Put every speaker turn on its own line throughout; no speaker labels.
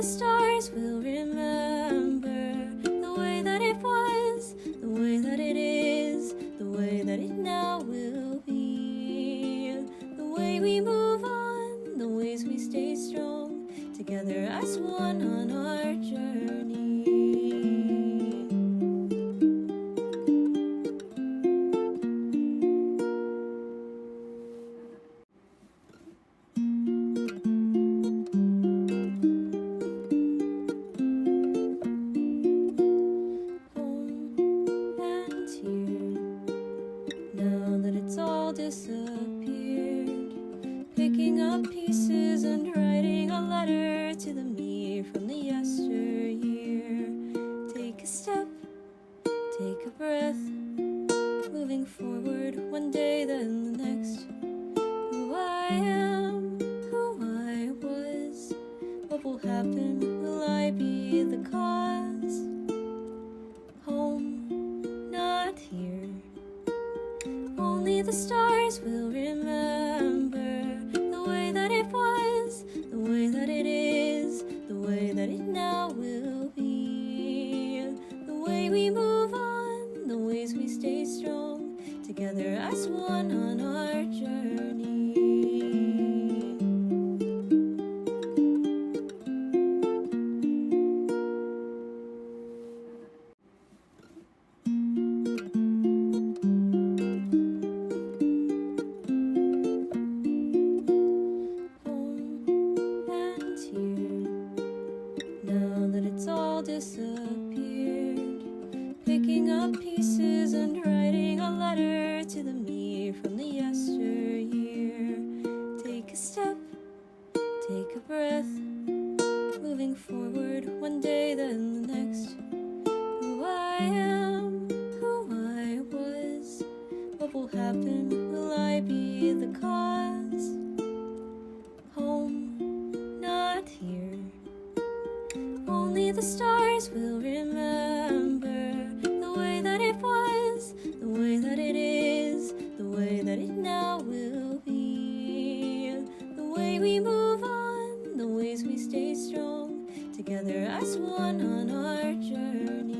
the stars will remember the way that it was, the way that it is, the way that it now will be. The way we move on, the ways we stay strong, together as one on our journey. Disappeared, picking up pieces and writing a letter to the me from the yesteryear. Take a step, take a breath, moving forward one day then the next. Who I am, who I was, what will happen, will I be the cause? Home, not here. Only the stars will remember the way that it was, the way that it is, the way that it now will be. The way we move on, the ways we stay strong, together as one on our journey. Disappeared, picking up pieces and writing a letter to the me from the yesteryear. Take a step, take a breath, moving forward one day then the next. Who I am, who I was, what will happen, will I be the cause? Home, not here. Only the stars will remember the way that it was, the way that it is, the way that it now will be. The way we move on, the ways we stay strong, together as one on our journey.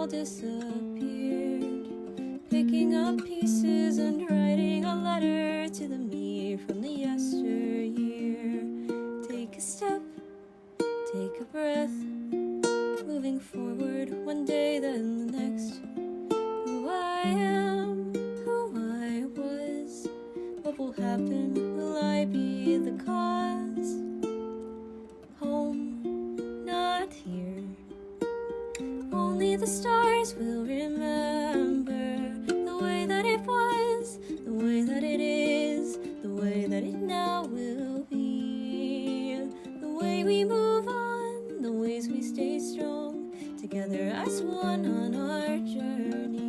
Disappeared, picking up pieces and writing a letter to the me from the yesteryear. Take a step, take a breath, moving forward one day then the next. Who I am, who I was, what will happen, will I be the cause? Home, not here. Only the stars will remember the way that it was, the way that it is, the way that it now will be. The way we move on, the ways we stay strong, together as one on our journey.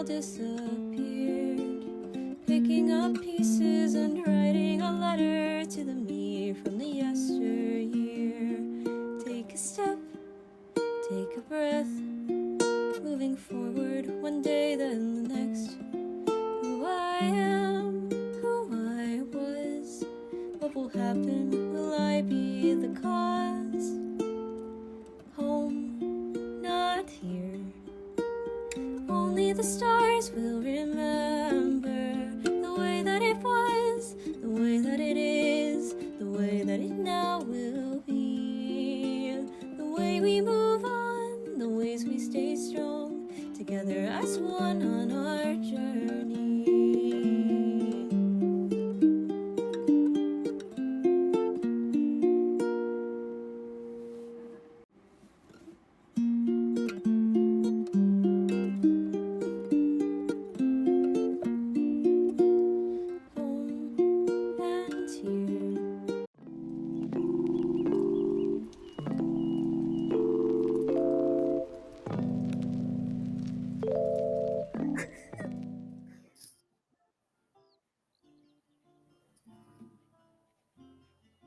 Disappeared, picking up pieces and writing a letter to the me from the yesteryear. Take a step, take a breath, moving forward one day then the next. Who I am, who I was, what will happen, will I be the cause? Home, not here. Only the stars will remember the way that it was, the way that it is, the way that it now will be. The way we move on, the ways we stay strong, together as one on our journey.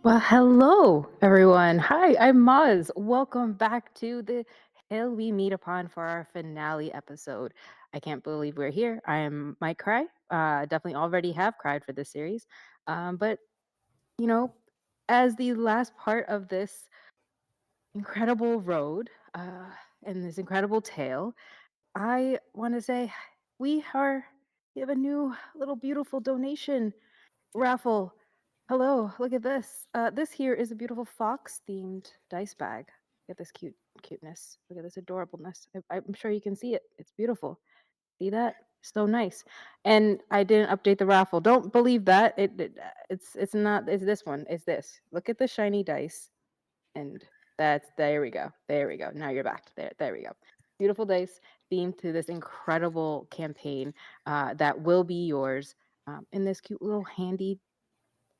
Well, hello, everyone. Hi, I'm Maz. Welcome back to the hill we meet upon for our finale episode. I can't believe we're here. Might cry. Definitely already have cried for this series. But, you know, as the last part of this incredible road and this incredible tale, I want to say we are, we have a new little beautiful donation raffle. Hello, look at this. This here is a beautiful fox themed dice bag. Look at this cuteness. Look at this adorableness. I'm sure you can see it. It's beautiful. See that? So nice. And I didn't update the raffle. Don't believe that. It's not. It's this one. It's this. Look at the shiny dice. And that's there we go. There we go. Now you're back. There we go. Beautiful dice themed to this incredible campaign that will be yours in this cute little handy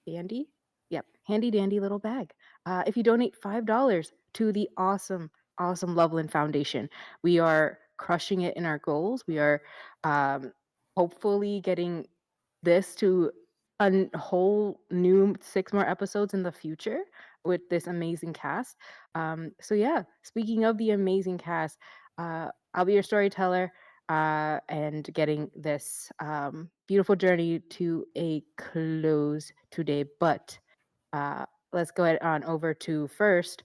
dandy. Yep, handy dandy little bag. If you donate $5 to the awesome Loveland Foundation, we are crushing it in our goals. We are um, hopefully getting this to a whole new 6 more episodes in the future with this amazing cast. So yeah, speaking of the amazing cast, I'll be your storyteller and getting this beautiful journey to a close today. But uh, let's go ahead on over to first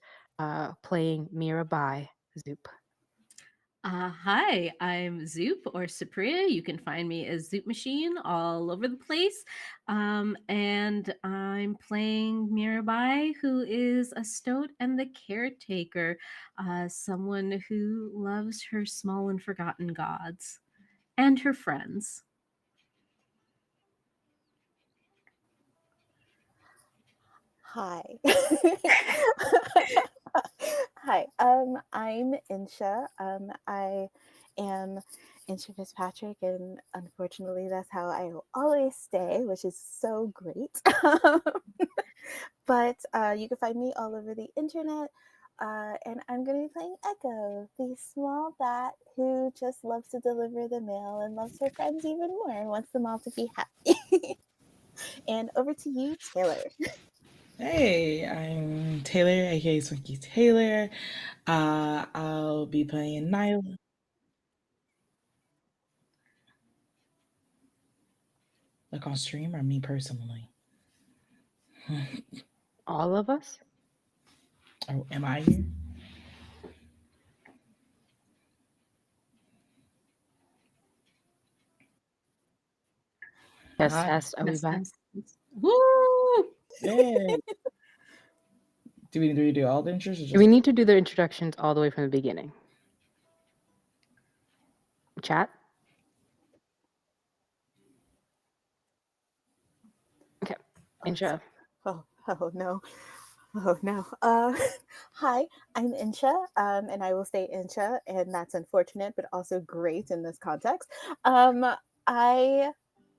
playing Mirabai Zoop.
Hi, I'm Zoop or Supriya. You can find me as Zoop Machine all over the place. And I'm playing Mirabai, who is a stoat and the caretaker, someone who loves her small and forgotten gods and her friends.
Hi. Hi. I'm Insha. I am Insha Fitzpatrick, and unfortunately, that's how I will always stay, which is so great. But you can find me all over the internet. And I'm going to be playing Echo, the small bat who just loves to deliver the mail and loves her friends even more and wants them all to be happy. And over to you, Taylor.
Hey, I'm Taylor, aka Swinky Taylor. I'll be playing Nyla. Like on stream or me personally?
All of us?
Or am I here?
Test,
Hi.
test. Are we
Yes,
back?
yes, yes. Woo!
Hey. Do we do all the intros or
Do we
just
need to do the introductions all the way from the beginning? Chat? Okay.
Oh,
Insha.
oh no. Oh no. Hi, I'm Insha, and I will say Insha, and that's unfortunate, but also great in this context. I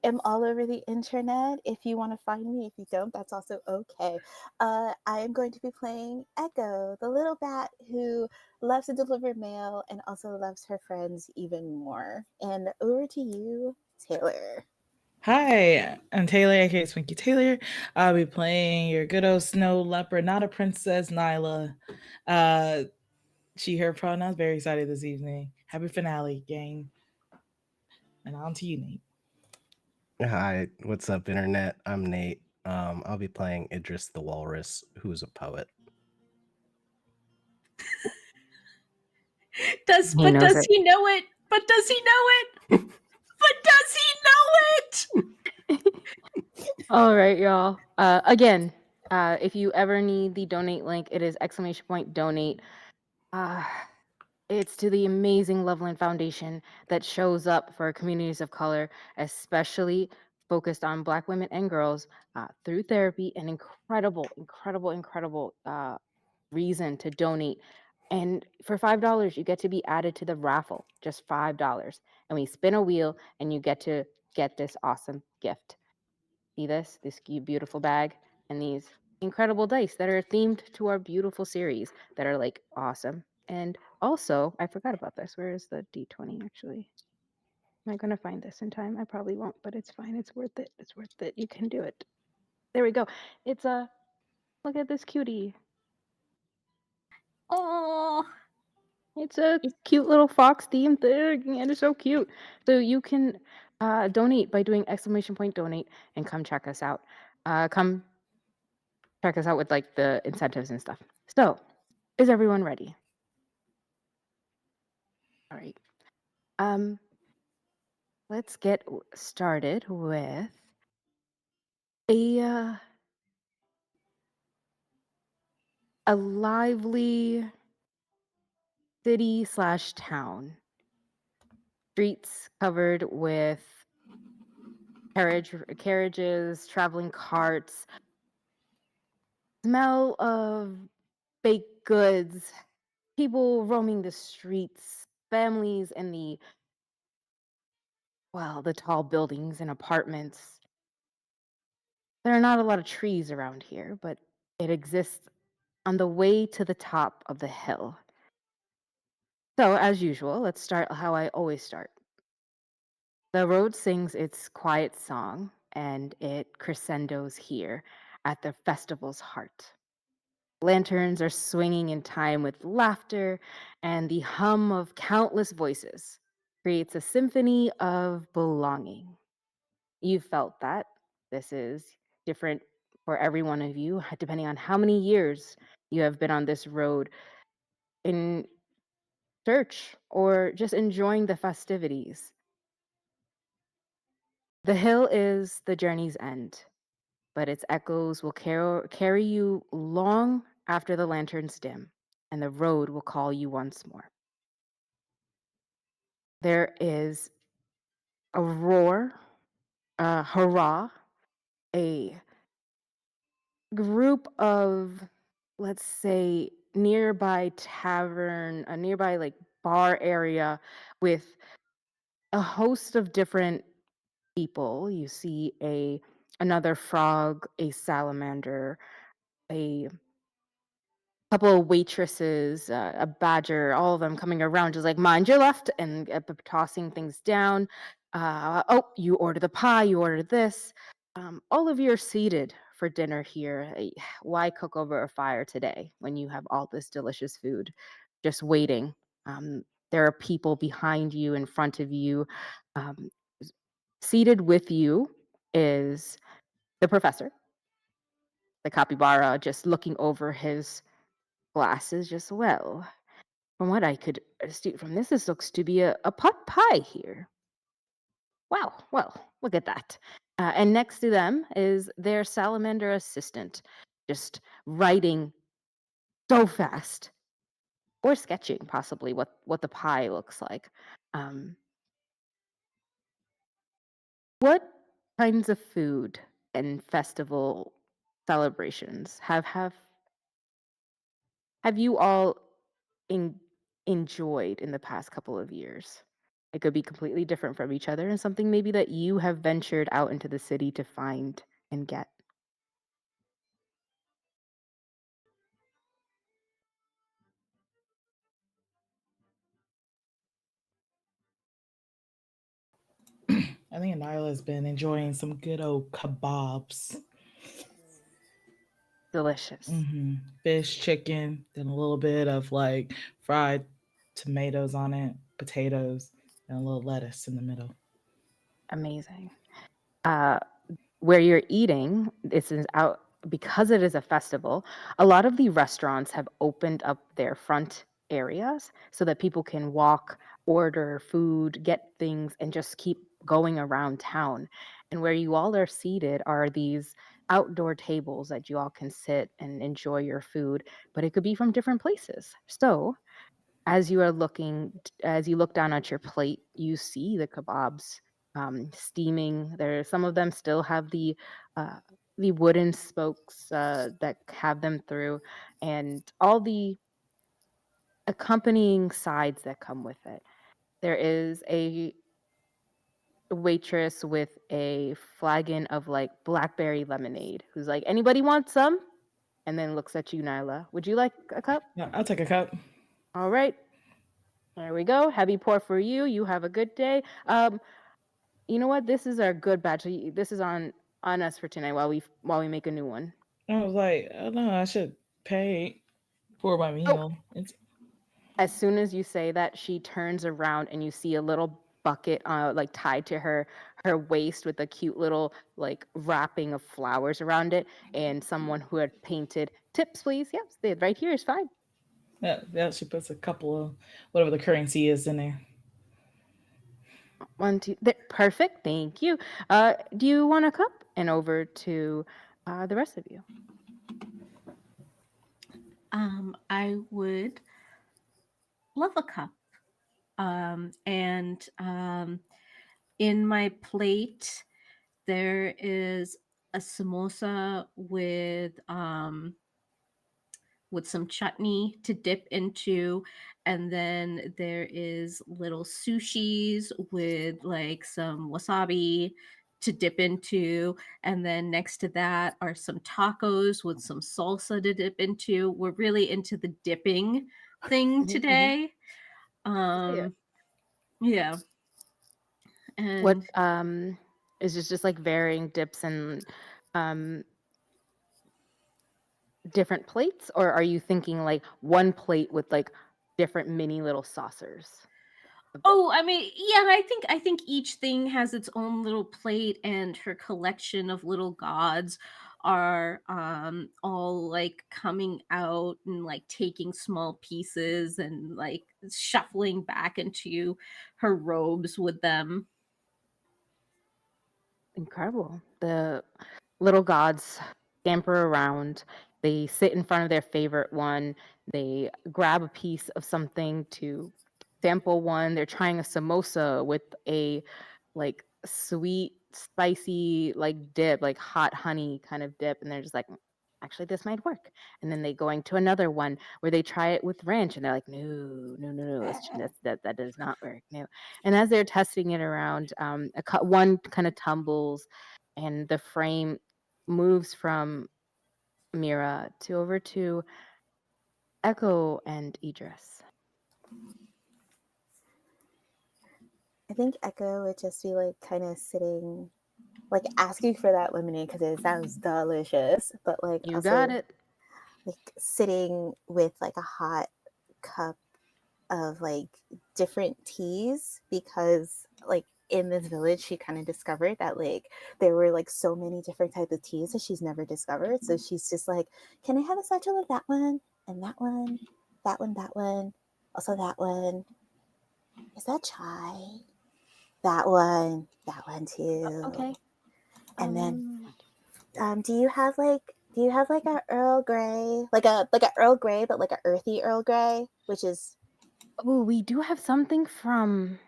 am all over the internet. If you want to find me, if you don't, that's also okay. I am going to be playing Echo, the little bat who loves to deliver mail and also loves her friends even more. And over to you, Taylor.
Hi, I'm Taylor, aka Swinky Taylor. I'll be playing your good old snow leopard, not a princess, Nyla. Uh, she, her pronouns. Very excited this evening. Happy finale, gang. And on to you, Nate.
Hi, what's up, internet? I'm Nate. I'll be playing Idris the Walrus, who's a poet.
Does
He
but
knows
does
it.
he know it? But does he know it? But does he know it?
All right, y'all. Again, if you ever need the donate link, it is !donate. Uh, it's to the amazing Loveland Foundation that shows up for communities of color, especially focused on Black women and girls through therapy. An incredible reason to donate. And for $5, you get to be added to the raffle, just $5. And we spin a wheel and you get to get this awesome gift. See this beautiful bag and these incredible dice that are themed to our beautiful series that are like awesome. And also, I forgot about this. Where is the D20 actually? Am I going to find this in time? I probably won't, but it's fine. It's worth it. It's worth it. You can do it. There we go. It's a Look at this cutie.
Oh,
It's a cute little fox themed thing, and it's so cute. So you can donate by doing !donate and come check us out. Come check us out with like the incentives and stuff. So, is everyone ready? All right. Let's get started with a a lively city slash town. Streets covered with carriages, traveling carts, smell of baked goods, people roaming the streets, families in the tall buildings and apartments. There are not a lot of trees around here, but it exists on the way to the top of the hill. So, as usual, let's start how I always start. The road sings its quiet song, and it crescendos here at the festival's heart. Lanterns are swinging in time with laughter, and the hum of countless voices creates a symphony of belonging. You felt that. This is different for every one of you, depending on how many years you have been on this road in search or just enjoying the festivities. The hill is the journey's end, but its echoes will carry you long after the lanterns dim, and the road will call you once more. There is a roar, a hurrah, a group of, let's say, nearby tavern, a nearby like bar area with a host of different people. You see another frog, a salamander, a couple of waitresses, a badger, all of them coming around, just like mind your left and tossing things down. Oh, you order the pie, you order this. All of you are seated for dinner here. Why cook over a fire today when you have all this delicious food just waiting? There are people behind you, in front of you. Um, Seated with you is the professor, the capybara, just looking over his glasses, just well. From what I could see from this looks to be a pot pie here. Wow, well, look at that. And next to them is their salamander assistant, just writing so fast, or sketching possibly what the pie looks like. Um, what kinds of food and festival celebrations have you all en- enjoyed in the past couple of years? It could be completely different from each other and something maybe that you have ventured out into the city to find and get.
I think Nyla's been enjoying some good old kebabs.
Delicious.
Fish, chicken, then a little bit of like fried tomatoes on it, potatoes, and a little lettuce in the middle.
Amazing. Uh, where you're eating, this is out because it is a festival. A lot of the restaurants have opened up their front areas so that people can walk, order food, get things, and just keep going around town. And where you all are seated are these outdoor tables that you all can sit and enjoy your food, but it could be from different places. So, as you look down at your plate, you see the kebabs steaming. There, some of them still have uh, the wooden spokes that have them through, and all the accompanying sides that come with it. There is a waitress with a flagon of like blackberry lemonade, who's like, "Anybody want some?" And then looks at you, Nyla. "Would you like a cup?"
Yeah, I'll take a cup.
All right. There we go. Heavy pour for you. You have a good day. You know what? This is our good batch. This is on us for tonight while we make a new one.
I was like, oh no, I should pay for my meal. It's
As soon as you say that, she turns around and you see a little bucket like tied to her waist with a cute little like wrapping of flowers around it, and someone who had painted tips please. Yes, right here is fine.
yeah. She puts a couple of whatever the currency is in there.
One, two, there, perfect. Thank you. Do you want a cup? And over to the rest of you.
I would love a cup. And in my plate, there is a samosa with some chutney to dip into, and then there is little sushis with like some wasabi to dip into, and then next to that are some tacos with some salsa to dip into. We're really into the dipping thing today.
Yeah.
Yeah.
What
And
is this just like varying dips and different plates, or are you thinking like one plate with like different mini little saucers of dip?
oh, I mean, yeah, I think each thing has its own little plate, and her collection of little gods are all like coming out and like taking small pieces and like shuffling back into her robes with them.
Incredible. The little gods scamper around. They sit in front of their favorite one. They grab a piece of something to sample one. They're trying a samosa with a like sweet, spicy like dip, like hot honey kind of dip, and they're just like, actually, this might work. And then they going to another one where they try it with ranch, and they're like, no, no, no, no, that does not work. No. And as they're testing it around, one kind of tumbles, and the frame moves from Mira to over to Echo and Idris.
I think Echo would just be like kind of sitting, like asking for that lemonade because it sounds delicious, but like
You
also
got it.
like sitting with like a hot cup of like different teas because like in this village she kind of discovered that like there were like so many different types of teas that she's never discovered, so she's just like, can I have a satchel of that one and that one, that one, also that one, is that chai, that one too,
Okay.
and then do you have like a Earl Grey, like a Earl Grey but like a earthy Earl Grey, which is
Oh, we do have something from.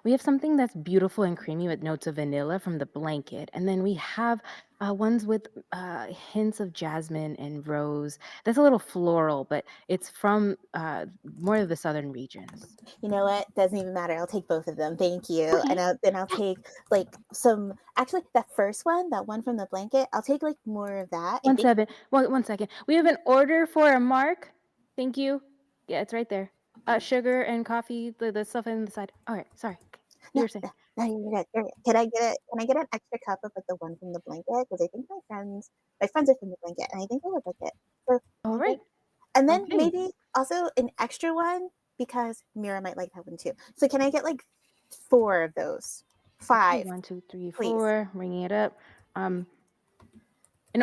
We have something that's beautiful and creamy with notes of vanilla from the blanket. And then we have ones with hints of jasmine and rose. That's a little floral, but it's from more of the southern regions.
you know what? Doesn't even matter. I'll take both of them. Thank you.
Okay.
And I'll take like some. Actually, that first one, that one from the blanket, I'll take like more of that. I think
1 second. We have an order for a mark. Thank you. Yeah, it's right there. Sugar and coffee, the stuff on the side. All right, sorry. You
no,
were saying.
no, you're good. You're good. Can I get it? Can I get an extra cup of like the one from the blanket? Because I think my friends are from the blanket, and I think they would like it. So
All
can I get,
right.
and then
Okay.
maybe also an extra one because Mira might like that one too. So can I get like 4 of those?
Okay,
5,
1, 2, 3,
please.
4. Ringing it up. An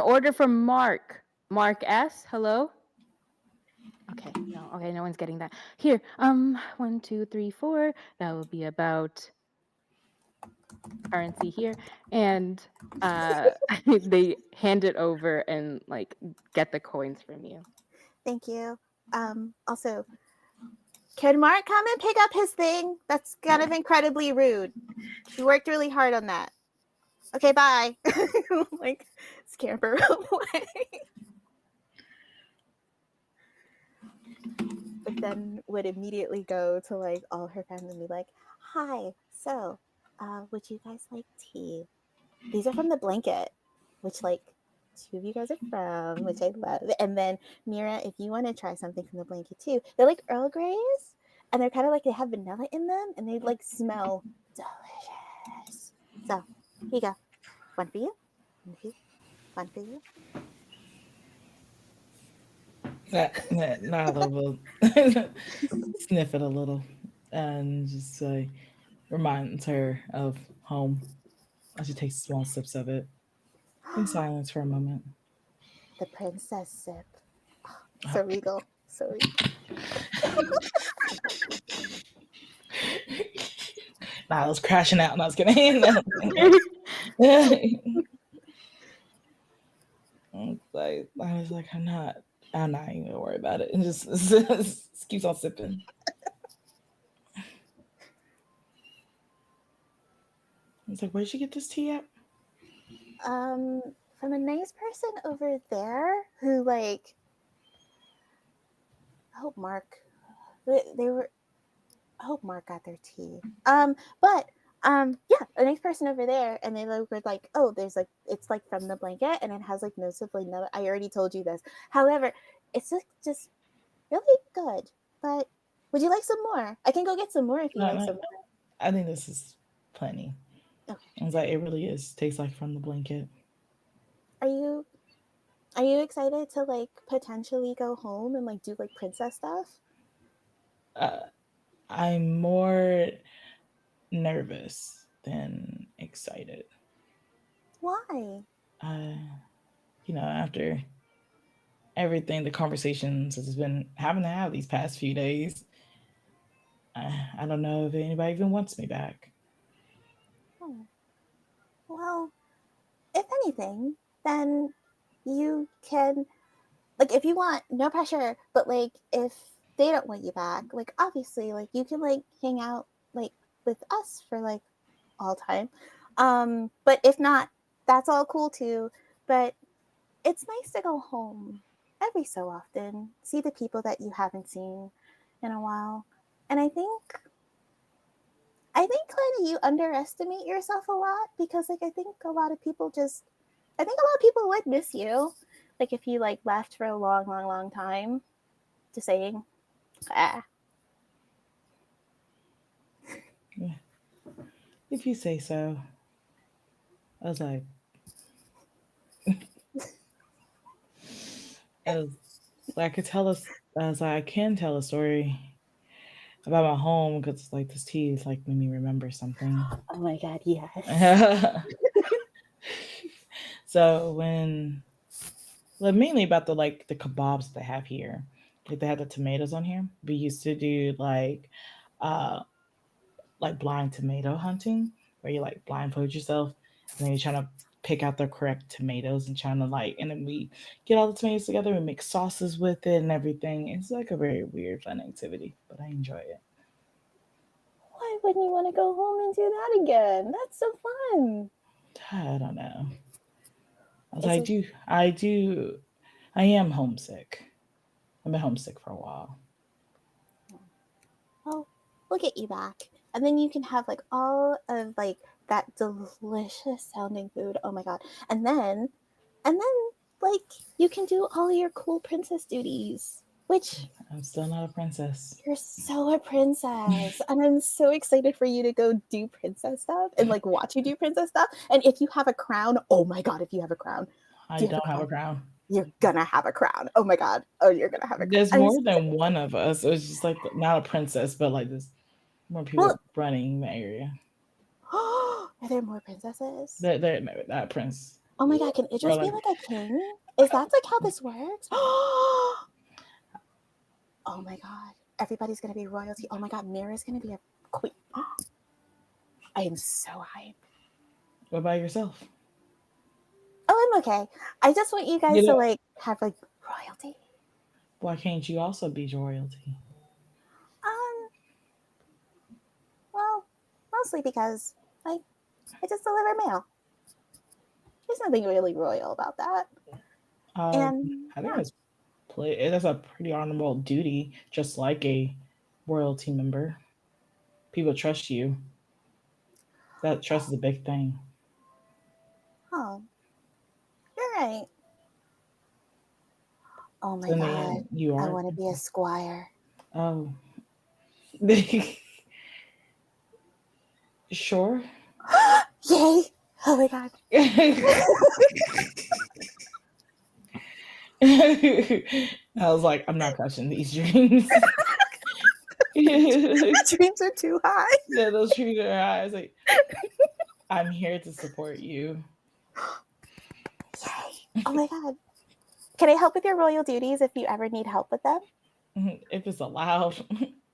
order from Mark. Mark S. Hello. Okay, no. Okay, no one's getting that. Here. 1, 2, 3, 4. That would be about currency here, and they hand it over and like get the coins from you.
Thank you. Also, can Mark come and pick up his thing? That's kind of incredibly rude. He worked really hard on that. Okay, bye. Like, scamper away. But then would immediately go to like all her friends and be like, hi, so would you guys like tea? These are from the blanket, which like 2 of you guys are from, which I love. And then Mira, if you want to try something from the blanket too, they're like Earl Greys, and they're kind of like they have vanilla in them, and they like smell delicious. So here you go, one for you, one for you. Fun for you?
Nyla will sniff it a little and just reminds her of home as she takes small sips of it in silence for a moment.
The princess sip.
Oh.
So regal. So regal.
Nyla's crashing out and I was kidding. I was like, I'm not even gonna worry about it. And just keeps on sipping. It's like, where'd you get this tea at?
From a nice person over there who like, I hope Mark, they were, I hope Mark got their tea. But yeah, a nice person over there, and they were like, oh, there's like, it's like from the blanket, and it has like notes of like, no, I already told you this. However, it's just really good. But would you like some more? I can go get some more if you like some more.
I think this is plenty.
Okay.
It's like it really is. Tastes like from the blanket.
Are you excited to like potentially go home and like do like princess stuff?
I'm more nervous than excited.
Why?
After everything, the conversations has been having to have these past few days, I don't know if anybody even wants me back.
Oh. Well, if anything, then you can, like, if you want, no pressure, but like if they don't want you back, like obviously like you can like hang out like with us for like all time. But if not, that's all cool too. But it's nice to go home every so often, see the people that you haven't seen in a while. And I think kind of you underestimate yourself a lot, because like I think a lot of people would miss you, like if you like left for a long, long, long time. Just saying. Ah.
If you say so. I was like, I could tell us. I was like, I can tell a story about my home because like this tea is like made me remember something.
Oh my god, yes.
So mainly about the kebabs they have here. Like they have the tomatoes on here. We used to do uh blind tomato hunting, where you like blindfold yourself and then you're trying to pick out the correct tomatoes and trying to and then we get all the tomatoes together and make sauces with it and everything. It's like a very weird fun activity, but I enjoy it.
Why wouldn't you want to go home and do that again? That's so fun.
I don't know. I am homesick. I've been homesick for a while.
Well, we'll get you back, and then you can have like all of like that delicious sounding food. Oh my god. And then like you can do all your cool princess duties, which
I'm still not a princess.
you're so a princess. And I'm so excited for you to go do princess stuff and like watch you do princess stuff. And if you have a crown, oh my god, if you have a crown.
I don't have a crown.
You're gonna have a crown. Oh my god. Oh, you're gonna have a crown.
There's more than one of us. It was just like not a princess, but like there's more people running the area.
Are there more princesses?
They're that prince.
Oh my god, can Idris be like a king? Is that like how this works? Oh my god. Everybody's gonna be royalty. Oh my god, Mira's gonna be a queen. I am so hyped.
What about yourself?
Oh, I'm okay. I just want you guys to like have like royalty.
Why can't you also be royalty?
Well, mostly because like I just deliver mail. There's nothing really royal about that. And
I think that's a pretty honorable duty, just like a royalty member. People trust you. That trust is a big thing.
oh, you're right. Oh my
So
god,
you are.
I want to be a squire.
Oh. Sure.
Yay! Oh my god.
I was like, I'm not crushing these dreams.
Dreams are too high.
Yeah, those dreams are high. I was like, I'm here to support you.
Yay! Oh my god. Can I help with your royal duties if you ever need help with them?
If it's allowed,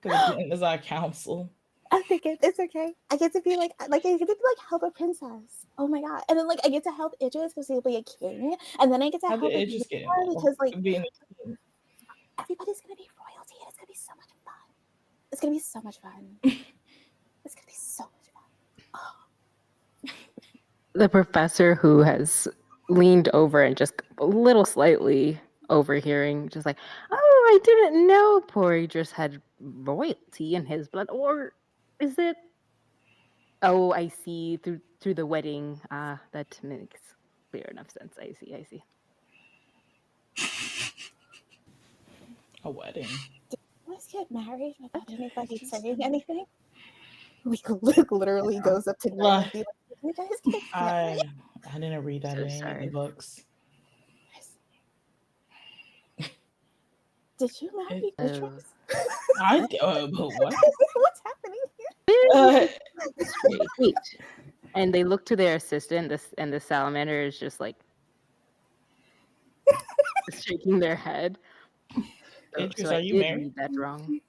because again, it's our council.
I think it's okay. I get to be like I get to like help a princess. Oh my god! And then like I get to help Idris because he'll be a king, and then I get to
How did
help like
it just get
Zara
involved?
because like
Being
everybody's gonna be royalty, and it's gonna be so much fun. It's gonna be so much fun. It's gonna be so much fun. Oh.
The professor who has leaned over and just a little slightly overhearing, just like, oh, I didn't know poor Idris had royalty in his blood. Or is it? Oh, I see. Through the wedding. That makes clear enough sense. I see.
a wedding.
Did you guys get married without anybody
Just-
saying anything? Luke literally goes up to Nine
Well,
and be like, "You guys get married?"
I didn't read that
So
in any of
sorry.
the books.
Did you marry
Oh.
Idris?
But what?
What's happening here?
Wait. And they look to their assistant, and the salamander is just like shaking their head.
Idris,
So
are
I
you
did
married?
read that wrong.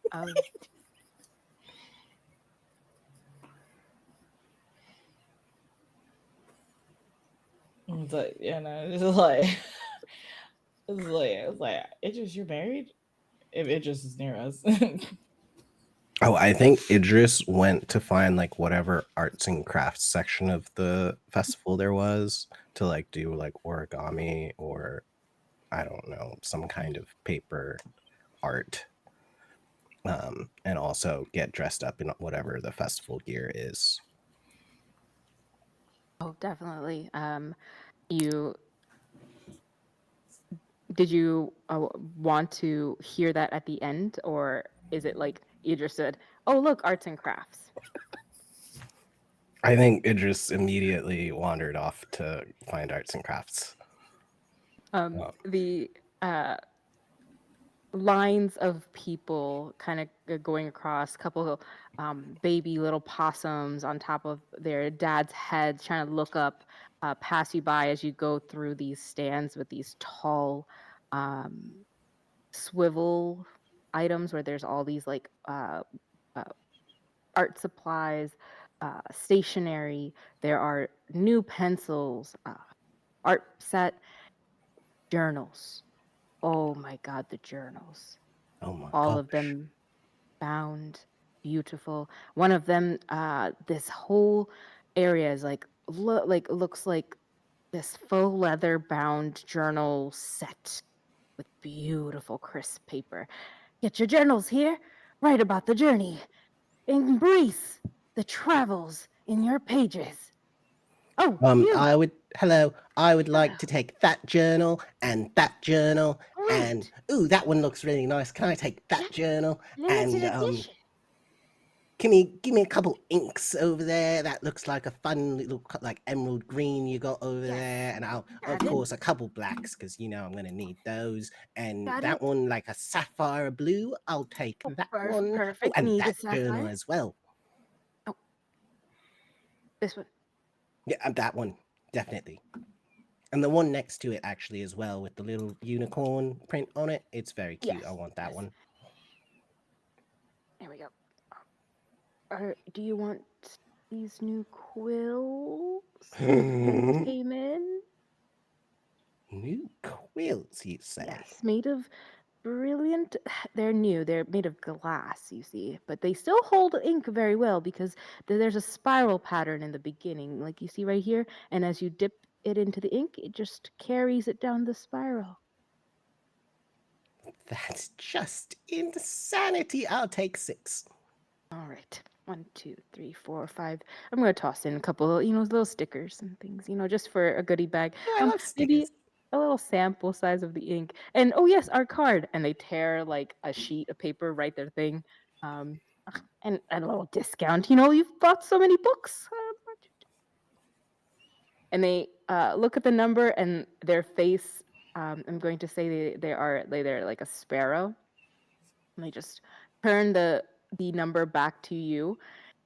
It's like, it's like, Idris, you're married? If Idris is near us.
Oh, I think Idris went to find like whatever arts and crafts section of the festival there was to like do like origami or I don't know, some kind of paper art. And also get dressed up in whatever the festival gear is.
Oh, definitely. Did you want to hear that at the end, or is it like you just said, "Oh, look, arts and crafts"?
I think Idris immediately wandered off to find arts and crafts.
The lines of people kind of going across, couple baby little possums on top of their dad's heads, trying to look up, pass you by as you go through these stands with these tall swivel items where there's all these like art supplies, stationery. There are new pencils, art set, journals. Oh my God, the journals.
Oh my
All
gosh.
of them bound, beautiful. One of them, this whole area is like looks like this faux leather bound journal set with beautiful crisp paper. Get your journals here. Write about the journey. Embrace the travels in your pages. Oh, you.
I would like to take that journal and that journal and
Great.
that one looks really nice. Can I take that journal?
Limited
And
edition.
give me a couple inks over there. That looks like a fun little like emerald green you got over
Yes.
there. And I'll of
Got it.
course a couple blacks because I'm gonna need those. And
Got
that
it.
one like a sapphire blue. I'll take that one. Oh,
Perfect.
and
Need a
that journal
sapphire.
as well.
This one.
Yeah, and that one definitely. And the one next to it actually as well with the little unicorn print on it. It's very cute.
Yes,
I want that
yes.
one.
There we go. Do you want these new quills that came in?
New quilts, you say?
Yes, made of brilliant. They're new. They're made of glass, you see, but they still hold ink very well because there's a spiral pattern in the beginning, like you see right here. And as you dip it into the ink, it just carries it down the spiral.
That's just insanity. I'll take 6.
All right. 1, 2, 3, 4, 5. I'm gonna toss in a couple, little stickers and things, just for a goodie bag.
I love
Maybe
stickers.
a little sample size of the ink. And oh yes, our card. And they tear like a sheet of paper, write their thing, and a little discount. You've bought so many books. And they look at the number, and their face I'm going to say they're like a sparrow. And they just turn the number back to you,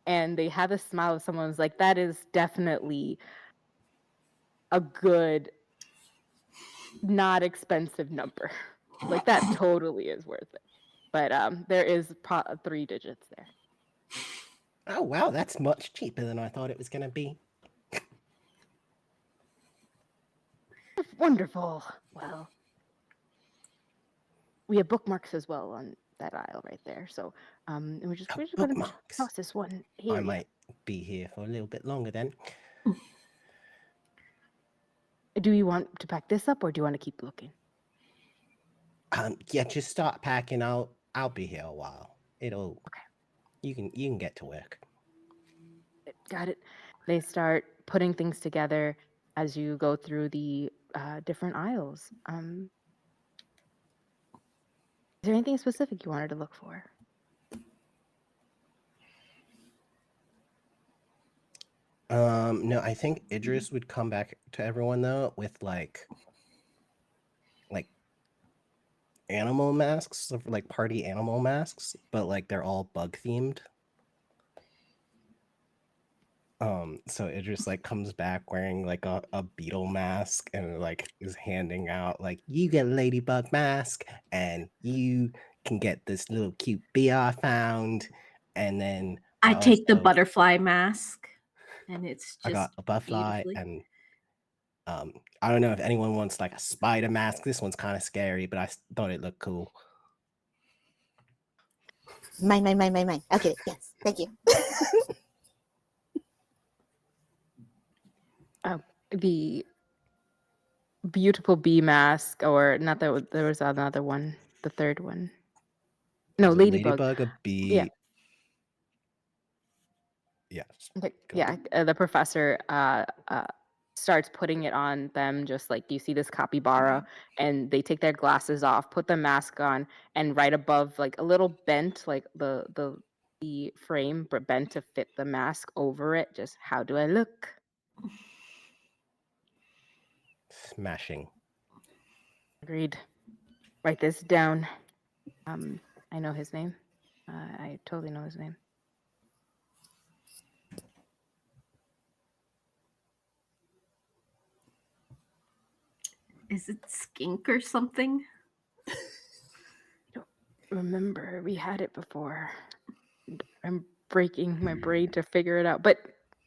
and they have a smile of someone who's like, that is definitely a good, not expensive number. Like that totally is worth it. But there is 3 digits there.
Oh wow, that's much cheaper than I thought it was gonna be.
Wonderful. Well, we have bookmarks as well on that aisle right there. So and we're just going to
Bookmarks.
toss this one here.
I might be here for a little bit longer then.
Do you want to pack this up, or do you want to keep looking?
Yeah, just start packing. I'll be here a while. It'll
Okay.
You can get to work.
Got it. They start putting things together as you go through the different aisles. Is there anything specific you wanted to look for?
No, I think Idris would come back to everyone though with like animal masks, like party animal masks, but like they're all bug themed. So Idris like comes back wearing like a beetle mask and like is handing out like, you get a ladybug mask and you can get this little cute bee I found, and then
I take the
also
butterfly mask, and it's just
I got a butterfly
beautifully.
and I don't know if anyone wants like a spider mask. This one's kind of scary, but I thought it looked cool.
Mine. Okay, yes, thank you.
The beautiful bee mask, or not that there was another one, the third one. No,
There's
ladybug.
A ladybug, a bee.
Yeah.
Yes.
Okay. Yeah. The professor starts putting it on them, just like you see this capybara, and they take their glasses off, put the mask on, and right above, like a little bent, like the frame, but bent to fit the mask over it. Just, how do I look?
Smashing.
Agreed. Write this down. I know his name. I totally know his name.
Is it skink or something?
I don't remember. We had it before. I'm breaking my brain to figure it out. But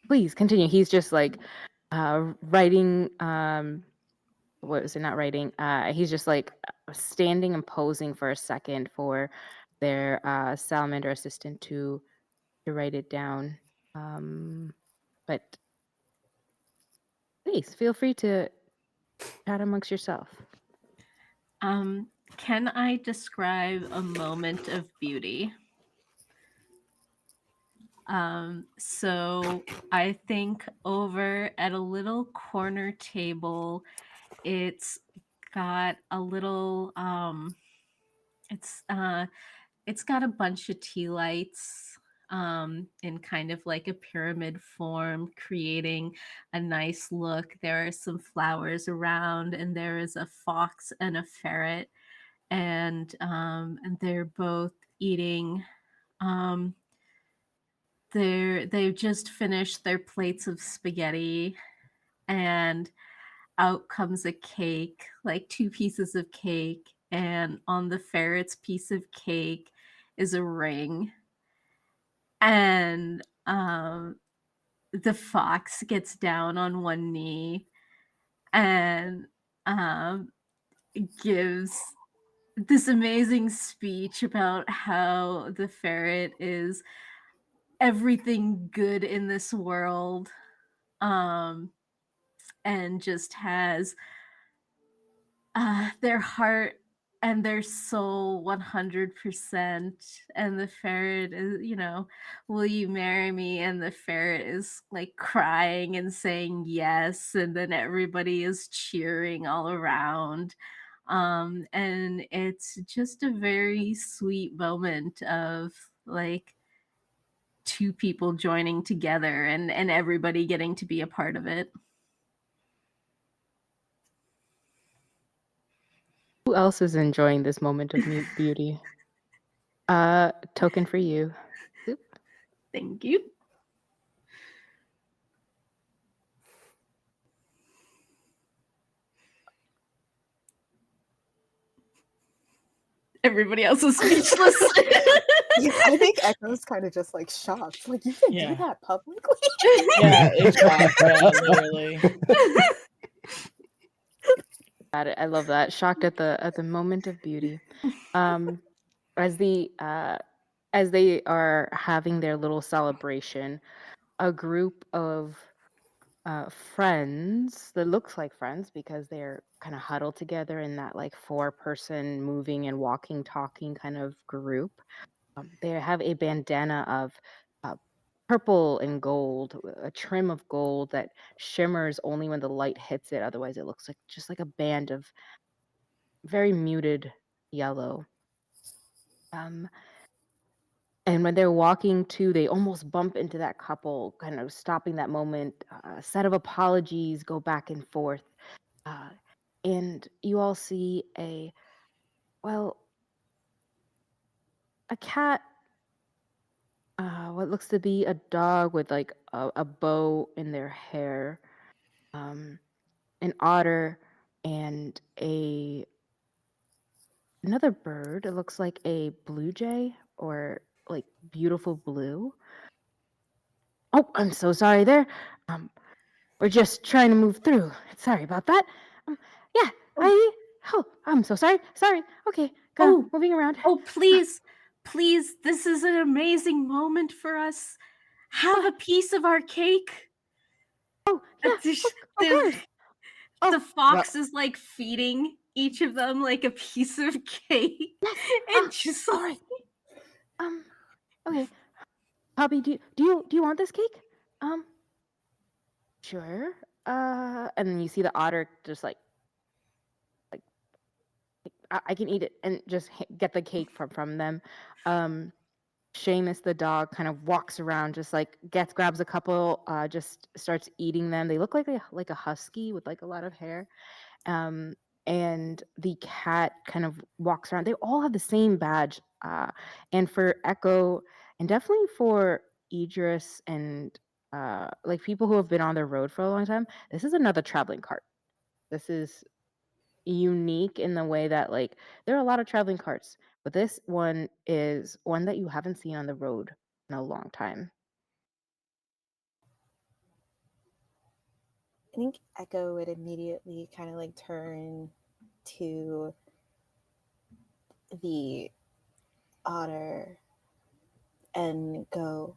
please continue. He's just like writing. What was it? Not writing. He's just like standing and posing for a second for their salamander assistant to write it down. But please feel free to chat amongst yourself.
Can I describe a moment of beauty? So I think over at a little corner table, it's got a little it's got a bunch of tea lights in kind of like a pyramid form, creating a nice look. There are some flowers around, and there is a fox and a ferret, and they're both eating. They've just finished their plates of spaghetti, and out comes a cake, like 2 pieces of cake, and on the ferret's piece of cake is a ring. And the fox gets down on one knee and gives this amazing speech about how the ferret is everything good in this world, and just has their heart and their soul 100%. And the ferret is, will you marry me? And the ferret is like crying and saying yes, and then everybody is cheering all around. And it's just a very sweet moment of like 2 people joining together, and everybody getting to be a part of it.
Who else is enjoying this moment of beauty? Token for you. Zoop.
Thank you. Everybody else is speechless.
Yeah, I think Echo's kind of just like shocked. Like, you can
Yeah.
do that publicly?
Yeah, it's shocked. Yeah, literally.
Got it. I love that. Shocked at the moment of beauty. As they are having their little celebration, a group of friends that looks like friends because they're kind of huddled together in that like 4-person moving and walking, talking kind of group. They have a bandana of uh, purple and gold, a trim of gold that shimmers only when the light hits it. Otherwise, it looks like just like a band of very muted yellow. And when they're walking too, they almost bump into that couple, kind of stopping that moment. A set of apologies go back and forth. And you all see a cat, what looks to be a dog with like a bow in their hair, an otter, and another bird. It looks like a blue jay or like beautiful blue. Oh, I'm so sorry there. We're just trying to move through. Sorry about that. Yeah, I'm so sorry. Sorry. Okay, moving around.
Please, this is an amazing moment for us. Have a piece of our cake.
Oh, yeah, of course.
The fox is like feeding each of them like a piece of cake.
Yes.
And just
all right. Okay. Poppy, do you want this cake? Sure. And then you see the otter just like I can eat it and just get the cake from them. Seamus the dog kind of walks around, just like grabs a couple, just starts eating them. They look like a husky with like a lot of hair. And the cat kind of walks around. They all have the same badge. And for Echo, and definitely for Idris and like people who have been on the road for a long time, this is another traveling cart. This is unique in the way that like there are a lot of traveling carts, but this one is one that you haven't seen on the road in a long time.
I think Echo would immediately kind of like turn to the otter and go,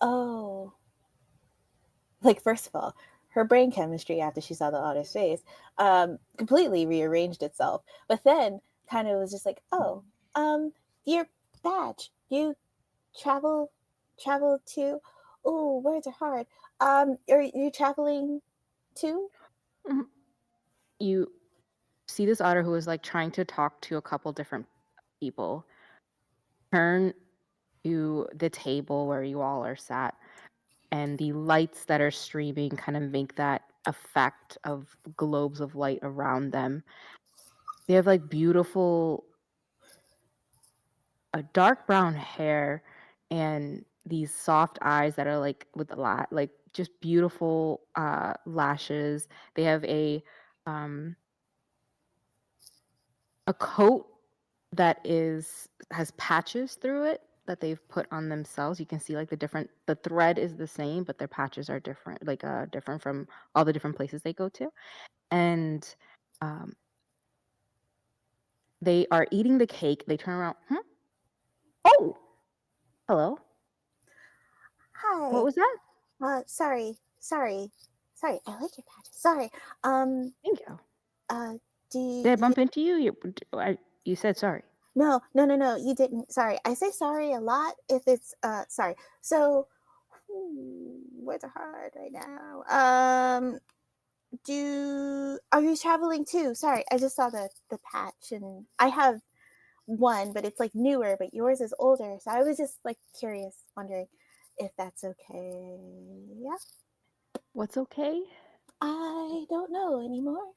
oh, like, first of all, her brain chemistry after she saw the otter's face completely rearranged itself, but then kind of was just like, oh, your badge, you travel to, oh, words are hard, are you traveling too?
You see this otter who is like trying to talk to a couple different people turn to the table where you all are sat, and the lights that are streaming kind of make that effect of globes of light around them. They have like beautiful dark brown hair and these soft eyes that are like with like just beautiful lashes. They have a coat that has patches through it that they've put on themselves. You can see like the thread is the same, but their patches are different, like different from all the different places they go to. And they are eating the cake. They turn around. Oh, hello.
Hi.
What was that?
Sorry. I like your patches. Sorry.
Thank you.
Did
I bump into you? You said sorry.
No, you didn't. Sorry. I say sorry a lot if it's sorry. So words are hard right now. Are you traveling too? Sorry, I just saw the patch and I have one, but it's like newer, but yours is older. So I was just like curious, wondering if that's okay. Yeah.
What's okay?
I don't know anymore.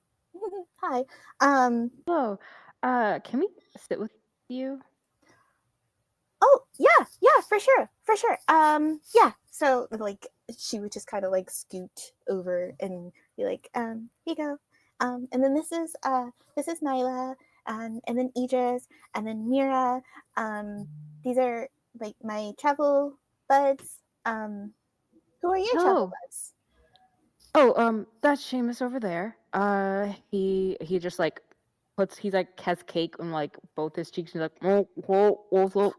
Hi.
Hello. Can we sit with you?
Oh, yeah, for sure, for sure. Yeah. So like she would just kind of like scoot over and be like, here you go. And then this is Nyla, and then Idris, and then Mira. These are like my travel buds. Who are your travel
Hello.
buds?
Oh, that's Seamus over there. He just like he's like has cake on like both his cheeks. He's like, whoa.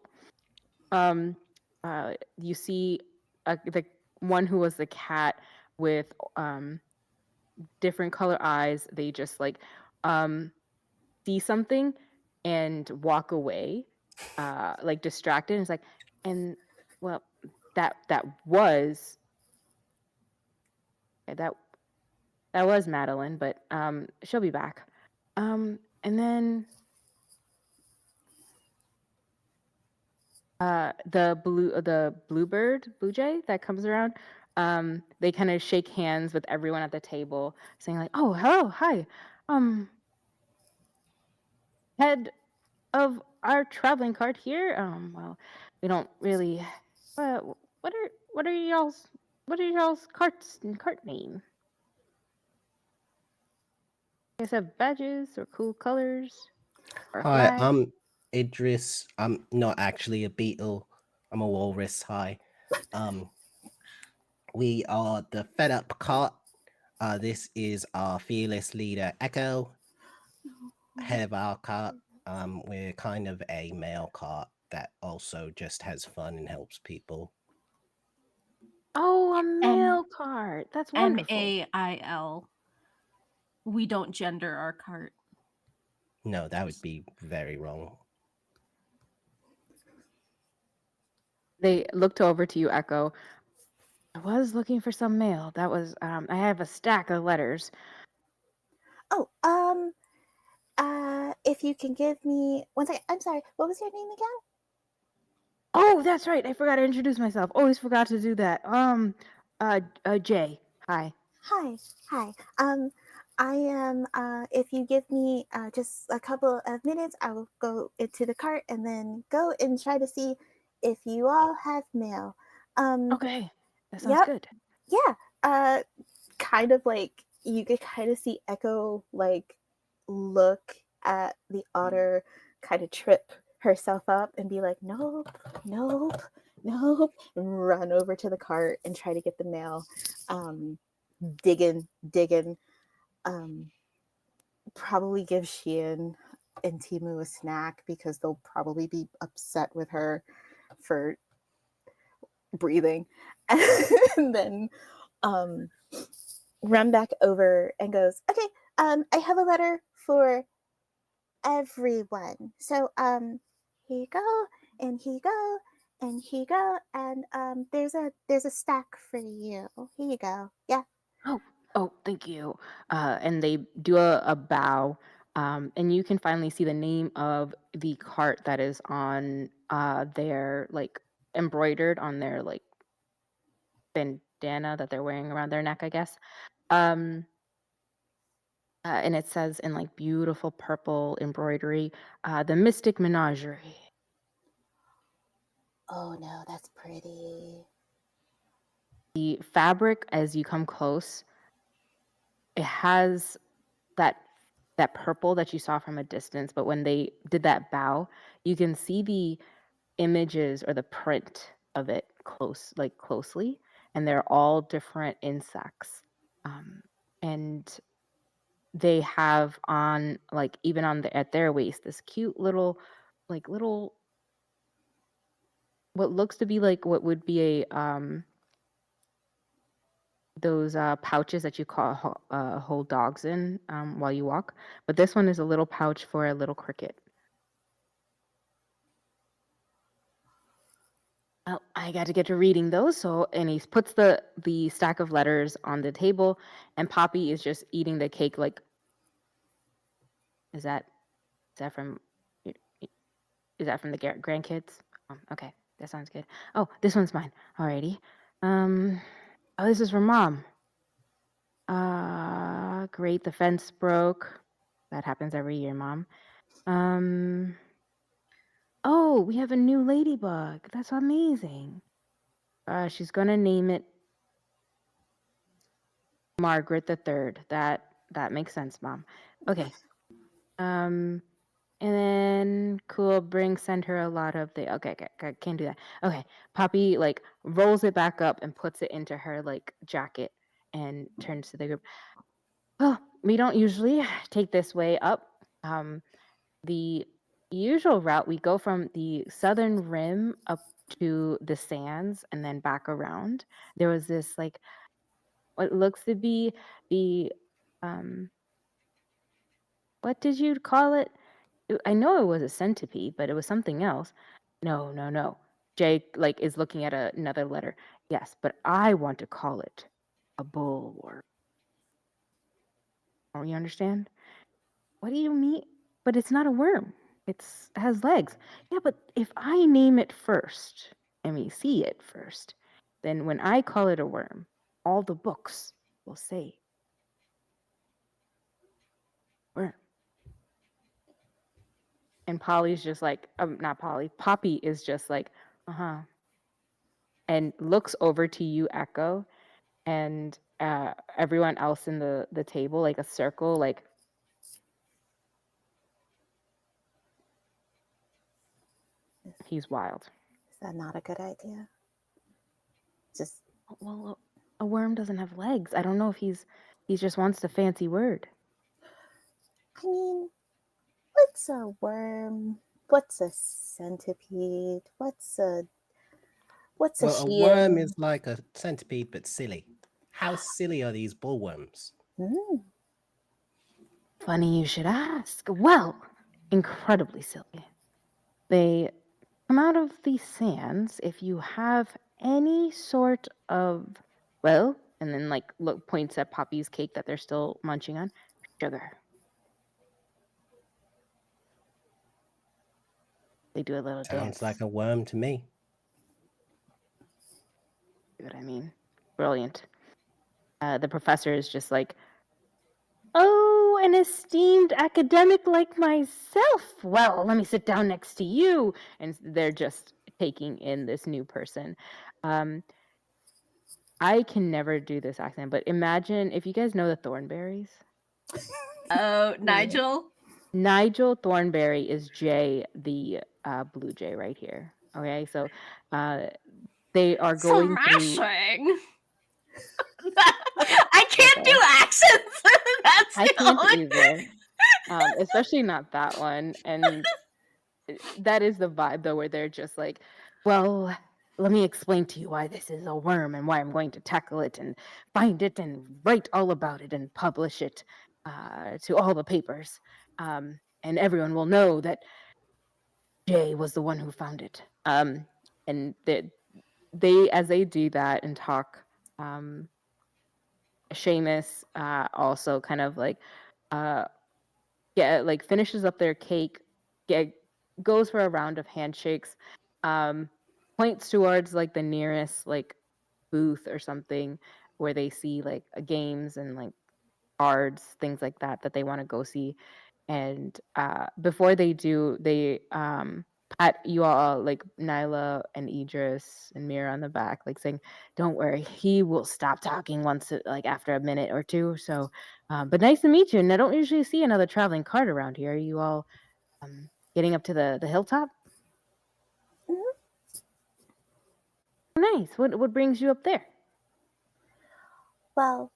Um, you see, the one who was the cat with different color eyes. They just like see something and walk away, like distracted. And it's like, and well, that was that that was Madeline, but she'll be back. And then the blue jay that comes around, they kind of shake hands with everyone at the table, saying like, "Oh, hello, hi, um, head of our traveling cart here. Well, we don't really. Uh, what are what are y'all's cart name? You guys have badges or cool colors or a
Hi,
flag?"
I'm Idris. I'm not actually a beetle. I'm a walrus. Hi. Um, we are the Fed Up Cart. This is our fearless leader, Echo, head of our cart. We're kind of a male cart that also just has fun and helps people.
Oh, a
M
mail cart. That's wonderful.
MAIL. We don't gender our cart.
No, that would be very wrong.
They looked over to you, Echo. I was looking for some mail. That was I have a stack of letters.
Oh, if you can give me one second. I'm sorry. What was your name again?
Oh, that's right. I forgot to introduce myself. Always forgot to do that. Jay. Hi.
Hi, hi. I am. If you give me just a couple of minutes, I will go into the cart and then go and try to see if you all have mail.
Okay. That sounds
Yep.
good.
Yeah. Uh, kind of like you could kind of see Echo like look at the otter, kind of trip herself up and be like, nope, nope, nope, and run over to the cart and try to get the mail. Digging. Um, Probably give Sheehan and Timu a snack because they'll probably be upset with her for breathing. And then um, run back over and goes, okay, I have a letter for everyone. So here you go, and here you go, and here you go, and there's a stack for you. Here you go. Yeah.
Oh, thank you. And they do a bow, and you can finally see the name of the cart that is on their like embroidered on their like bandana that they're wearing around their neck, I guess. Um, and it says in like beautiful purple embroidery, the Mystic Menagerie.
Oh no, that's pretty.
The fabric, as you come close, it has that that purple that you saw from a distance, but when they did that bow, you can see the images or the print of it closely, and they're all different insects. And they have on like even on at their waist this cute little little what looks to be like what would be a those pouches that you hold dogs in while you walk, but this one is a little pouch for a little cricket. Well, I got to get to reading those. So, and he puts the stack of letters on the table, and Poppy is just eating the cake. Like, is that is that from y- y- is that from the grandkids? Okay, that sounds good. Oh, this one's mine. Alrighty. Um. Oh, this is from Mom. Great. The fence broke. That happens every year, Mom. Oh, we have a new ladybug. That's amazing. She's gonna name it Margaret the Third. That makes sense, Mom. Okay. And then cool, send her a lot of the okay, can't do that. Okay. Poppy like rolls it back up and puts it into her like jacket and turns to the group. Well, we don't usually take this way up. The usual route, we go from the southern rim up to the sands and then back around. There was this like what looks to be the what did you call it? I know it was a centipede, but it was something else. No. Jake like is looking at another letter. Yes, but I want to call it a bulwark. Don't you understand? What do you mean? But it's not a worm. It has legs. Yeah, but if I name it first and we see it first, then when I call it a worm, all the books will say worm. And Polly's just like, not Polly, Poppy is just like, uh-huh. And looks over to you, Echo, and everyone else in the table, like a circle, like, he's wild.
Is that not a good idea? Just
Well, a worm doesn't have legs. I don't know if he just wants the fancy word.
I mean, what's a worm? What's a centipede? What's a
Well, a worm is like a centipede, but silly. How silly are these bullworms?
Funny you should ask. Well, incredibly silly. They come out of the sands if you have any sort of, well, and then like points at Poppy's cake that they're still munching on, sugar. They do a little dance.
Sounds like a worm to me.
See what I mean? Brilliant. The professor is just like, oh, an esteemed academic like myself. Well, let me sit down next to you. And they're just taking in this new person. I can never do this accent, but imagine if you guys know the Thornberries.
Oh, Nigel.
Nigel Thornberry is Jay, the blue jay right here. Okay, so they are going
Smashing. I can't do accents. That's
I can't either, especially not that one. And that is the vibe, though, where they're just like, well, let me explain to you why this is a worm and why I'm going to tackle it and find it and write all about it and publish it to all the papers. And everyone will know that Jay was the one who found it. And they, as they do that and talk, Seamus also kind of like, like finishes up their cake, goes for a round of handshakes, points towards like the nearest like booth or something where they see like games and like cards, things like that they want to go see. And before they do, they pat you all, like Nyla and Idris and Mira on the back, like saying, "Don't worry, he will stop talking once, like after a minute or two." So, but nice to meet you. And I don't usually see another traveling cart around here. Are you all getting up to the hilltop? Nice. What brings you up there?
Well,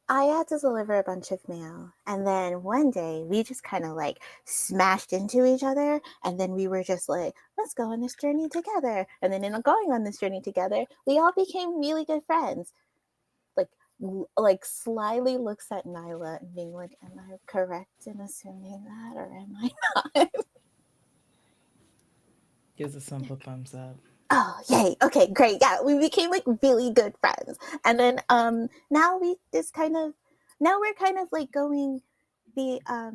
I had to deliver a bunch of mail, and then one day we just kind of like smashed into each other, and then we were just like, let's go on this journey together. And then in going on this journey together, we all became really good friends. Like slyly looks at Nyla and being like, am I correct in assuming that, or am I not?
Gives a simple thumbs up.
Oh, yay. Okay, great. Yeah, we became like really good friends. And then now we're kind of like going the I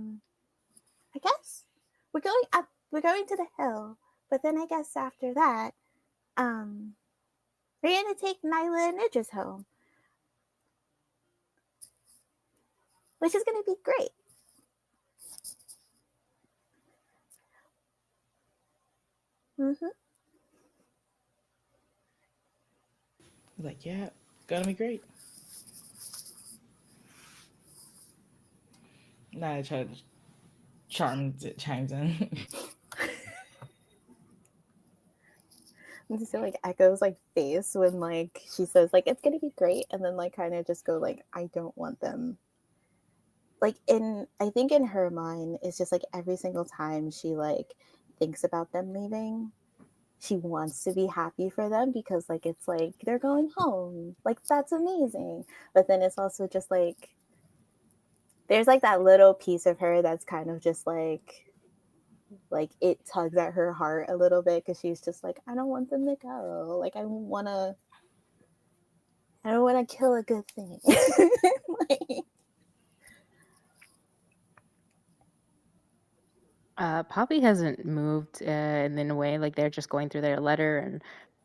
guess we're going up, we're going to the hill, but then I guess after that, we're gonna take Nyla and Idris home, which is gonna be great. Mm-hmm.
Like, yeah, gonna be great. Now I try to chimes in.
Just like Echo's like face when like she says like it's gonna be great, and then like kind of just go like I don't want them. Like I think in her mind it's just like every single time she like thinks about them leaving, she wants to be happy for them because like it's like they're going home, like that's amazing. But then it's also just like there's like that little piece of her that's kind of just like it tugs at her heart a little bit because she's just like I don't want them to go, like I don't want to kill a good thing. Like,
Poppy hasn't moved in a way, like they're just going through their letter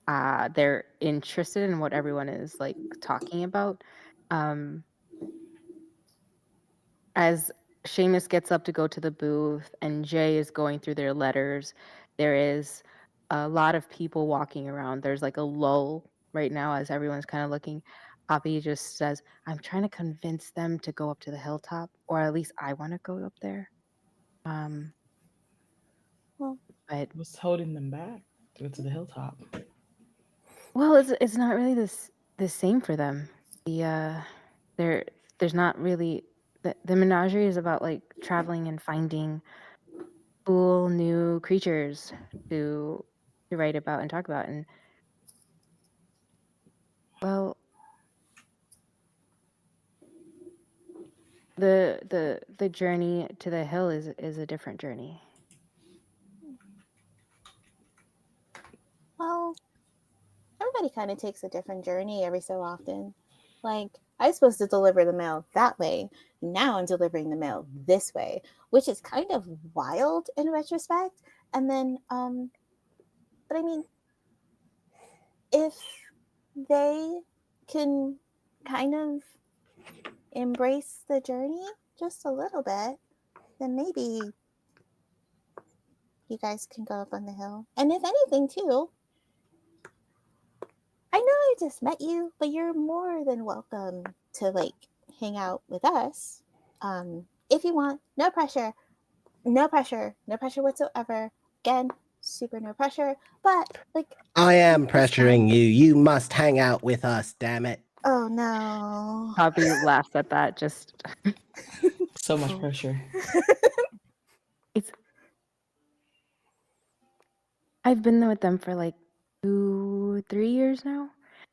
and they're interested in what everyone is like talking about. Um, as Seamus gets up to go to the booth and Jay is going through their letters, there is a lot of people walking around. There's like a lull right now as everyone's kind of looking. Poppy just says, I'm trying to convince them to go up to the hilltop, or at least I want to go up there.
well,
But
What's holding them back to go to the hilltop?
well, it's not really the same for them. There there's not really the menagerie is about like traveling and finding cool new creatures to write about and talk about. And well, the journey to the hill is a different journey.
well, everybody kind of takes a different journey every so often. Like I was supposed to deliver the mail that way. Now I'm delivering the mail this way, which is kind of wild in retrospect. And then, but I mean, if they can kind of embrace the journey just a little bit, then maybe you guys can go up on the hill. And if anything, too, I know I just met you, but you're more than welcome to like hang out with us. If you want, no pressure, no pressure, no pressure whatsoever. Again, super no pressure, but like
I am
it's fun.
pressuring you. You must hang out with us, damn it.
Oh no.
Poppy laughs at that. Just
So much
oh,
pressure.
it's I've been there with them for like 2-3 years now,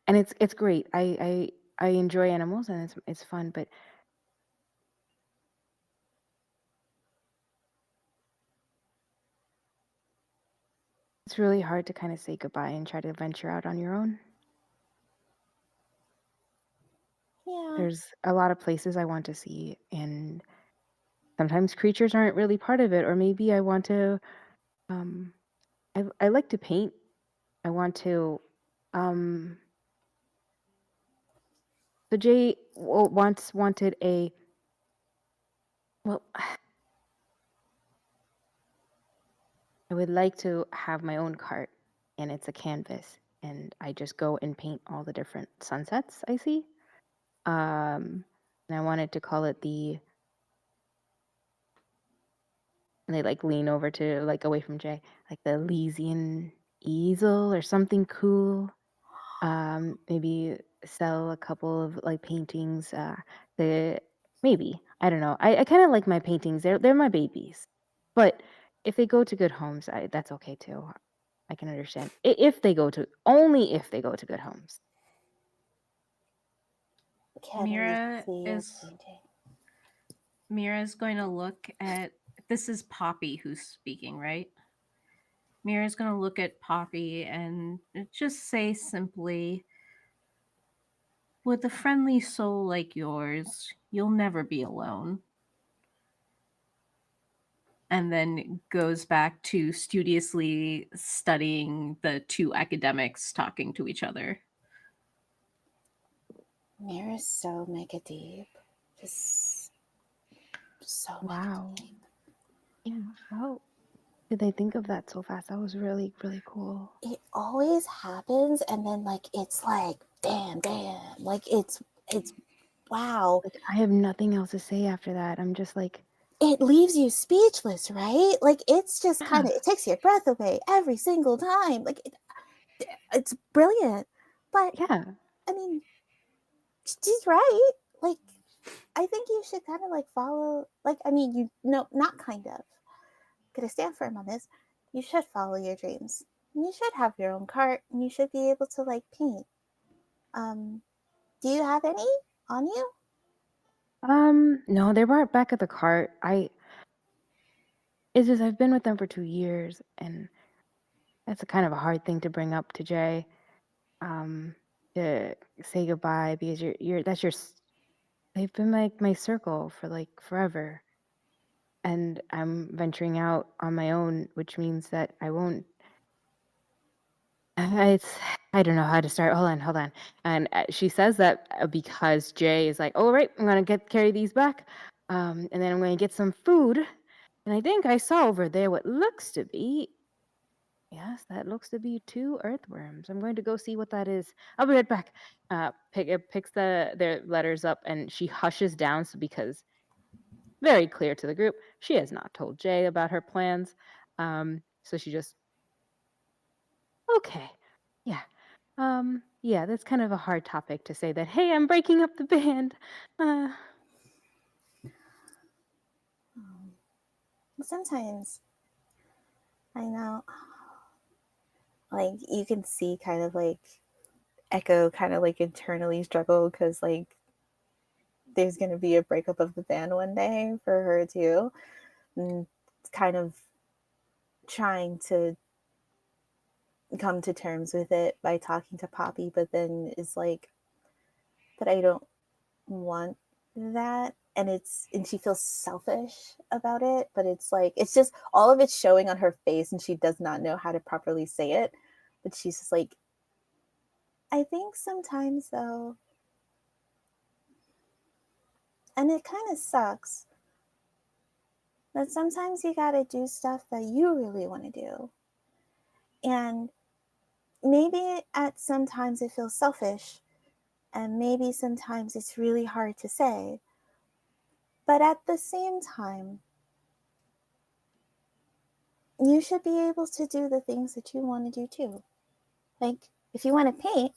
and it's great. I enjoy animals and it's fun, but it's really hard to kind of say goodbye and try to venture out on your own.
Yeah.
There's a lot of places I want to see, and sometimes creatures aren't really part of it. Or maybe I want to. I like to paint. I want to. So Jay once wanted a. Well, I would like to have my own cart, and it's a canvas, and I just go and paint all the different sunsets I see. And I wanted to call it the. And they like lean over to like away from Jay, like the Elysian easel or something cool. Maybe sell a couple of like paintings. The maybe I don't know. I kind of like my paintings. They're my babies, but if they go to good homes, that's okay too. I can understand if they go to only if they go to good homes.
Can we
Mira
see your
is
painting?
Mira's going to look at this is Poppy who's speaking, right? Mira's going to look at Poppy and just say simply, with a friendly soul like yours, you'll never be alone. And then goes back to studiously studying the two academics talking to each other.
Mira's so mega deep. Just so mega
Wow.
deep.
Yeah. Well, did they think of that so fast? That was really, really cool.
It always happens, and then like it's like damn, like it's wow.
Like I have nothing else to say after that. I'm just like,
It leaves you speechless, right? Like it's just kind of
yeah,
it takes your breath away every single time. Like it's brilliant, but
yeah.
I mean, she's right. Like I think you should kind of like follow. Like I mean, you no, not kind of. Gonna stand firm on this. You should follow your dreams. And you should have your own cart, and you should be able to like paint. Um, do you have any on you?
No, they weren't back at the cart. It's just I've been with them for 2 years, and that's a kind of a hard thing to bring up to Jay. To say goodbye because they've been like my circle for like forever, and I'm venturing out on my own, which means that I won't. It's I don't know how to start. Hold on. And she says that because Jay is like, "Oh, right, I'm gonna carry these back, and then I'm gonna get some food." And I think I saw over there what looks to be, yes, that looks to be 2 earthworms. I'm going to go see what that is. I'll be right back. Picks their letters up and she hushes down because very clear to the group, she has not told Jay about her plans. So she just, okay, yeah. Yeah, that's kind of a hard topic to say that, hey, I'm breaking up the band.
Sometimes I know, like you can see kind of like Echo kind of like internally struggle because like there's gonna be a breakup of the band one day for her too, and kind of trying to come to terms with it by talking to Poppy, but then is like, but I don't want that. And she feels selfish about it, but it's like, it's just all of it's showing on her face and she does not know how to properly say it. But she's just like, I think sometimes though, and it kind of sucks, but sometimes you gotta do stuff that you really want to do. And maybe at sometimes it feels selfish, and maybe sometimes it's really hard to say. But at the same time, you should be able to do the things that you want to do too. Like, if you want to paint,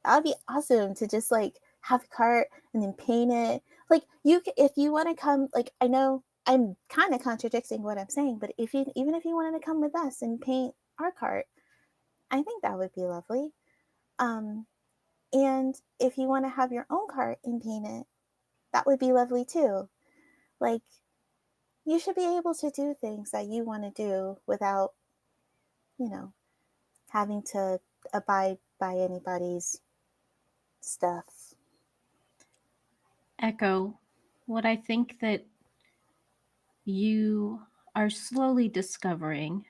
that would be awesome to just like have a cart and then paint it. Like, if you want to come, like, I know I'm kind of contradicting what I'm saying, but even if you wanted to come with us and paint our cart, I think that would be lovely. Um, and if you want to have your own cart and paint it, that would be lovely too. Like, you should be able to do things that you want to do without, you know, having to abide by anybody's stuff.
Echo, what I think that you are slowly discovering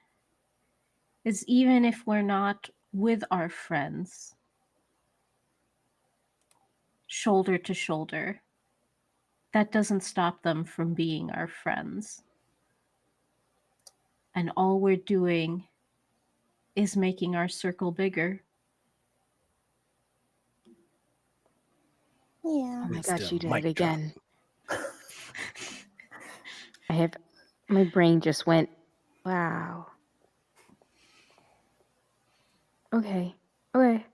is even if we're not with our friends, shoulder to shoulder, that doesn't stop them from being our friends. And all we're doing is making our circle bigger.
Yeah.
Oh my God, she
Wisdom,
did it
mic drop.
again. My brain just went, wow. Okay. Okay.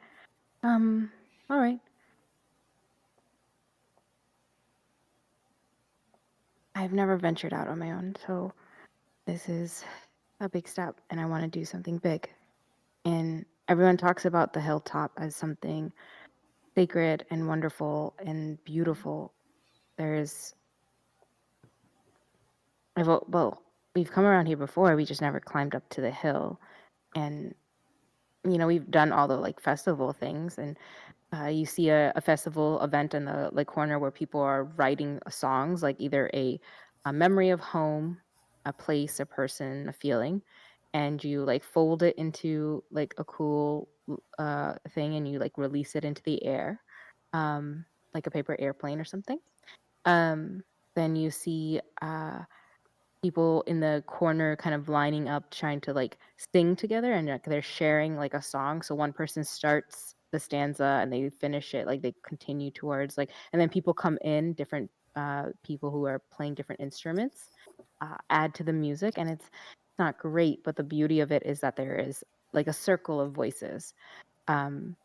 All right. I've never ventured out on my own, so this is a big step and I want to do something big. And everyone talks about the hilltop as something sacred and wonderful and beautiful. There's, well, we've come around here before, we just never climbed up to the hill. And, we've done all the like festival things and you see a festival event in the like corner where people are writing songs, like either a memory of home, a place, a person, a feeling, and you like fold it into like a cool thing, and you like release it into the air, like a paper airplane or something. Um, then you see people in the corner kind of lining up trying to like sing together, and like they're sharing like a song. So one person starts the stanza and they finish it, like they continue towards like, and then people come in, different people who are playing different instruments add to the music, and it's not great, but the beauty of it is that there is like a circle of voices. And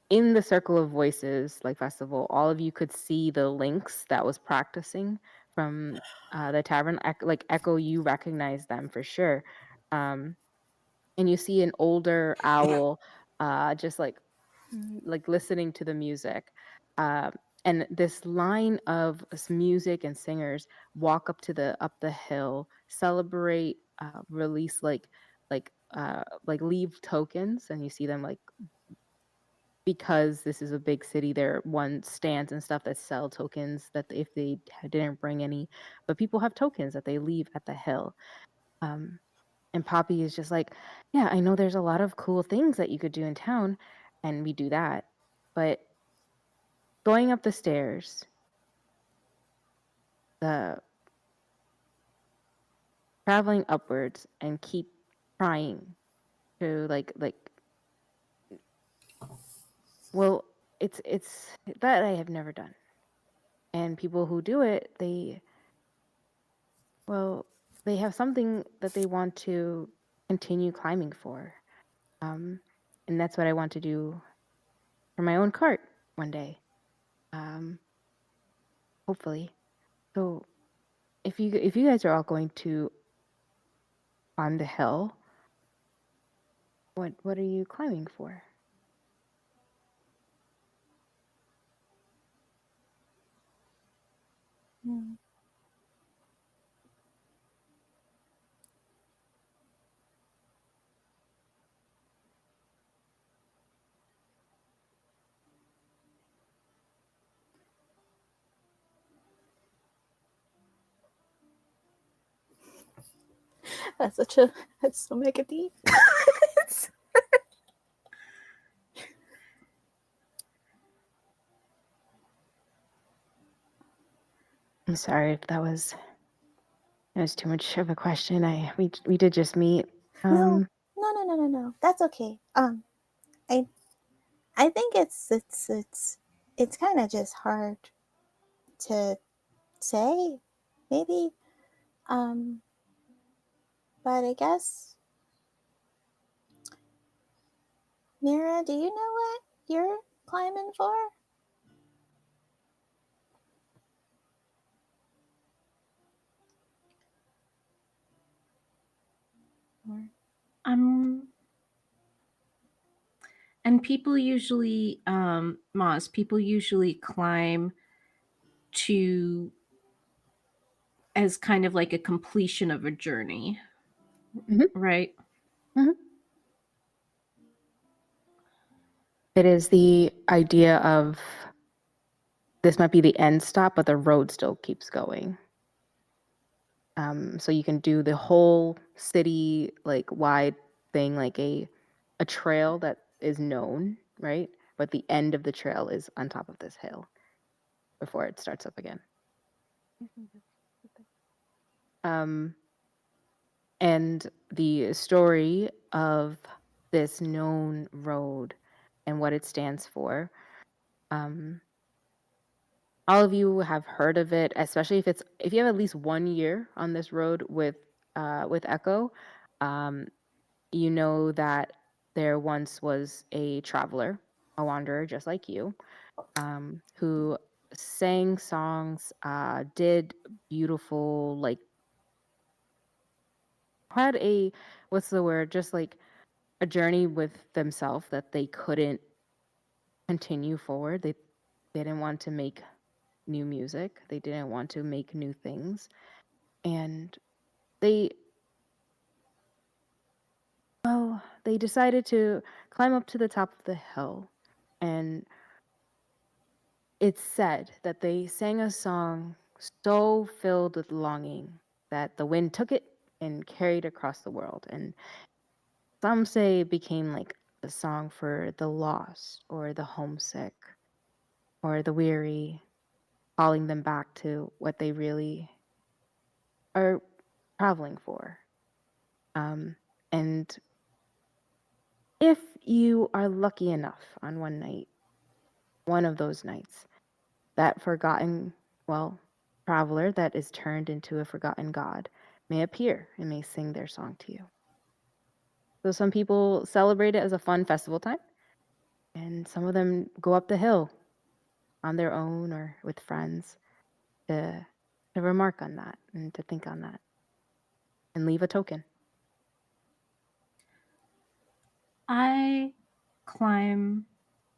in the circle of voices like festival, all of you could see the Lynx that was practicing from the tavern. Like Echo, you recognize them for sure. And you see an older owl just like listening to the music. And this line of music and singers walk up the hill, celebrate, release like leave tokens, and you see them like, because this is a big city, there one stands and stuff that sell tokens that if they didn't bring any, but people have tokens that they leave at the hill. And Poppy is just like, yeah, I know there's a lot of cool things that you could do in town, and we do that, but going up the stairs, the traveling upwards and keep trying to well, it's that I have never done. And people who do it, they have something that they want to continue climbing for. And that's what I want to do for my own cart one day. Hopefully. So if you guys are all going to climb the hill, what are you climbing for?
Hmm. That's so mega deep.
I'm sorry if it was too much of a question. We did just meet.
No, no. That's okay. I think it's kind of just hard to say, maybe. But I guess, Mira, do you know what you're climbing for?
And people usually, Moz, people usually climb to as kind of like a completion of a journey, right?
It is the idea of this might be the end stop, but the road still keeps going. So you can do the whole city like wide thing, like a trail that is known, right? But the end of the trail is on top of this hill before it starts up again. And the story of this known road and what it stands for. All of you have heard of it, especially if you have at least 1 year on this road with Echo. You know that there once was a traveler, a wanderer just like you, who sang songs, did beautiful, like had a, what's the word, just like a journey with themselves that they couldn't continue forward. They didn't want to make new music. They didn't want to make new things. And they decided to climb up to the top of the hill. And it's said that they sang a song so filled with longing that the wind took it and carried across the world. And some say it became like a song for the lost or the homesick or the weary, calling them back to what they really are traveling for. And if you are lucky enough on one night, one of those nights, that forgotten, well, traveler that is turned into a forgotten god may appear and may sing their song to you. So some people celebrate it as a fun festival time, and some of them go up the hill on their own or with friends to remark on that and to think on that and leave a token.
I climb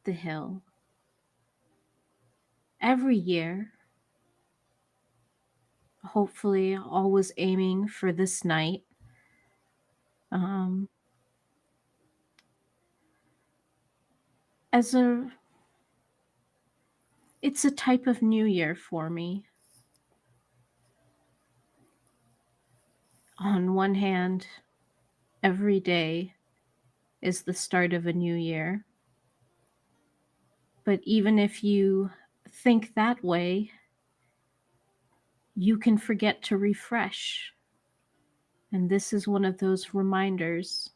the hill every year, hopefully always aiming for this night. As a It's a type of new year for me. On one hand, every day is the start of a new year. But even if you think that way, you can forget to refresh. And this is one of those reminders.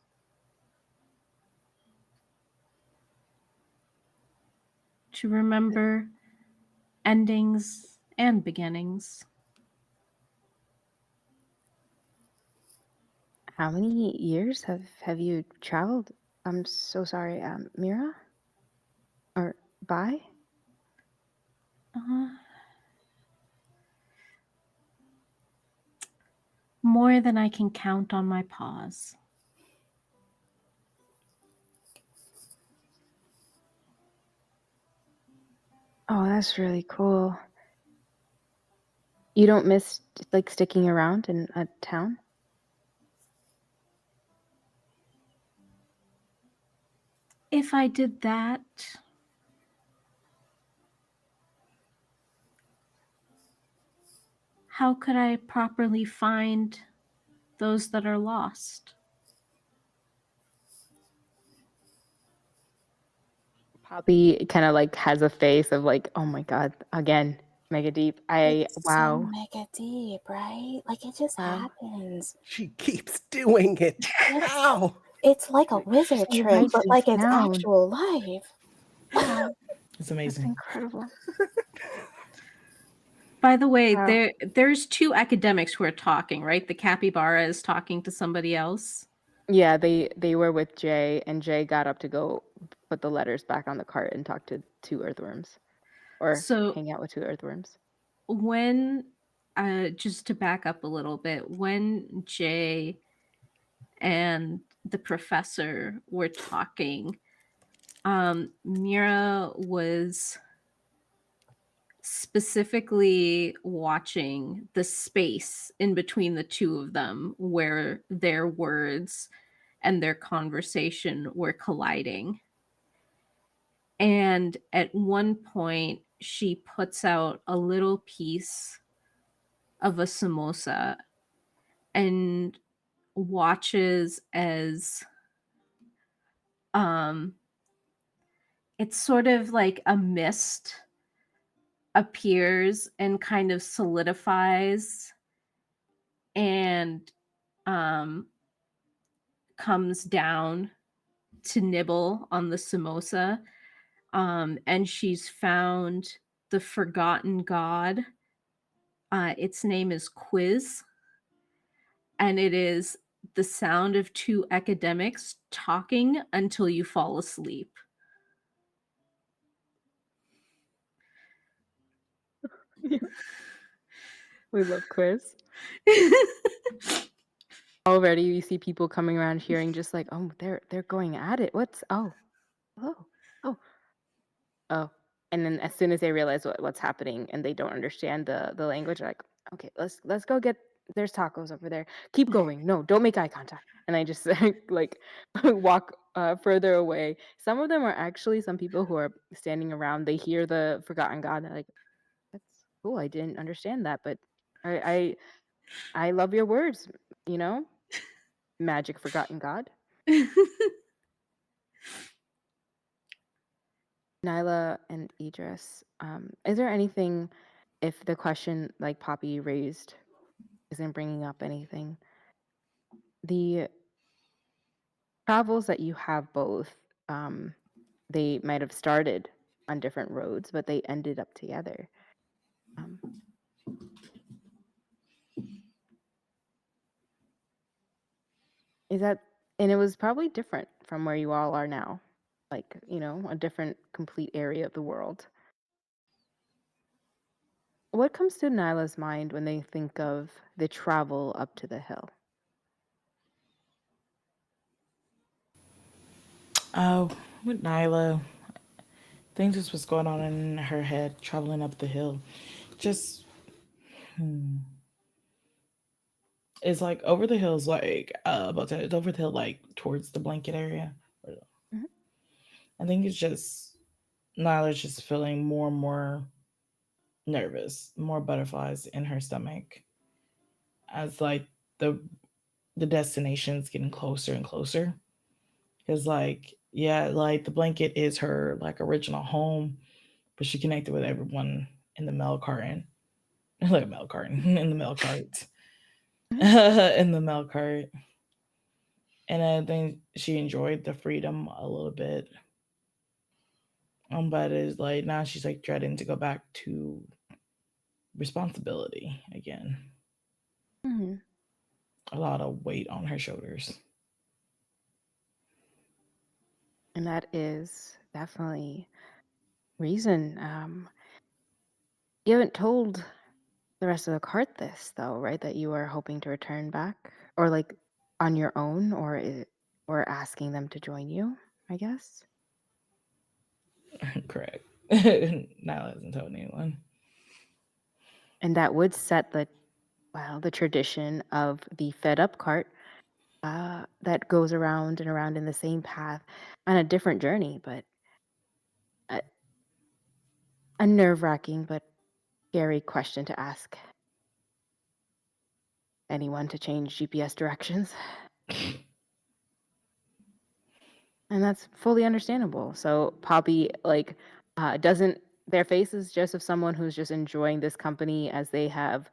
To remember endings and beginnings.
How many years have you traveled? I'm so sorry, Mira? Or Bai?
More than I can count on my paws.
Oh, that's really cool. You don't miss like sticking around in a town?
If I did that, how could I properly find those that are lost?
Poppy kind of like has a face of like, oh my god, again, mega deep.
It's so
Wow.
mega deep, right? Like it just
Wow.
happens.
She keeps doing it.
It's
How?
it's like a wizard
She
trick,
writes
but
this
like it's
down.
actual life.
Wow,
It's
that's
amazing.
incredible.
By the way,
Wow.
there's two academics who are talking, right? The capybara is talking to somebody else.
Yeah, they were with Jay, and Jay got up to go put the letters back on the cart and talk to two earthworms, or
So
hang out with two earthworms.
when, just to back up a little bit, when Jay and the professor were talking, Mira was specifically watching the space in between the two of them where their words and their conversation were colliding. And at one point, she puts out a little piece of a samosa and watches as it's sort of like a mist appears and kind of solidifies and um, comes down to nibble on the samosa. And she's found the forgotten god. Its name is Quiz, and it is the sound of two academics talking until you fall asleep.
We love quiz. Already you see people coming around hearing just like, oh, they're going at it. Oh, oh. And then as soon as they realize what's happening and they don't understand the language, they're like, okay, let's go get, there's tacos over there. Keep going. No, don't make eye contact. And I just like walk further away. Some of them are actually some people who are standing around. They hear the forgotten god. And they're like, that's cool. I didn't understand that, but I love your words. You know, magic forgotten god. Nyla and Idris, is there anything, if the question like Poppy raised isn't bringing up anything. The travels that you have both, they might have started on different roads, but they ended up together. Um, is that, and it was probably different from where you all are now, like, a different complete area of the world. What comes to Nyla's mind when they think of the travel up to the hill?
Oh, with Nyla, I think just what's going on in her head traveling up the hill. Just it's like over the hills, like about to, it's over the hill, like towards the blanket area.
Mhm.
I think it's just Nyla's just feeling more and more nervous, more butterflies in her stomach as like the the destination's getting closer and closer. Because like yeah, like the blanket is her like original home, but she connected with everyone in the mail carton, like a mail carton in the mail cart,
Mhm.
in the mail cart, and I think she enjoyed the freedom a little bit. But it's like now she's like dreading to go back to responsibility again.
Mhm.
A lot of weight on her shoulders.
And that is definitely reason. You haven't told the rest of the cart this though, right? That you are hoping to return back, or like on your own, or asking them to join you, I guess.
Correct. Nyla hasn't told anyone.
And that would set the tradition of the fed up cart that goes around and around in the same path on a different journey, but a, a nerve wracking but scary question to ask anyone to change GPS directions. And that's fully understandable. So Poppy doesn't, their face is just of someone who's just enjoying this company as they have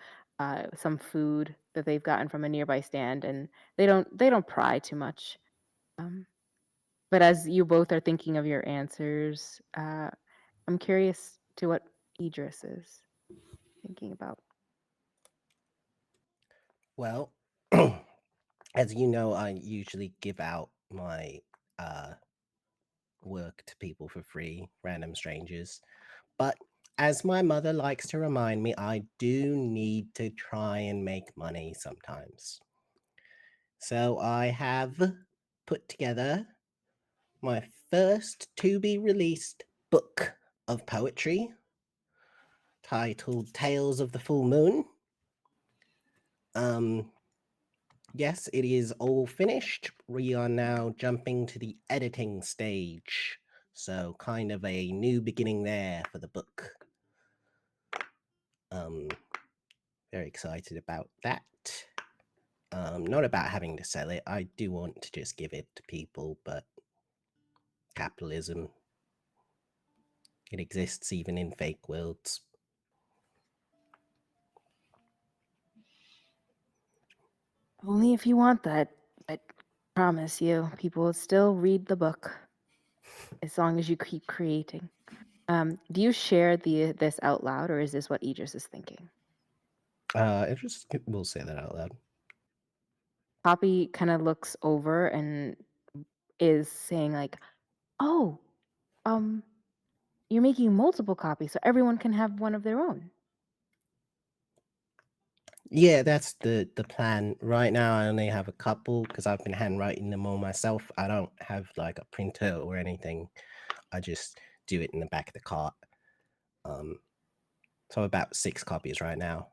some food that they've gotten from a nearby stand, and they don't pry too much. Um, but as you both are thinking of your answers, I'm curious to what Idris is thinking about.
Well, as you know, I usually give out my uh, work to people for free, random strangers. But as my mother likes to remind me, I do need to try and make money sometimes. So I have put together my first to be released book of poetry titled Tales of the Full Moon. Um, yes, it is all finished. We are now jumping to the editing stage. So, kind of a new beginning there for the book. Um, very excited about that. Not about having to sell it. I do want to just give it to people, but capitalism, it exists even in fake worlds.
Only if you want that. I promise you, people will still read the book as long as you keep creating. Do you share this out loud, or is this what Idris is thinking?
It just we'll say that out loud.
Poppy kind of looks over and is saying like, "Oh, um, you're making multiple copies, so everyone can have one of their own."
Yeah, that's the plan. Right now, I only have a couple because I've been handwriting them all myself. I don't have like a printer or anything. I just do it in the back of the cart. Um, so about 6 copies right now.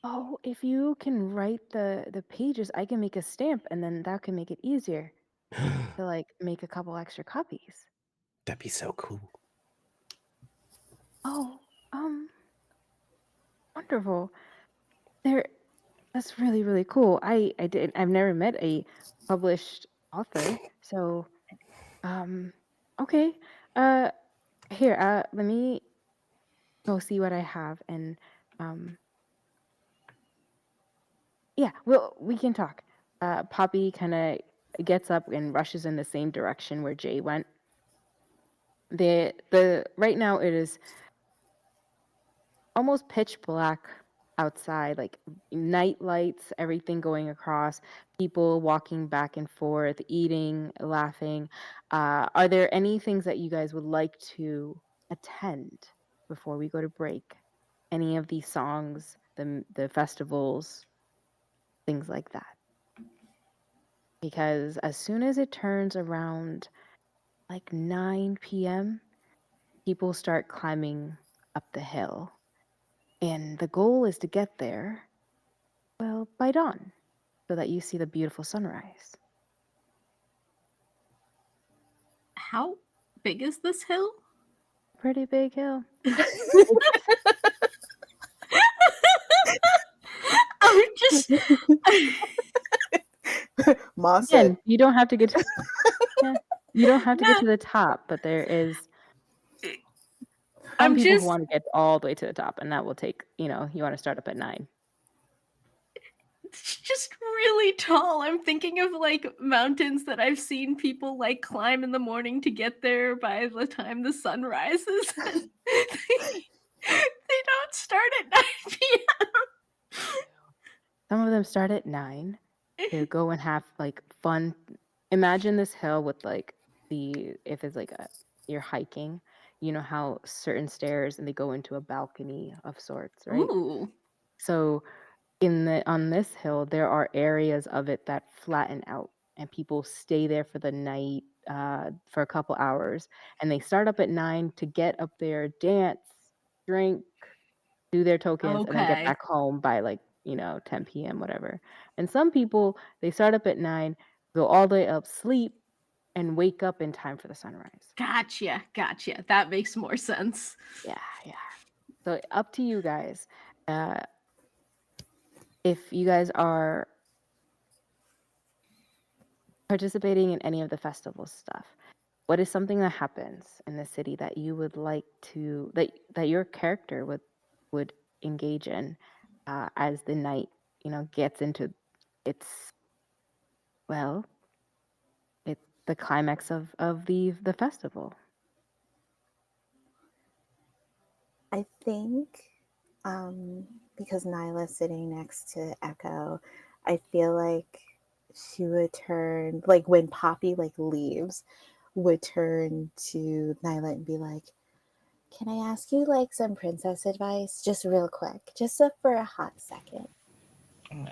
Oh, if you can write the pages, I can make a stamp, and then that can make it easier to like make a couple extra copies.
That'd be so cool.
Oh, wonderful. There, that's really really cool. I've never met a published author, so okay. Uh, Here, let me go see what I have, and um, Yeah, well, we can talk. Poppy kind of gets up and rushes in the same direction where Jay went. The right now it is almost pitch black outside, like night lights, everything going across, people walking back and forth, eating, laughing. Are there any things that you guys would like to attend before we go to break? Any of these songs, the festivals, things like that? Because as soon as it turns around like 9 p.m., people start climbing up the hill. And the goal is to get there, well, by dawn, so that you see the beautiful sunrise.
How big is this hill?
Pretty big hill.
I'm just.
Ma said,
Again, you don't have to get to, yeah, you don't have to get
No.
to the top, but there is some
I'm
people who
just.
want to get all the way to the top, and that will take, you want to start up at 9.
It's just really tall. I'm thinking of like mountains that I've seen people like climb in the morning to get there by the time the sun rises. They don't start at 9 p.m.
Some of them start at 9 to go and have like fun. Imagine this hill with like if it's like you're hiking, you know how certain stairs and they go into a balcony of sorts, right?
Ooh.
So on this hill, there are areas of it that flatten out, and people stay there for the night, for a couple hours, and they start up at 9 to get up there, dance, drink, do their tokens, and then get
Okay.
back home by like 10 p.m. whatever. And some people, they start up at 9, go all the way up, sleep, and wake up in time for the sunrise.
Gotcha. That makes more sense.
Yeah. So up to you guys. If you guys are participating in any of the festival stuff, what is something that happens in the city that you would like to that your character would engage in as the night gets into its well it's the climax of the festival?
I think because Nyla's sitting next to Echo, I feel like she would turn, like when Poppy like leaves, would turn to Nyla and be like, "Can I ask you like some princess advice, just real quick, just for a hot second?"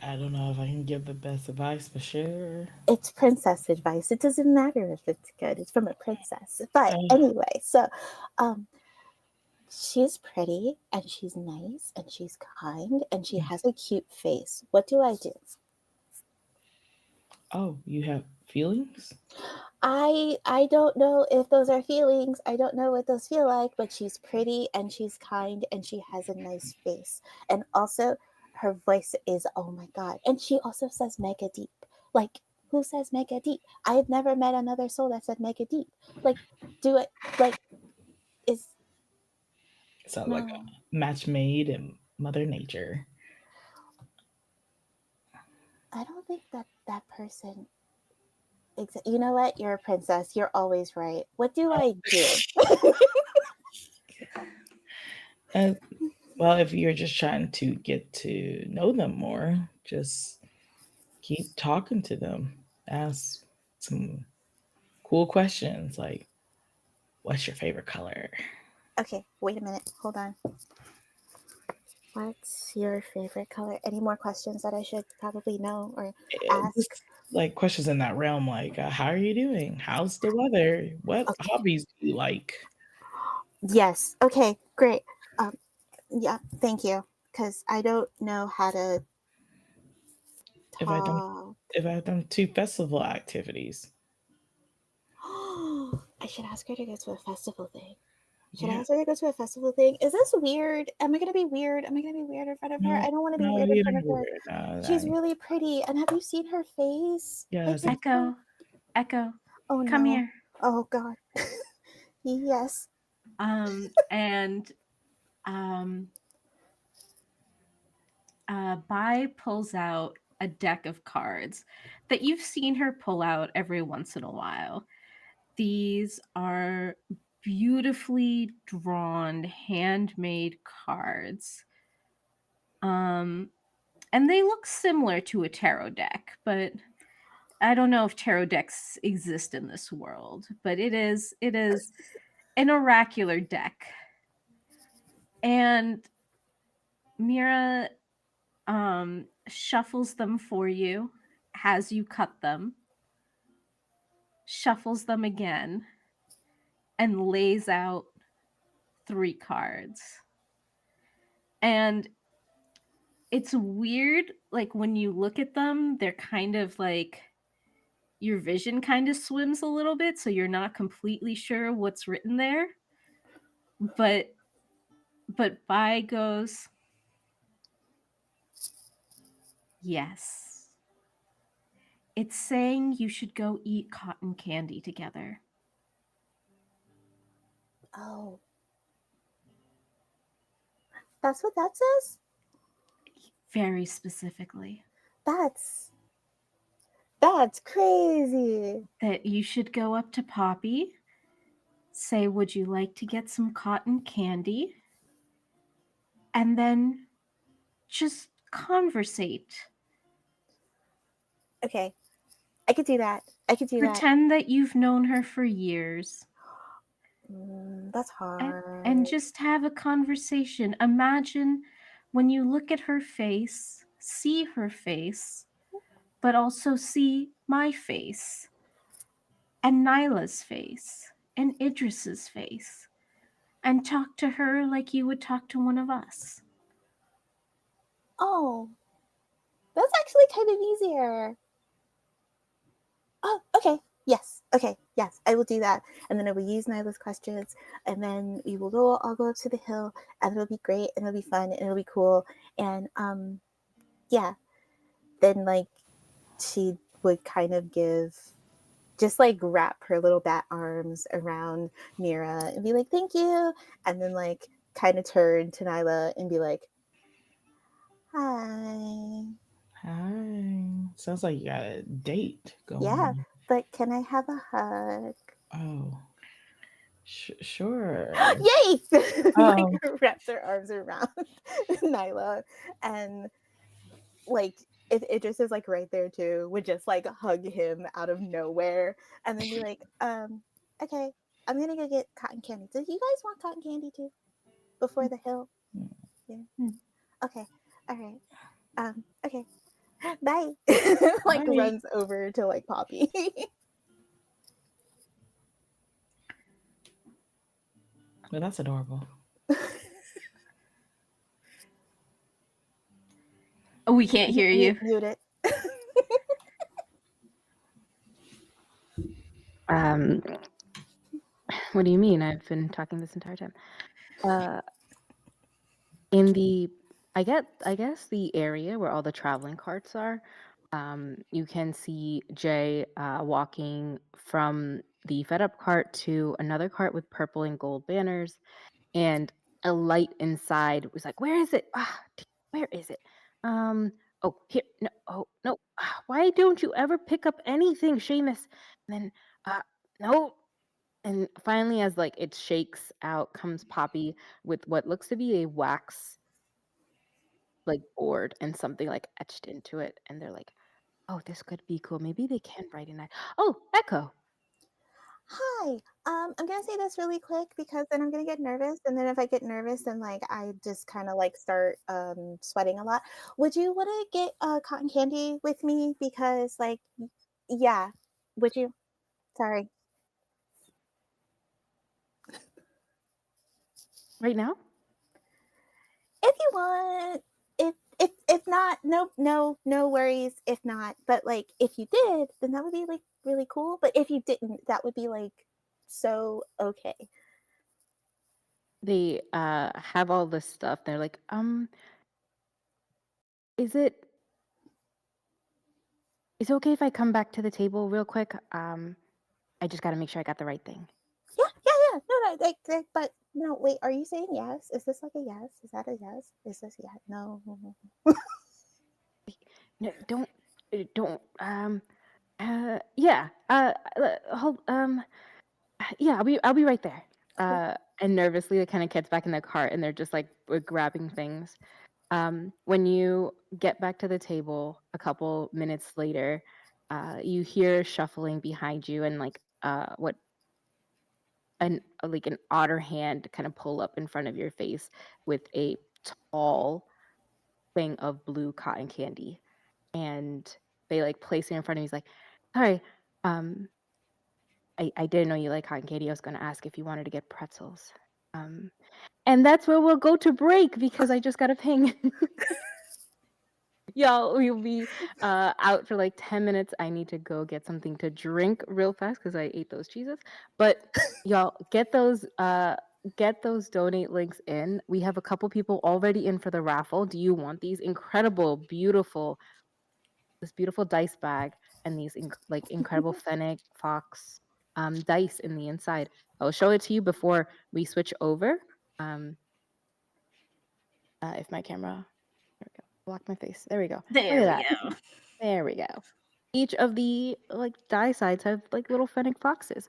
I don't know if I can give the best advice, but sure.
It's princess advice. It doesn't matter if it's good. It's from a princess. But
Uh,
anyway, so she's pretty and she's nice and she's kind and she has a cute face. What do I do?
oh, you have feelings?
I don't know if those are feelings. I don't know what those feel like, but she's pretty and she's kind and she has a nice face. And also her voice is, oh my god. And she also says mega deep. Like, who says mega deep? I've never met another soul that said mega deep. Like, do it like is
Sounds like
no.
a match made in Mother Nature.
I don't think that person. You know what? You're a princess. You're always right. What do I do?
Uh, well, if you're just trying to get to know them more, just keep talking to them. Ask some cool questions like, what's your favorite color?
Okay, wait a minute. Hold on. What's your favorite color? Any more questions that I should probably know or ask?
Just like questions in that realm, like, how are you doing? How's the weather? What
Okay.
hobbies do you like?
Yes. Okay, great. Yeah, thank you. Because I don't know how to
If I done
talk.
if I've done 2 festival activities.
I should ask her to go to a festival thing. Should I
Yeah.
ask her to go to a festival thing? Is this weird? Am I gonna be weird? Am I gonna be weird in front of her?
No,
I don't want to be
no,
weird in
you
front of
don't
her.
worry. No,
She's
no.
really pretty. And have you seen her face?
Yes,
Like,
Echo,
oh
come
no.
here.
Oh god. Yes.
And Bai pulls out a deck of cards that you've seen her pull out every once in a while. These are beautifully drawn, handmade cards. And they look similar to a tarot deck, but I don't know if tarot decks exist in this world, but it is an oracular deck. And Mira shuffles them for you, has you cut them, shuffles them again, and lays out 3 cards. And it's weird, like when you look at them, they're kind of like your vision kind of swims a little bit, so you're not completely sure what's written there. But Bai goes, yes. It's saying you should go eat cotton candy together.
Oh. That's what that says?
Very specifically.
That's crazy.
That you should go up to Poppy, say, would you like to get some cotton candy? And then just conversate.
Okay. I could do that.
Pretend that you've known her for years.
That's hard.
And just have a conversation. Imagine when you look at her face, see her face, but also see my face, and Nyla's face, and Idris's face, and talk to her like you would talk to one of us.
Oh, that's actually kind of easier. Oh, okay. Yes. Okay. Yes, I will do that. And then I will use Nyla's questions, and then we will all go up to the hill, and it'll be great, and it'll be fun, and it'll be cool. And yeah. Then like she would kind of just like wrap her little bat arms around Mira and be like, thank you. And then like kind of turn to Nyla and be like, hi.
Hi. Sounds like you got a date going
Yeah,
on.
but can I have a hug?
Oh. Sure.
Yay! Like
Oh.
wrap their arms around Nyla, and like if Idris is like right there too, would just like hug him out of nowhere and then be like, okay, I'm gonna go get cotton candy. Do you guys want cotton candy too? Before the hill? Yeah. Okay. All right. Okay. Bye. Like
Bye.
runs over to like Poppy.
Well, that's adorable.
We can't hear you.
Mute it.
What do you mean? I've been talking this entire time. In the, I guess the area where all the traveling carts are, you can see Jay walking from the fed up cart to another cart with purple and gold banners, and a light inside was like, "Where is it? Where is it? Oh, here. No. Oh, no. Why don't you ever pick up anything, Seamus?" And then, no. And finally, as like it shakes out, comes Poppy with what looks to be a wax like board and something like etched into it, and they're like, "Oh, this could be cool. Maybe they can write in that." Oh, Echo.
Hi. I'm gonna say this really quick because then I'm gonna get nervous, and then if I get nervous, then like I just kind of like start sweating a lot. Would you want to get cotton candy with me? Because like, yeah. Would you? Sorry.
Right now?
If you want. If not, no worries. If not, but like if you did, then that would be like really cool. But if you didn't, that would be like so okay.
They have all this stuff. They're like, is it okay if I come back to the table real quick? I just got to make sure I got the right thing.
Yeah. No, like, but no, wait. Are you saying yes? Is this like a yes? Is that a yes? Is this yes? No.
No, don't. Yeah. Hold. Yeah. I'll be right there. And nervously, they kind of gets back in the cart, and they're just like grabbing things. When you get back to the table a couple minutes later, you hear shuffling behind you, and like what like an otter hand kind of pull up in front of your face with a tall thing of blue cotton candy, and they like place it in front of you. He's like, "Sorry, um, I didn't know you like cotton candy. I was going to ask if you wanted to get pretzels." Um, and that's where we'll go to break because I just got a ping. Y'all, we'll be out for like 10 minutes. I need to go get something to drink real fast because I ate those cheeses. But y'all, get those donate links in. We have a couple people already in for the raffle. Do you want these incredible, this beautiful dice bag and these incredible Fennec Fox dice in the inside? I'll show it to you before we switch over. If my camera, there we go, block my face. There we go.
There
Look
we
at that.
go.
There we go. Each of the like die sides have like little Fennec foxes,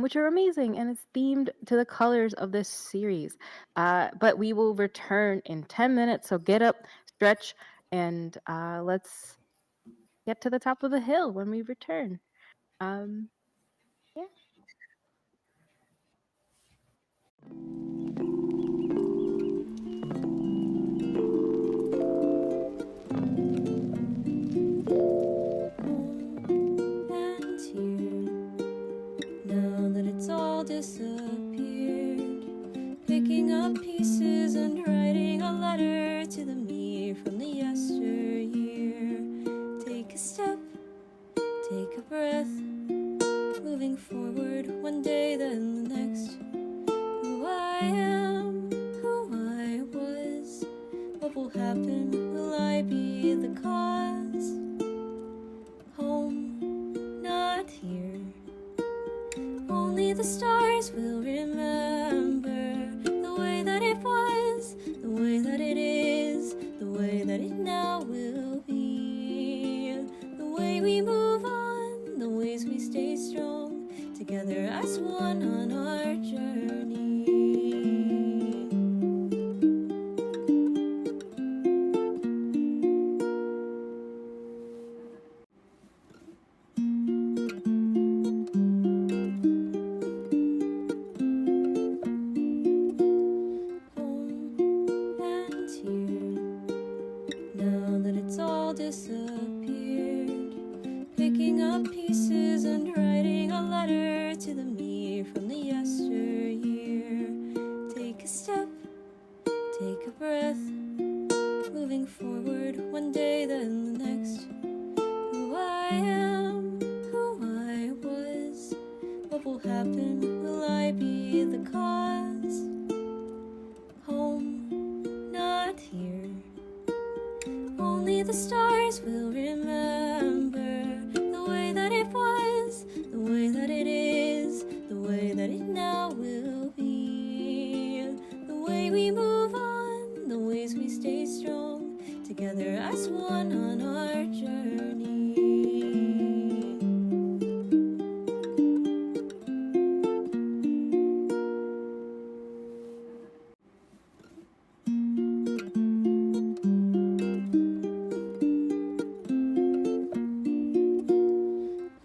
which are amazing, and it's themed to the colors of this series. But we will return in 10 minutes, so get up, stretch, and let's get to the top of the hill when we return. Yeah.
And here, now that it's all disappeared, picking up pieces and writing a letter to the me from the yesteryear. Take a step, take a breath, moving forward one day, then the next. Who I am, who I was, what will happen? Will I be the cause? Home, not here. Only the stars will remember the way that it was, the way that it is, the way that it now will be. The way we move on, the ways we stay strong, together as one on our journey. Home and here, now that it's all disappeared, picking up pieces and writing a letter to the me from the yesteryear. Take a step, take a breath, moving forward one day, then the next. Who I am, who I was, what will happen? Will I be the cause? Home, not here. Only the stars will remember the way that it was, the way that it is, the way that it now will be. The way we move on, the ways we stay strong, together as one on our journey.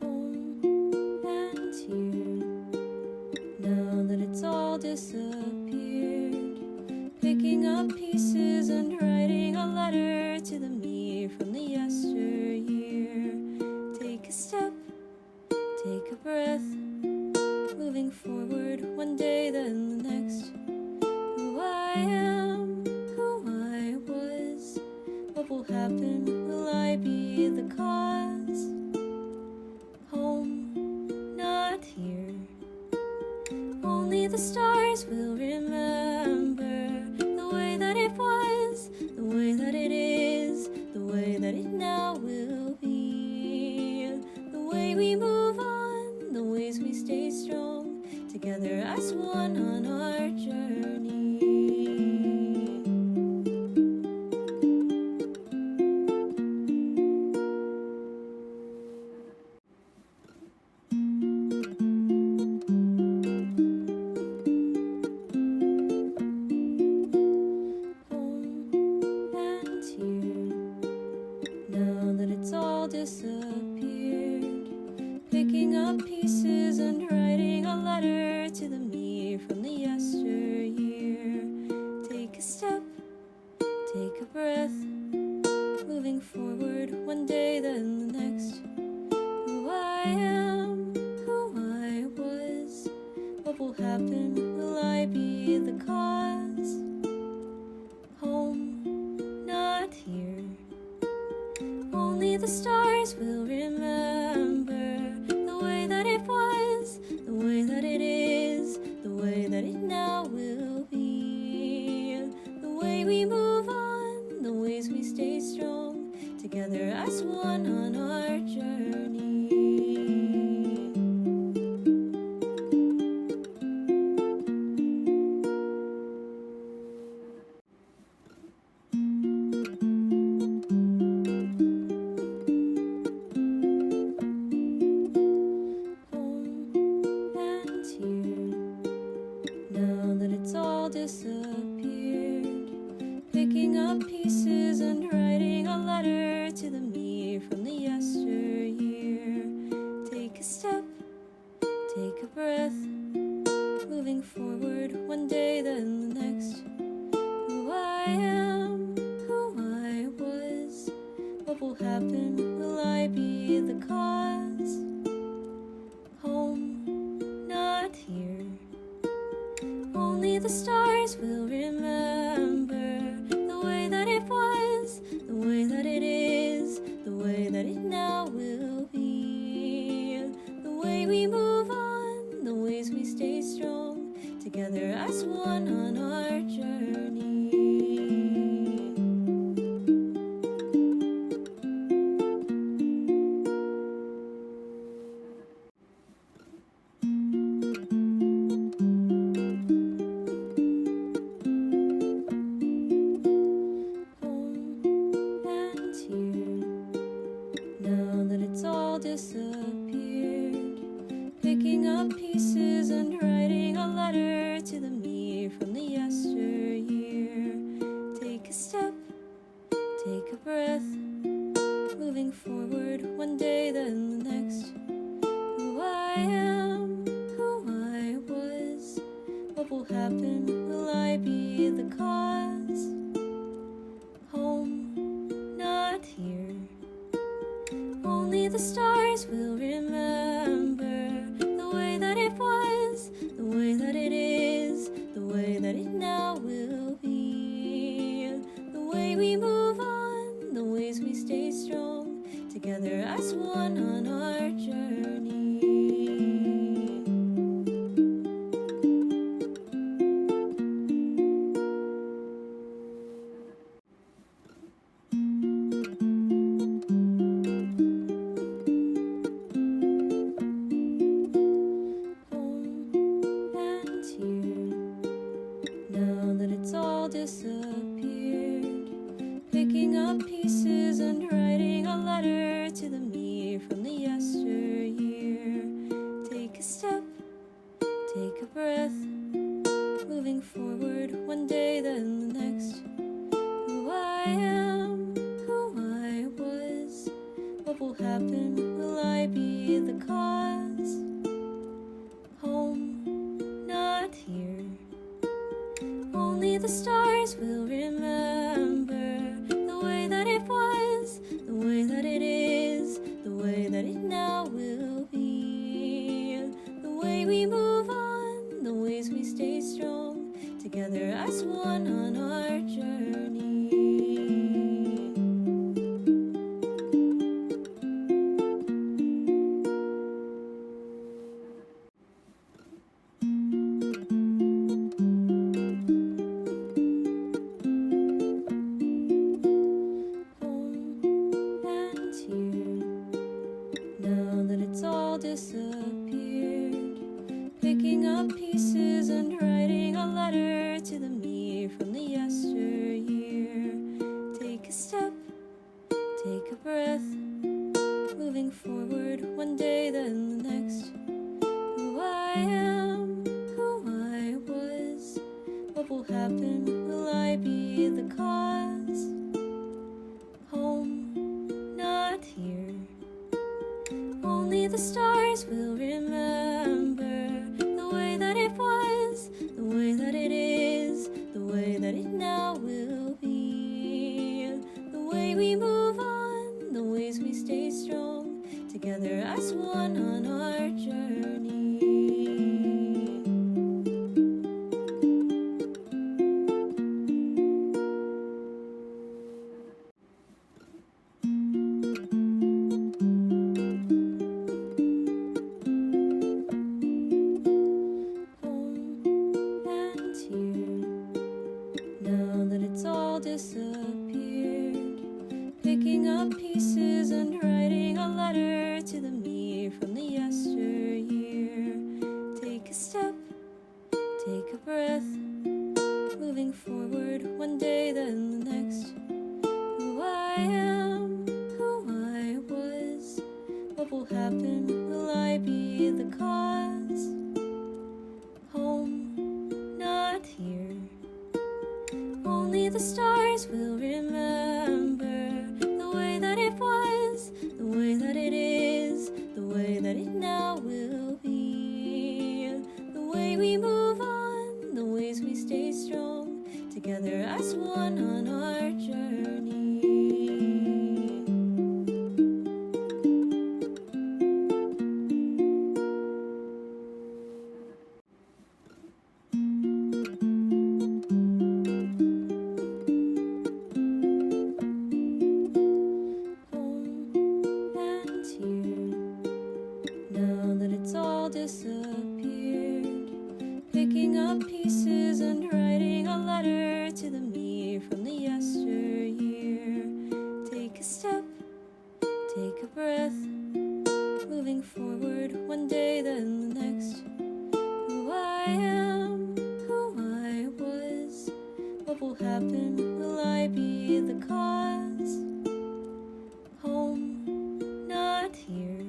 Home and here, now that it's all disappeared, picking up pieces and writing a letter to the me from the yesteryear. Take a step, take a breath, moving forward one day, then the next. Who I am, who I was, what will happen? Will I be the cause? Home, not here. Only the stars will remember the way that it was, the way that it is, the way that it now will be. The way we move on, the ways we stay strong, together as one on our journey. that it's all disappeared. Picking up pieces and writing a letter to the me from the yesteryear. Take a step, take a breath, moving forward one day then the next. Who I am, who I was, what will happen, will I be the cause? Home, not here. Only the stars will remember the way that it was, the way that it is, the way that it now will be. The way we move on, the ways we stay strong, together as one on our journey. Disappeared, picking up pieces and writing a letter to the me from the yesteryear. Take a step, take a breath, moving forward one day then the next. Who I am, who I was, what will happen, will I be the cause? Home, not here. Only the stars will remember the way that it was, the way that it is, the way that it now will be. The way we move on, the ways we stay strong, together as one on our journey. Disappeared, picking up pieces and writing a letter to the me from the yesteryear. Take a step, take a breath, moving forward one day then the next. Who I am, who I was, what will happen, will I be the cause? Home, not here. Only the stars will remember the way that it was, the way that it is, the way that it now will be. The way we move on, the ways we stay strong, together as one on our journey. Disappeared, picking up pieces and writing a letter to the me from the yesteryear. Take a step, take a breath, moving forward one day then the next. Who I am, who I was, what will happen, will I be the cause? Home, not here. Only the stars will remember the way that it was, the way that it is, the way that it now will be. The way we move on, the ways we stay strong, together as one on our journey. Disappeared, picking up pieces and writing a letter to the me from the yesteryear. Take a step, take a breath, moving forward one day then the next. Who I am, who I was, what will happen, will I be the cause? Home, not not here. Only the stars will remember the way that it was, the way that it is, the way that it now will be. The way we move on, the ways we stay strong, together as one on our journey. Disappeared, picking up pieces and writing a letter to the me from the yesteryear. Take a step, take a breath, moving forward one day then the next. Who I am, who I was, what will happen, will I be the cause? Home, not here. Only the stars will remember the way that it was, the way that it is, the way that it now will be. The way we move on, the ways we stay strong, together as one on our journey. Disappeared, picking up pieces and writing a letter to the me from the yesteryear. Take a step, take a breath, moving forward one day then the next. Who I am, who I was, what will happen, will I be the cause? Home, not here.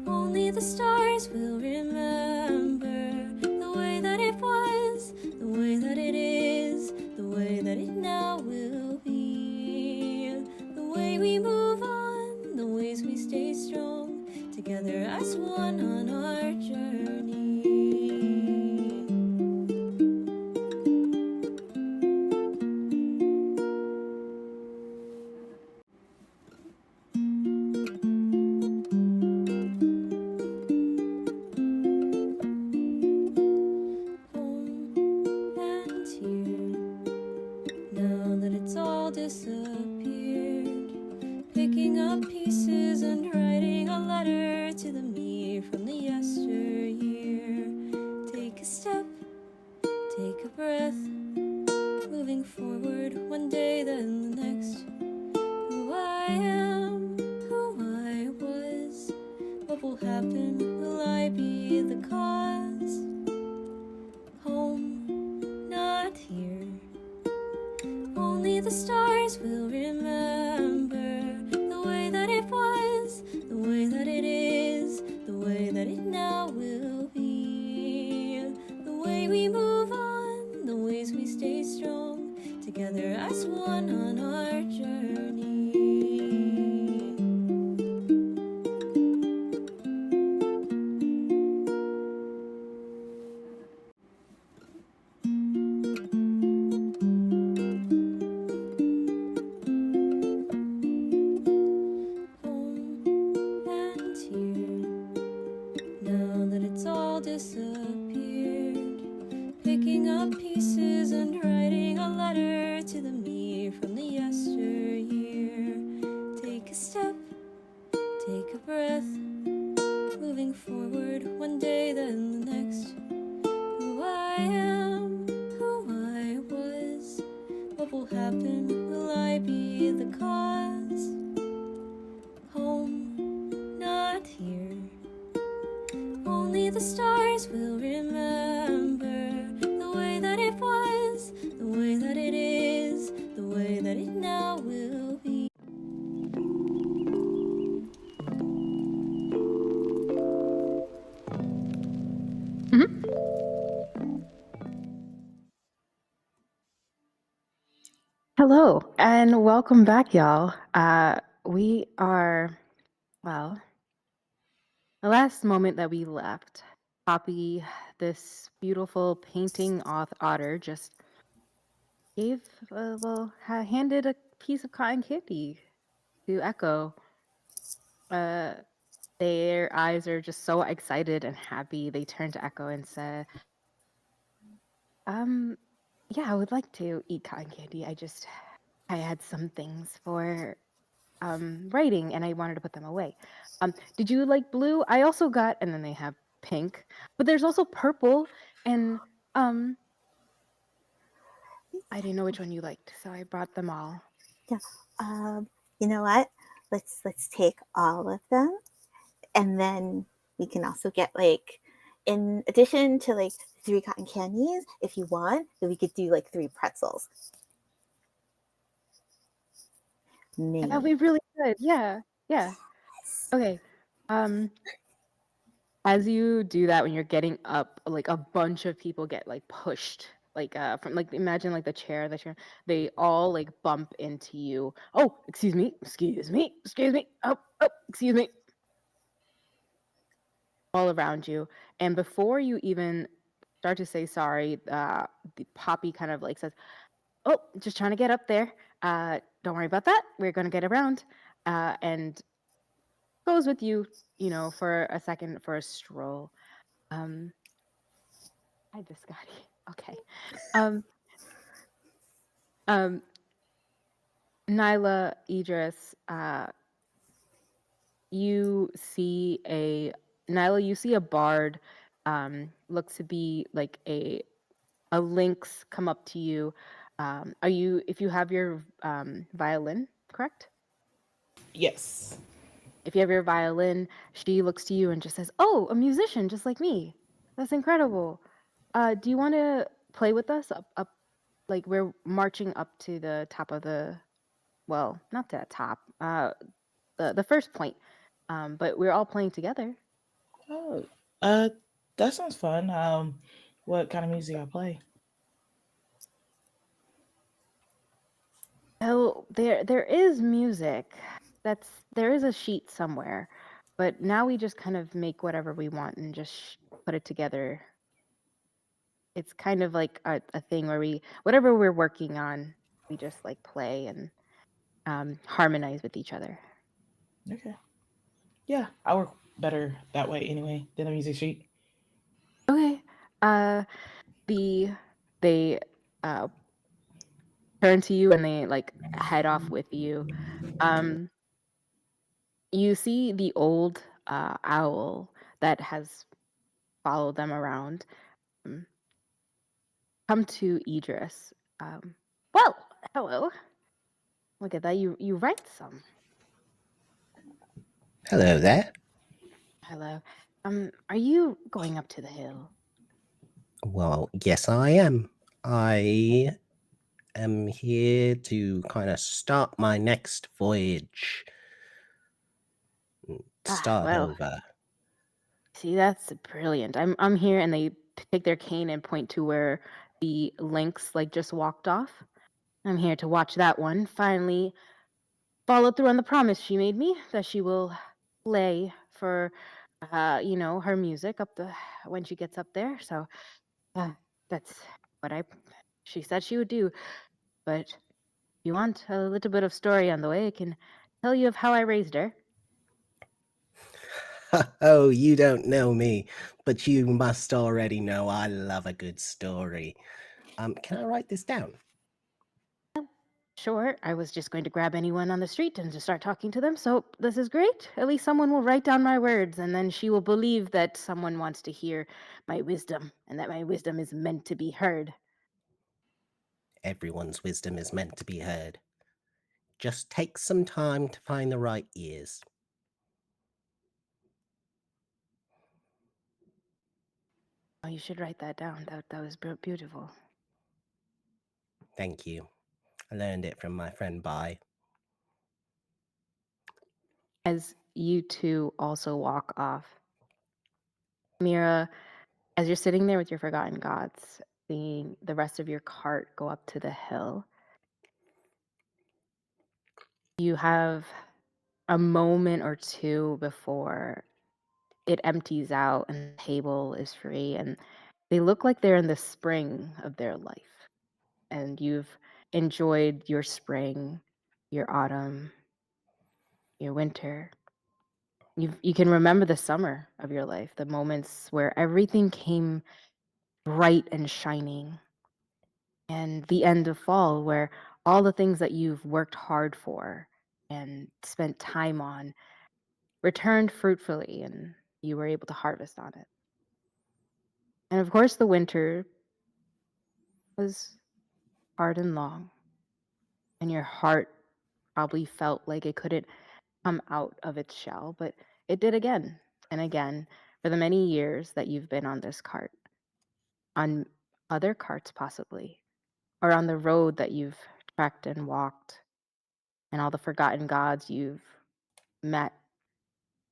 Only the stars will remember the way that it was, the way that it is, the way that it now will be. The way we move on, the ways we stay strong, together as one on our journey. Disappeared, picking up pieces and writing a letter to the me from the yesteryear. Take a step, take a breath, moving forward one day then the next. Who I am, who I was, what will happen, will I be the cause? Home, not here. Only the stars will remember the way that it was, the way that it is, the way that it now will be. The way we move on, the ways we stay strong, together as one on our journey. Disappeared, picking up pieces and writing a letter to the me from the yesteryear. Take a step, take a breath, moving forward one day then the next. Who I am, who I was, what will happen, will I be the cause? Home, not here. Only the stars will remember the way that it was, the way that it is, the way that it now will be.
Hello, and welcome back, y'all. we are, well, the last moment that we left, Poppy, this beautiful painting otter, just gave, handed a piece of cotton candy to Echo. Uh, their eyes are just so excited and happy. They turn to Echo and say, Um, yeah, I would like to eat cotton candy. I had some things for writing and I wanted to put them away. Did you like blue? I also got, and then they have pink, but there's also purple and um I didn't know which one you liked, so I brought them all.
Yeah. You know what? Let's take all of them, and then we can also get like, in addition to like 3 cotton candies, if you want, then we could do like 3 pretzels.
That'd
Maybe.
be really good. Yeah. Yeah. Okay. Um as you do that, when you're getting up, like a bunch of people get like pushed, like from, like, imagine like the chair that you're, they all like bump into you. Oh, excuse me, excuse me, excuse me. Oh, oh, excuse me. All around you, and before you even start to say sorry, the Poppy kind of like says, "Oh, just trying to get up there. Don't worry about that. We're gonna get around," and goes with you, for a second for a stroll. Um, Hi, Biscotti. Okay. Um, um, Nyla, Idris, you see a Nyla, you see a bard, looks to be like a lynx come up to you. If you have your violin, correct?
Yes.
If you have your violin, she looks to you and just says, "Oh, a musician just like me. That's incredible. Do you want to play with us up like we're marching up to the top of the, well, not to the top, the first point. But we're all playing together."
Oh, that sounds fun. What kind of music I play?
Oh, there is music. There is a sheet somewhere, but now we just kind of make whatever we want and just put it together. It's kind of like a thing where whatever we're working on, we just like play and harmonize with each other.
Okay. Yeah, I work better that way anyway than a music sheet.
Okay. Uh, the they uh turn to you and they like head off with you. Um, you see the old owl that has followed them around um, come to Idris. Um, well, hello. Look at that. You write some.
Hello there.
Hello. Are you going up to the hill?
Well, yes, I am. I am here to kind of start my next voyage. Start
Well,
over.
see, that's brilliant. I'm here, and they take their cane and point to where the lynx like just walked off. I'm here to watch that one finally follow through on the promise she made me that she will play for, her music up the when she gets up there. So uh, that's what she said she would do. But if you want a little bit of story on the way, I can tell you of how I raised her.
Oh, you don't know me, but you must already know I love a good story. Can I write this down?
Sure, I was just going to grab anyone on the street and just start talking to them. So this is great. At least someone will write down my words, and then she will believe that someone wants to hear my wisdom and that my wisdom is meant to be heard.
Everyone's wisdom is meant to be heard. Just take some time to find the right ears.
Oh, you should write that down. That was beautiful.
Thank you. I learned it from my friend Bai.
As you two also walk off, Mira, as you're sitting there with your forgotten gods, seeing the rest of your cart go up to the hill, you have a moment or two before it empties out and the table is free, and they look like they're in the spring of their life. And you've enjoyed your spring, your autumn, your winter. You can remember the summer of your life, the moments where everything came bright and shining, and the end of fall where all the things that you've worked hard for and spent time on returned fruitfully, and you were able to harvest on it. And of course, the winter was hard and long, and your heart probably felt like it couldn't come out of its shell, but it did again and again for the many years that you've been on this cart, on other carts possibly, or on the road that you've trekked and walked, and all the forgotten gods you've met,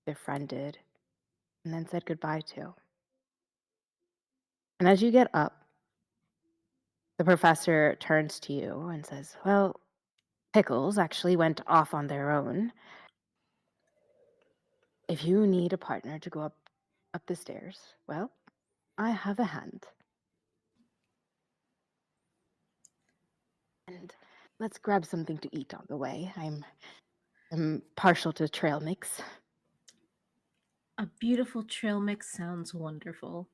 befriended, and then said goodbye to. And as you get up, the professor turns to you and says, "Well, Pickles actually went off on their own. If you need a partner to go up the stairs, well, I have a hand. And let's grab something to eat on the way. I'm partial to trail mix."
A beautiful trail mix sounds wonderful.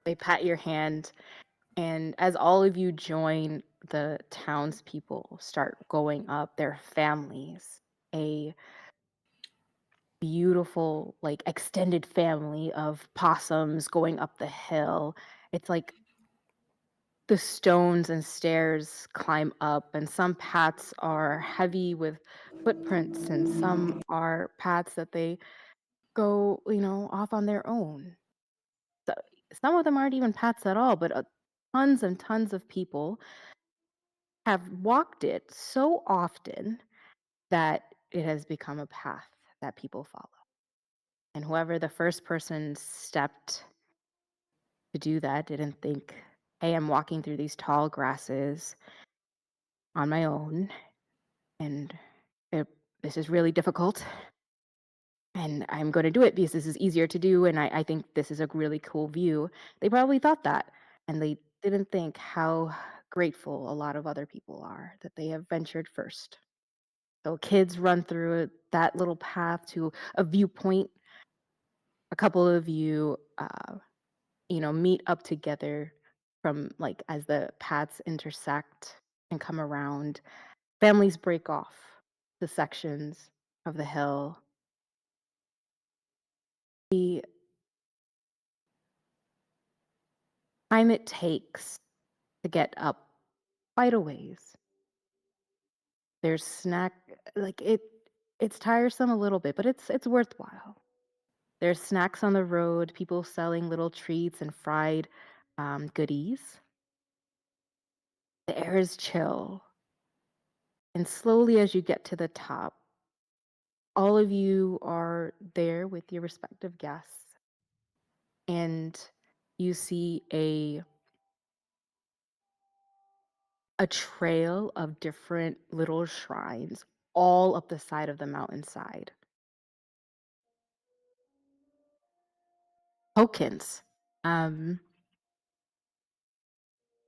They pat your hand, and as all of you join the townspeople start going up, their families, a beautiful, like, extended family of possums going up the hill. It's like the stones and stairs climb up, and some paths are heavy with footprints, and some are paths that they go, off on their own. So some of them aren't even paths at all, but tons and tons of people have walked it so often that it has become a path that people follow. And whoever the first person stepped to do that didn't think, hey, I'm walking through these tall grasses on my own, and it, this is really difficult, and I'm going to do it because this is easier to do, and I think this is a really cool view. They probably thought that, and they didn't think how grateful a lot of other people are that they have ventured first. So kids run through that little path to a viewpoint. A couple of you, meet up together from, like, as the paths intersect and come around. Families break off the sections of the hill. The time it takes to get up quite a ways. There's snack, like, it's tiresome a little bit, but it's worthwhile. There's snacks on the road, people selling little treats and fried goodies. The air is chill. And slowly, as you get to the top, all of you are there with your respective guests. And you see a trail of different little shrines all up the side of the mountainside. Tokens. Um,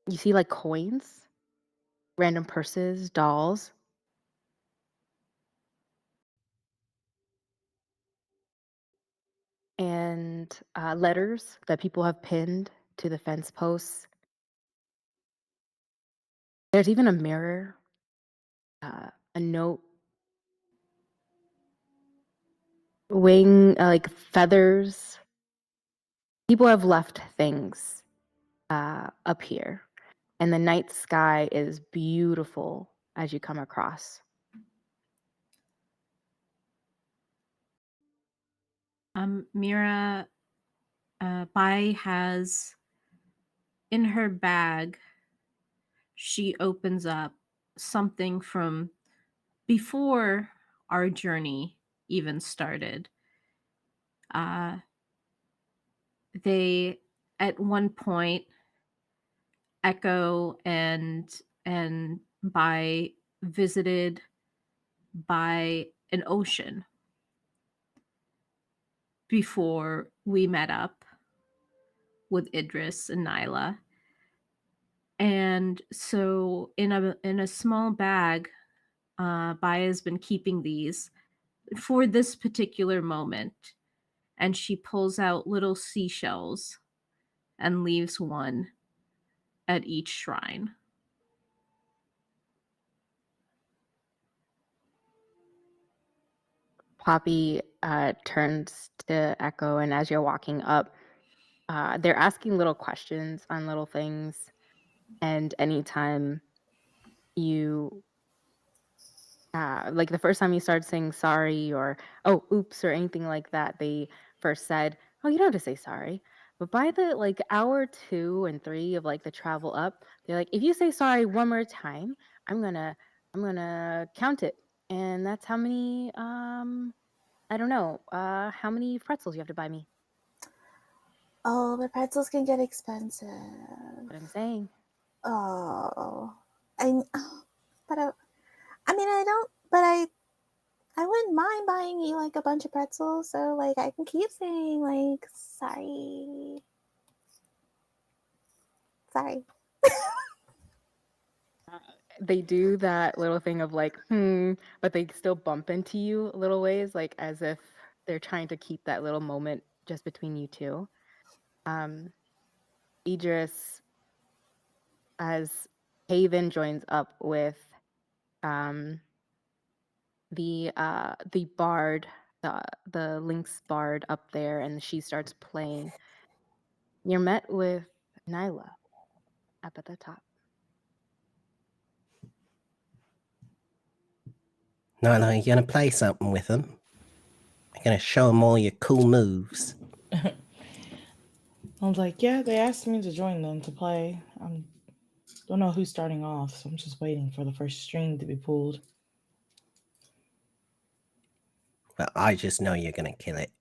you see, like, coins, random purses, dolls. And letters that people have pinned to the fence posts. There's even a mirror, a note, like feathers. People have left things up here, and the night sky is beautiful as you come across.
Mira Bai has in her bag, she opens up something from before our journey even started. Uh, they, at one point, Echo and Bai visited by an ocean before we met up with Idris and Nyla. And so in a small bag, Baya's been keeping these for this particular moment. And she pulls out little seashells and leaves one at each shrine.
Poppy turns to Echo, and as you're walking up, they're asking little questions on little things. And anytime you, like the first time you start saying sorry or, oh, oops, or anything like that, they first said, oh, you don't have to say sorry. But by the like hour 2 and 3 of like the travel up, they're like, if you say sorry one more time, I'm gonna count it. And that's how many, I don't know, how many pretzels you have to buy me.
Oh, the pretzels can get expensive.
What I'm saying.
Oh, but I don't, but I wouldn't mind buying you like a bunch of pretzels, so like I can keep saying like sorry.
They do that little thing of like, but they still bump into you a little ways, like as if they're trying to keep that little moment just between you two. Idris, as Haven joins up with the bard, the Lynx bard up there, and she starts playing. You're met with Nyla up at the top.
Nyla, you gonna play something with them? You're gonna show them all your cool moves.
I was like, yeah, they asked me to join them to play. I don't know who's starting off, so I'm just waiting for the first string to be pulled.
Well, I just know you're gonna kill it.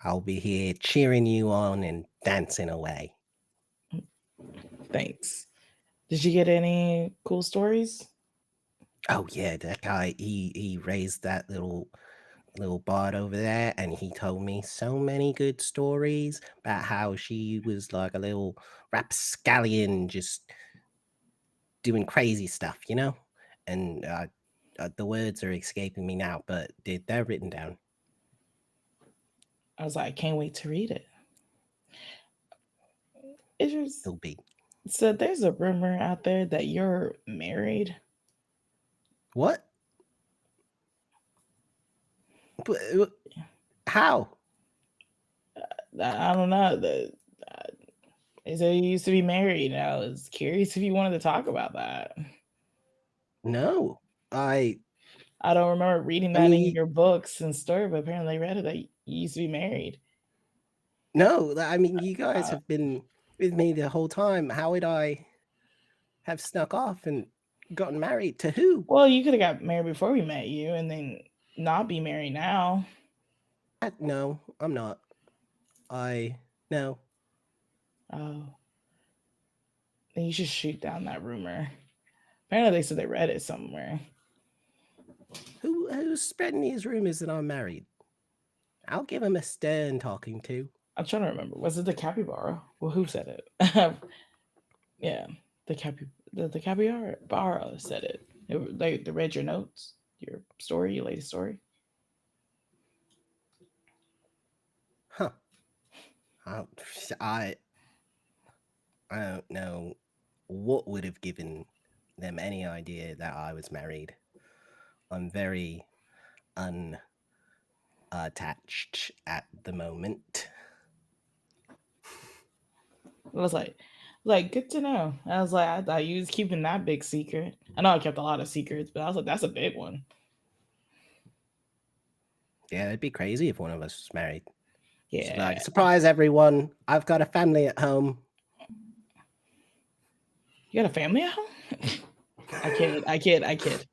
I'll be here cheering you on and dancing away.
Thanks. Did you get any cool stories?
Oh yeah, that guy, he raised that little bard over there, and he told me so many good stories about how she was like a little rapscallion just doing crazy stuff, you know? And the words are escaping me now, but they're written down.
I was like, I can't wait to read it. Idris
It'll be.
So there's a rumor out there that you're married.
What? How?
I don't know. They said you used to be married, and I was curious if you wanted to talk about that.
No, I
don't remember reading that in your books and story, but apparently I read it that you used to be married.
No, I mean, you guys have been with me the whole time. How would I have snuck off and gotten married to who?
Well, you could have got married before we met you and then not be married now.
No, I'm not. No.
Oh. Then you should shoot down that rumor. Apparently they said they read it somewhere.
Who's spreading these rumors that I'm married? I'll give him a stern talking to.
I'm trying to remember. Was it the capybara? Well, who said it? Yeah, the capybara said it. They read your notes, your story, your latest story.
Huh. I don't know what would have given them any idea that I was married. I'm very unattached at the moment.
I was like, good to know. I was like, I thought you was keeping that big secret. I know I kept a lot of secrets, but I was like, that's a big one.
Yeah, it'd be crazy if one of us was married.
Yeah.
So like, surprise everyone, I've got a family at home.
You got a family at home? I kid.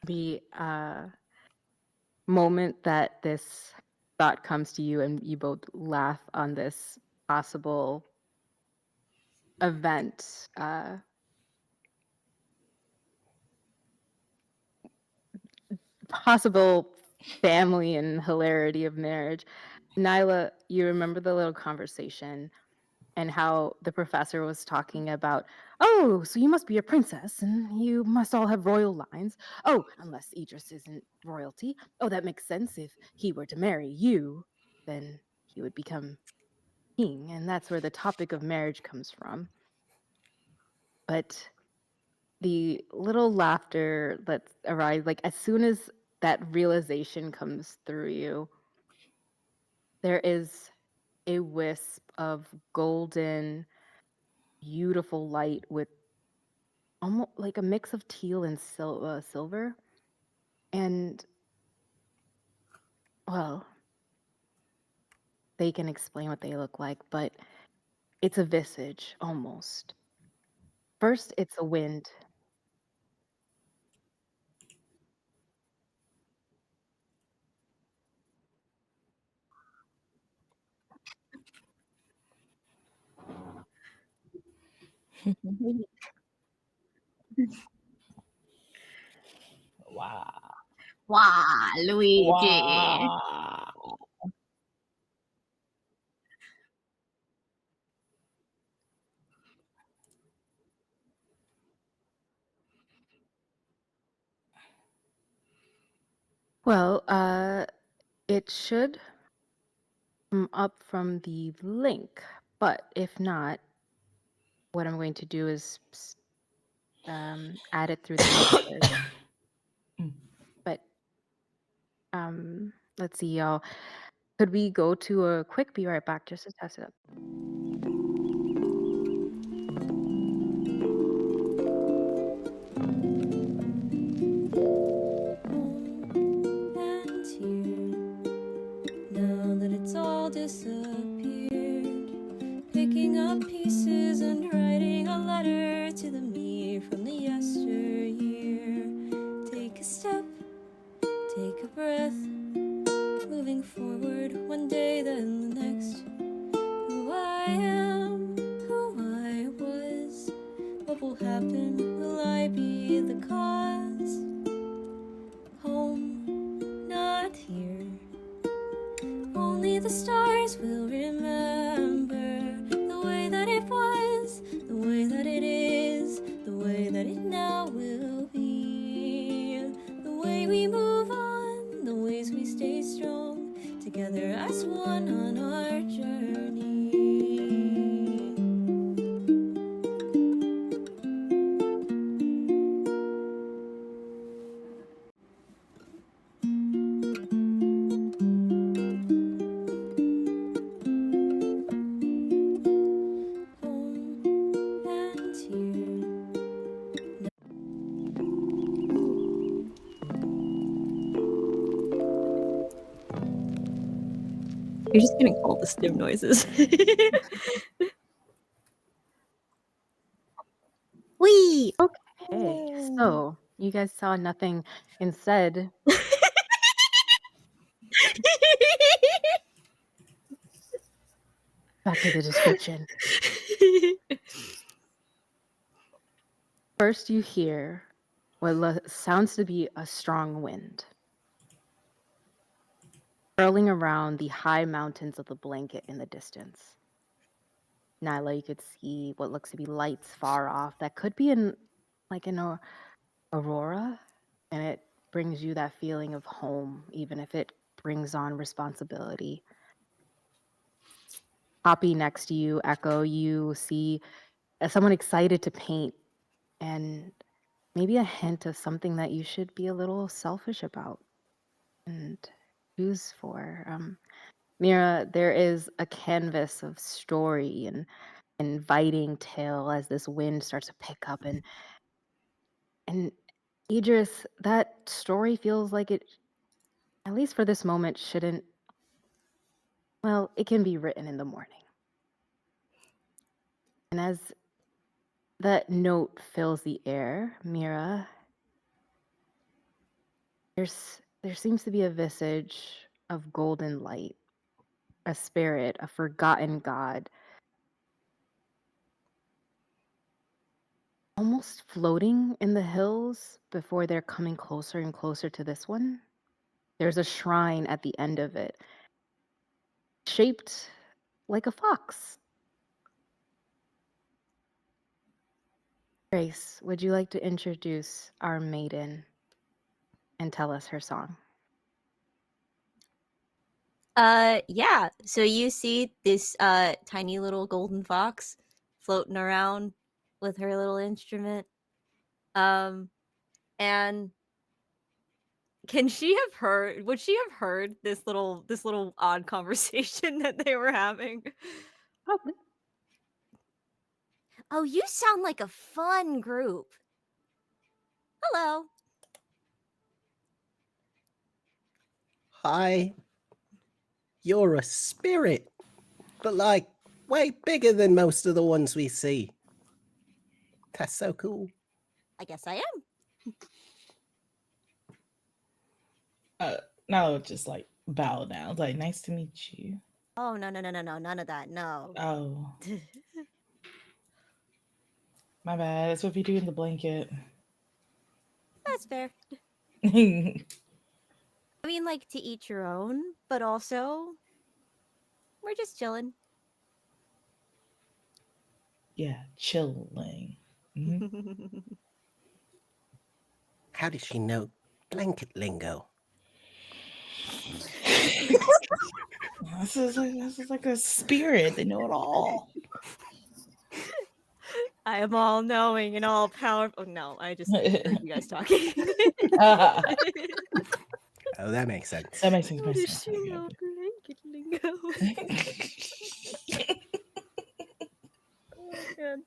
the moment that this thought comes to you and you both laugh on this possible event, possible family and hilarity of marriage. Nyla, you remember the little conversation and how the professor was talking about, oh, so you must be a princess and you must all have royal lines. Oh, unless Idris isn't royalty. Oh, that makes sense. If he were to marry you, then he would become king. And that's where the topic of marriage comes from. But the little laughter that arises, like as soon as that realization comes through you, there is a wisp of golden, beautiful light with almost like a mix of teal and silver. And, well, they can explain what they look like, but it's a visage almost. First, it's a wind.
Wow.
Wow, Luigi.
Wow.
Well, it should come up from the link, but if not, what I'm going to do is add it through the meta search. But let's see, y'all. Could we go to a quick be right back just to test it up?
And here, now that it's all disappeared, picking up pieces and writing a letter to the me from the yesteryear. Take a step, take a breath, moving forward one day then the next. Who I am, who I was, what will happen, will I be the cause? Home, not here. Only the stars will remember the way that it was, the way that it is, the way that it now will be. The way we move on, the ways we stay strong, together as one on our journey. Home and here.
You're just getting all the stim noises. Wee!
Okay, so you guys saw nothing and said, back to the description. First, you hear what sounds to be a strong wind curling around the high mountains of the blanket in the distance. Nyla, you could see what looks to be lights far off that could be an aurora, and it brings you that feeling of home, even if it brings on responsibility. Poppy next to you, Echo, you see someone excited to paint and maybe a hint of something that you should be a little selfish about and choose for. Mira, there is a canvas of story and inviting tale as this wind starts to pick up, and Idris, that story feels like it, at least for this moment, shouldn't. Well, it can be written in the morning. And as that note fills the air, Mira, There seems to be a visage of golden light, a spirit, a forgotten god, almost floating in the hills before they're coming closer and closer to this one. There's a shrine at the end of it, shaped like a fox. Grace, would you like to introduce our maiden and tell us her song?
Yeah. So you see this tiny little golden fox floating around with her little instrument. And would she have heard this little odd conversation that they were having?
Probably.
Oh, you sound like a fun group. Hello.
Hi. You're a spirit, but like way bigger than most of the ones we see. That's so cool.
I guess I am.
Now it just like bow down. Like, nice to meet you.
Oh, no, none of that. No.
Oh, my bad. That's what we do in the blanket.
That's fair.
Yeah,
I mean, like, to each your own, but also we're just chilling.
chilling. Mhm.
How does she know blanket lingo?
This is like a spirit. They know it all.
I am all knowing and all powerful. No, I just heard you guys talking.
Ah,
Oh, that makes sense.
that makes sense.
How
Makes
does
sense.
she know blanket lingo? Oh, man.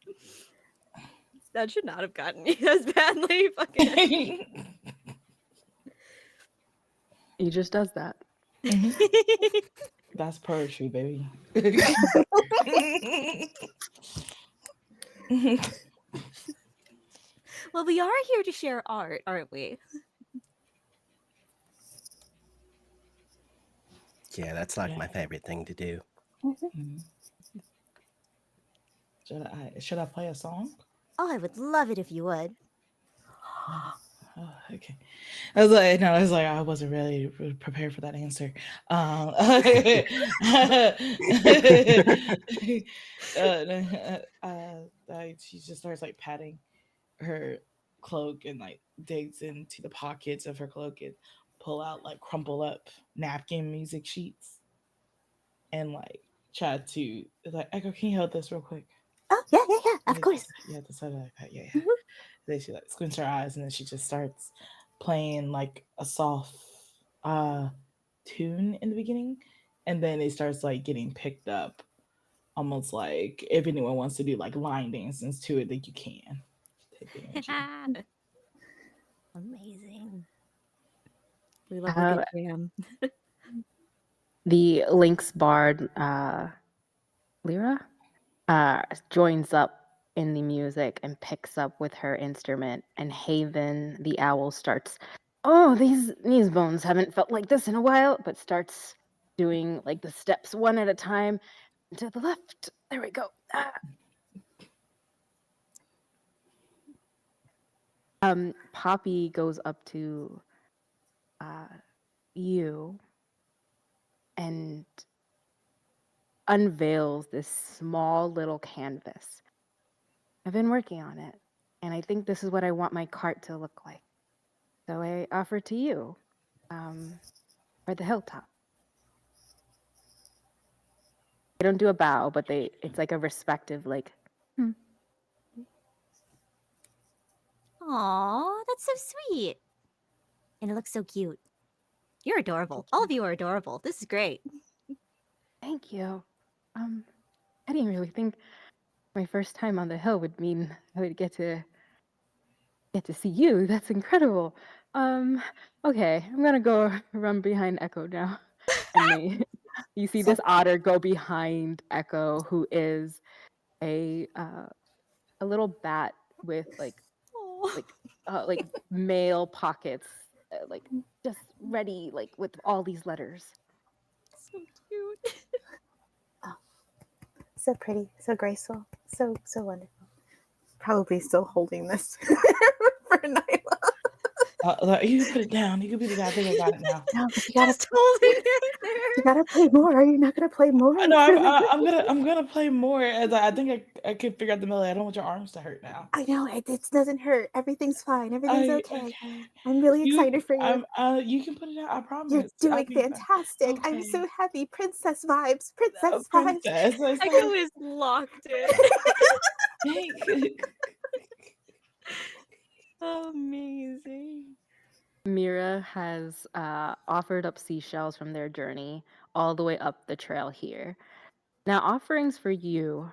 That should not have gotten me as badly. Fucking.
He just does that.
Mhm. That's poetry, baby.
Well, we are here to share art, aren't we?
Yeah, that's like
Yeah.
my favorite thing to do.
Mhm. Should I play a song?
Oh, I would love it if you would.
Oh, okay. I was like, I wasn't really prepared for that answer. She just starts like patting her cloak and like digs into the pockets of her cloak and pull out like crumple up napkin music sheets and like try to like Echo, can you hold this real quick?
Oh, yeah, of course.
Yeah, the side like that. Yeah.
Mhm.
Then she like squints her eyes and then she just starts playing like a soft tune in the beginning, and then it starts like getting picked up, almost like if anyone wants to do like line dances to it, that you can take the energy.
Amazing. We love a good jam.
The Lynx bard, Lyra, joins up in the music and picks up with her instrument, and Haven, the owl, starts, oh, these bones haven't felt like this in a while, but starts doing like the steps one at a time. To the left. There we go. Poppy goes up to you and unveils this small little canvas. I've been working on it, and I think this is what I want my cart to look like. So I offer to you, or the hilltop. They don't do a bow, but it's like a respective, like,
Aw, that's so sweet. And it looks so cute. You're adorable. All of you are adorable. This is great.
thank you. I didn't really think my first time on the hill would mean I would get to see you. That's incredible. Okay, I'm gonna go run behind Echo now. And you see this otter go behind Echo, who is a little bat with like
Oh.
like male pockets like just ready, like with all these letters.
So cute.
So pretty, so graceful, so wonderful. Probably still holding this for Nyla.
You can put it down. You can put it down. I think I got it now.
No, but you gotta
Just holding it there.
you gotta play more. Are you not gonna play more?
No, I'm gonna play more. As I think I can figure out the melody. I don't want your arms to hurt now.
I know it doesn't hurt. Everything's fine. Everything's okay.
Okay.
I'm really excited for you.
You can put it out. I promise.
You're doing
I'll be fine.
fantastic. I'm
Okay.
so happy. Princess vibes. Princess vibes.
Princess.
Echo is locked in. Amazing.
Mira has offered up seashells from their journey all the way up the trail here. Now, offerings for you,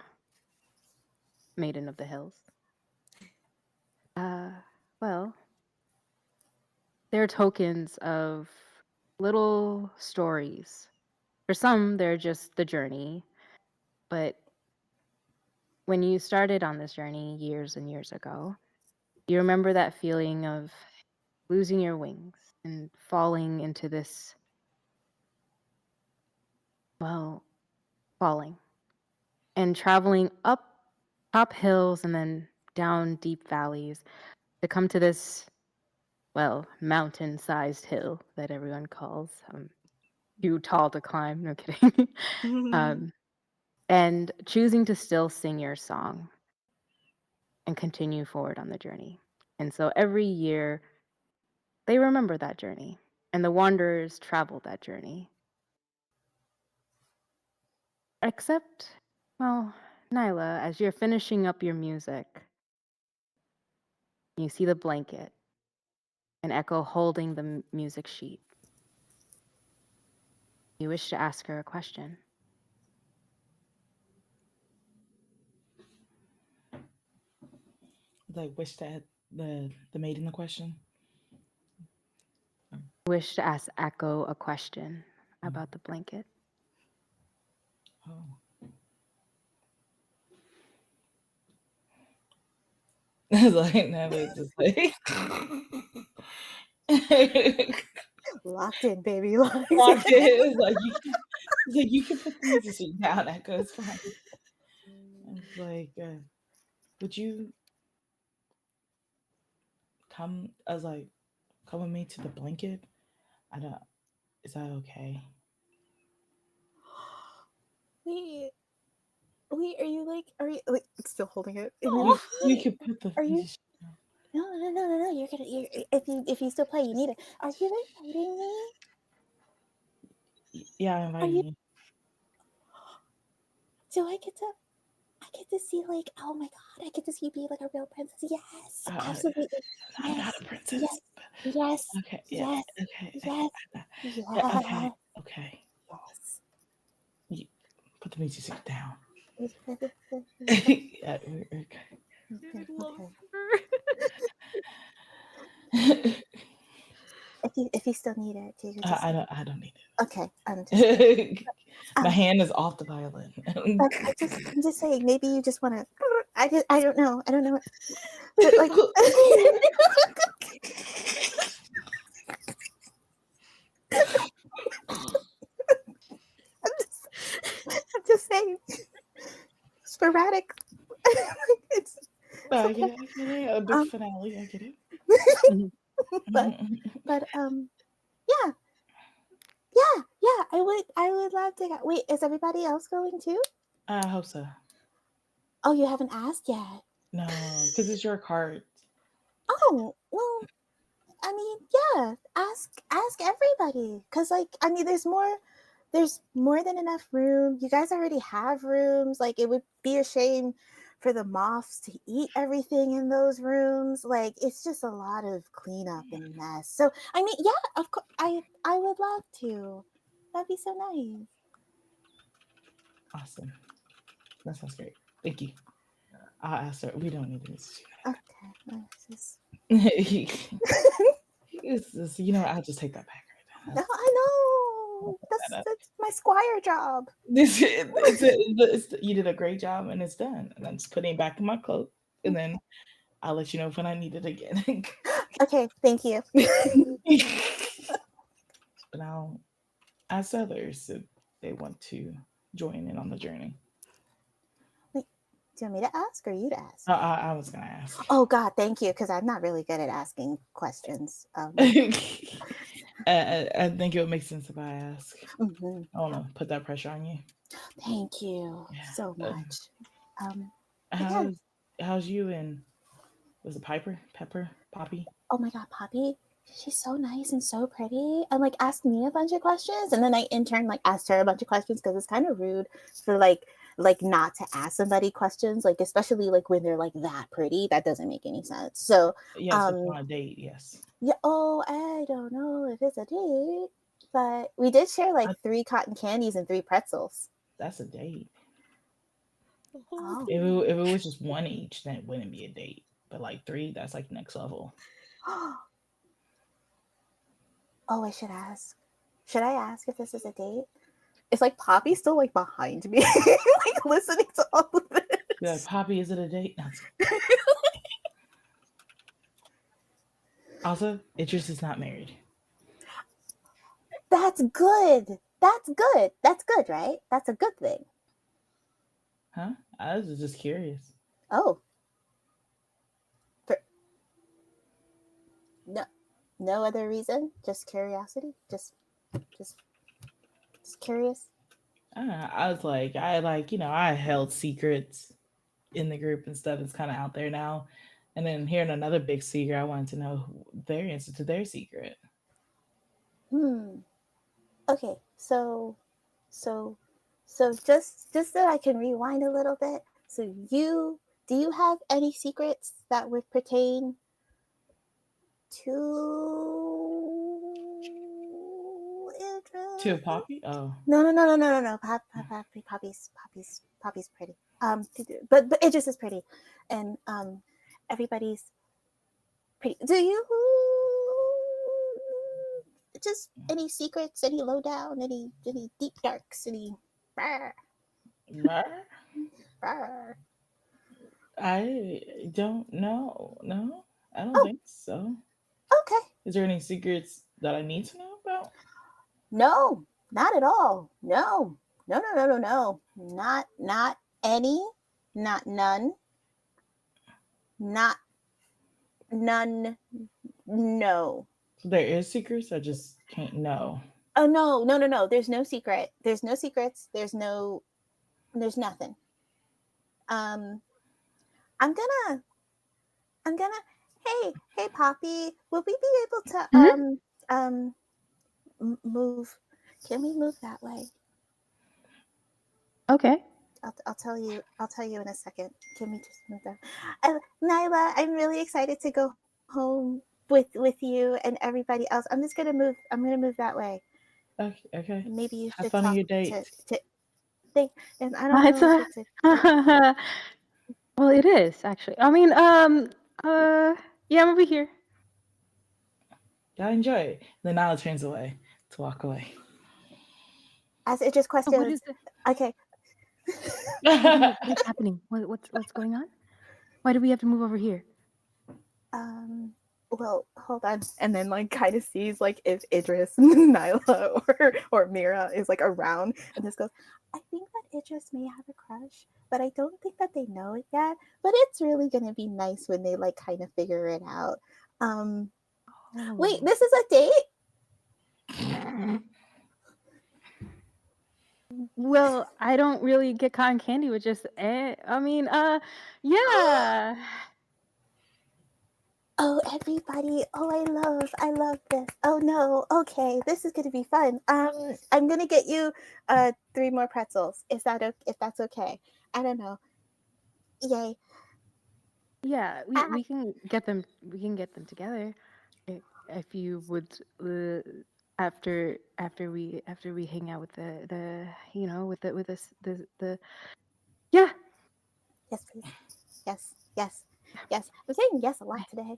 Maiden of the Hills. Well, they're tokens of little stories. For some, they're just the journey. But when you started on this journey years and years ago, you remember that feeling of losing your wings and falling into this, well, falling and traveling up top hills and then down deep valleys to come to this, well, mountain-sized hill that everyone calls too tall to climb. No kidding. And choosing to still sing your song and continue forward on the journey. And so every year they remember that journey, and the wanderers travel that journey. Except, well, Nyla, as you're finishing up your music, you see the blanket and Echo holding the music sheet. You wish to ask her a question.
Like, wish that the maiden a question.
Wish to ask Echo a question about the blanket.
Oh. It's like now it's just like
Locked in, baby. Locked in.
it's like you can put the music down. Echo, it's fine. It's like, would you come? I was like, come with me to the blanket. I don't. Is that okay?
Wait, are you like still holding it?
You can put the
Are you-
music down.
No. If you still play, you need it. Are you inviting me?
Yeah, I'm inviting you.
Do I get to see like, oh my god, I get to see you be like a real princess. Yes, absolutely.
I'm not a princess.
Yes.
Okay. Yeah.
Yes.
Okay.
Yes.
Yeah, okay.
Yes.
You put the music down.
Okay.
Yeah, okay.
I love
Okay.
her. If you still need it, do you just...
I don't need
Okay, I'm just...
it. My hand is off the violin.
But I'm just saying, maybe you just want to... I don't know. But like... I'm just saying. Sporadic. It's
I get it. A big finale. I get it.
but yeah. I would love to go. Wait, is everybody else going too?
I hope so.
Oh, you haven't asked yet.
No, because it's your card.
Oh, well, I mean, yeah. Ask everybody, because like, I mean, there's more than enough room. You guys already have rooms. Like, it would be a shame for the moths to eat everything in those rooms. Like, it's just a lot of cleanup and mess. So, I mean, yeah, of course, I would love to. That'd be so nice.
Awesome. That sounds great. Thank you. I'll ask her. We don't need the music.
Okay.
It's just, I'll just take that back right now.
No, I know. That's my squire job.
You did a great job, and it's done. And I'm just putting it back in my cloak, and then I'll let you know when I need it again.
Okay, thank you.
But I'll ask others if they want to join in on the journey.
Wait, do you want me to ask or you to ask?
I was gonna ask.
Oh God, thank you, because I'm not really good at asking questions.
I think it would make sense if I ask.
Mhm.
I want to put that pressure on you.
Thank you
Yeah.
so much. But yeah,
How's you and was it Piper, Pepper, Poppy?
oh my God, Poppy, she's so nice and so pretty, and like asked me a bunch of questions, and then I in turn like asked her a bunch of questions because it's kind of rude for like not to ask somebody questions, like especially like when they're like that pretty. That doesn't make any sense. So
Yes, it's on a date. Yes.
yeah, oh, I don't know if it's a date, but we did share like 3 cotton candies and 3 pretzels.
That's a date.
Oh.
If it was just one each, then it wouldn't be a date. But like 3, that's like next level.
Oh, I should ask. Should I ask if this is a date? It's like Poppy's still like behind me, like listening to all of this.
Be like, Poppy, is it a date? No. Also, Idris is not married.
That's good. That's good. That's good, right? That's a good thing.
Huh? I was just curious.
Oh. No, no other reason. Just curiosity. Just curious.
I don't know. I was like, I held secrets in the group and stuff. It's kind of out there now. And then hearing another big secret, I wanted to know their answer to their secret.
Okay, so just so I can rewind a little bit. So do you have any secrets that would pertain to
To Poppy? Oh.
No. Poppy's pretty. But Idris is pretty, and everybody's pretty. Do you just any secrets, any lowdown, any deep darks, any?
I don't know. No, I don't
Oh,
think so.
okay.
Is there any secrets that I need to know about?
No, not at all. No. Not any, not none, not none. No.
So there is secrets. I just can't know.
Oh no. There's no secret. There's no secrets. There's nothing. Um, I'm gonna hey Poppy, will we be able to um move? Can we move that way?
Okay.
I'll tell you in a second. Can we just move that? Nyla, I'm really excited to go home with you and everybody else. I'm just gonna move. I'm gonna move that way.
Okay.
Maybe you
Have
should
fun on
talk
your date.
to think. And I don't
It's
know if it's a
well, it is actually. I mean, yeah, I'm over here.
Y'all enjoy it. Then Nala turns away to walk away.
as it just
What
questions.
is it?
Okay.
What's happening? What's going on? Why do we have to move over here?
Well, hold on. And then like kind of sees like if Idris, Nyla, or Mira is like around, and just goes, I think that Idris may have a crush, but I don't think that they know it yet. But it's really gonna be nice when they like kind of figure it out. Wait, this is a date?
Well, I don't really get cotton candy with just I mean, yeah.
Oh, everybody. Oh, I love this. Oh no. Okay, this is gonna be fun. I'm gonna get you 3 more pretzels. Is that okay? If that's okay. I don't know. Yay.
Yeah,
Ah,
we can get them. We can get them together, if you would. After we hang out with the with the yeah.
yes, please. Yes. I'm saying yes a lot today.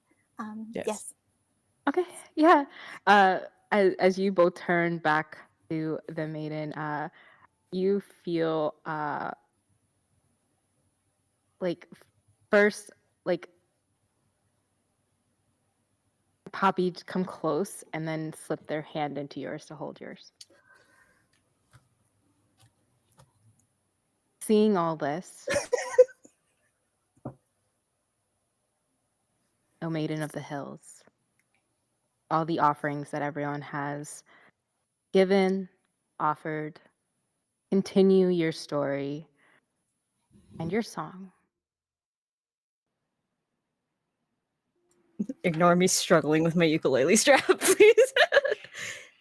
Yes.
Yes.
Okay, yeah. As you both turn back to the maiden, you feel like first like Poppy to come close and then slip their hand into yours to hold yours. Seeing all this, O Maiden of the Hills, all the offerings that everyone has given, offered, continue your story and your song.
Ignore me struggling with my ukulele strap, please.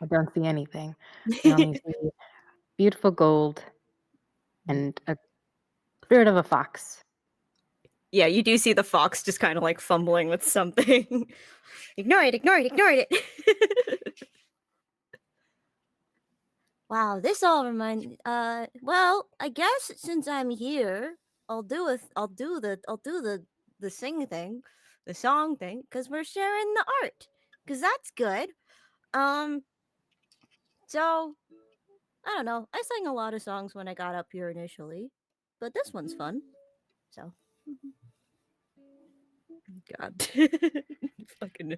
I don't see anything. I only see beautiful gold and a spirit of a fox.
Yeah, you do see the fox just kind of like fumbling with something. Ignore it, ignore it, ignore it. Wow, this all reminds. Well, I guess since I'm here, I'll do the sing thing, the song thing, because we're sharing the art, because that's good. So I don't know. I sang a lot of songs when I got up here initially, but this one's fun. So, God, fucking.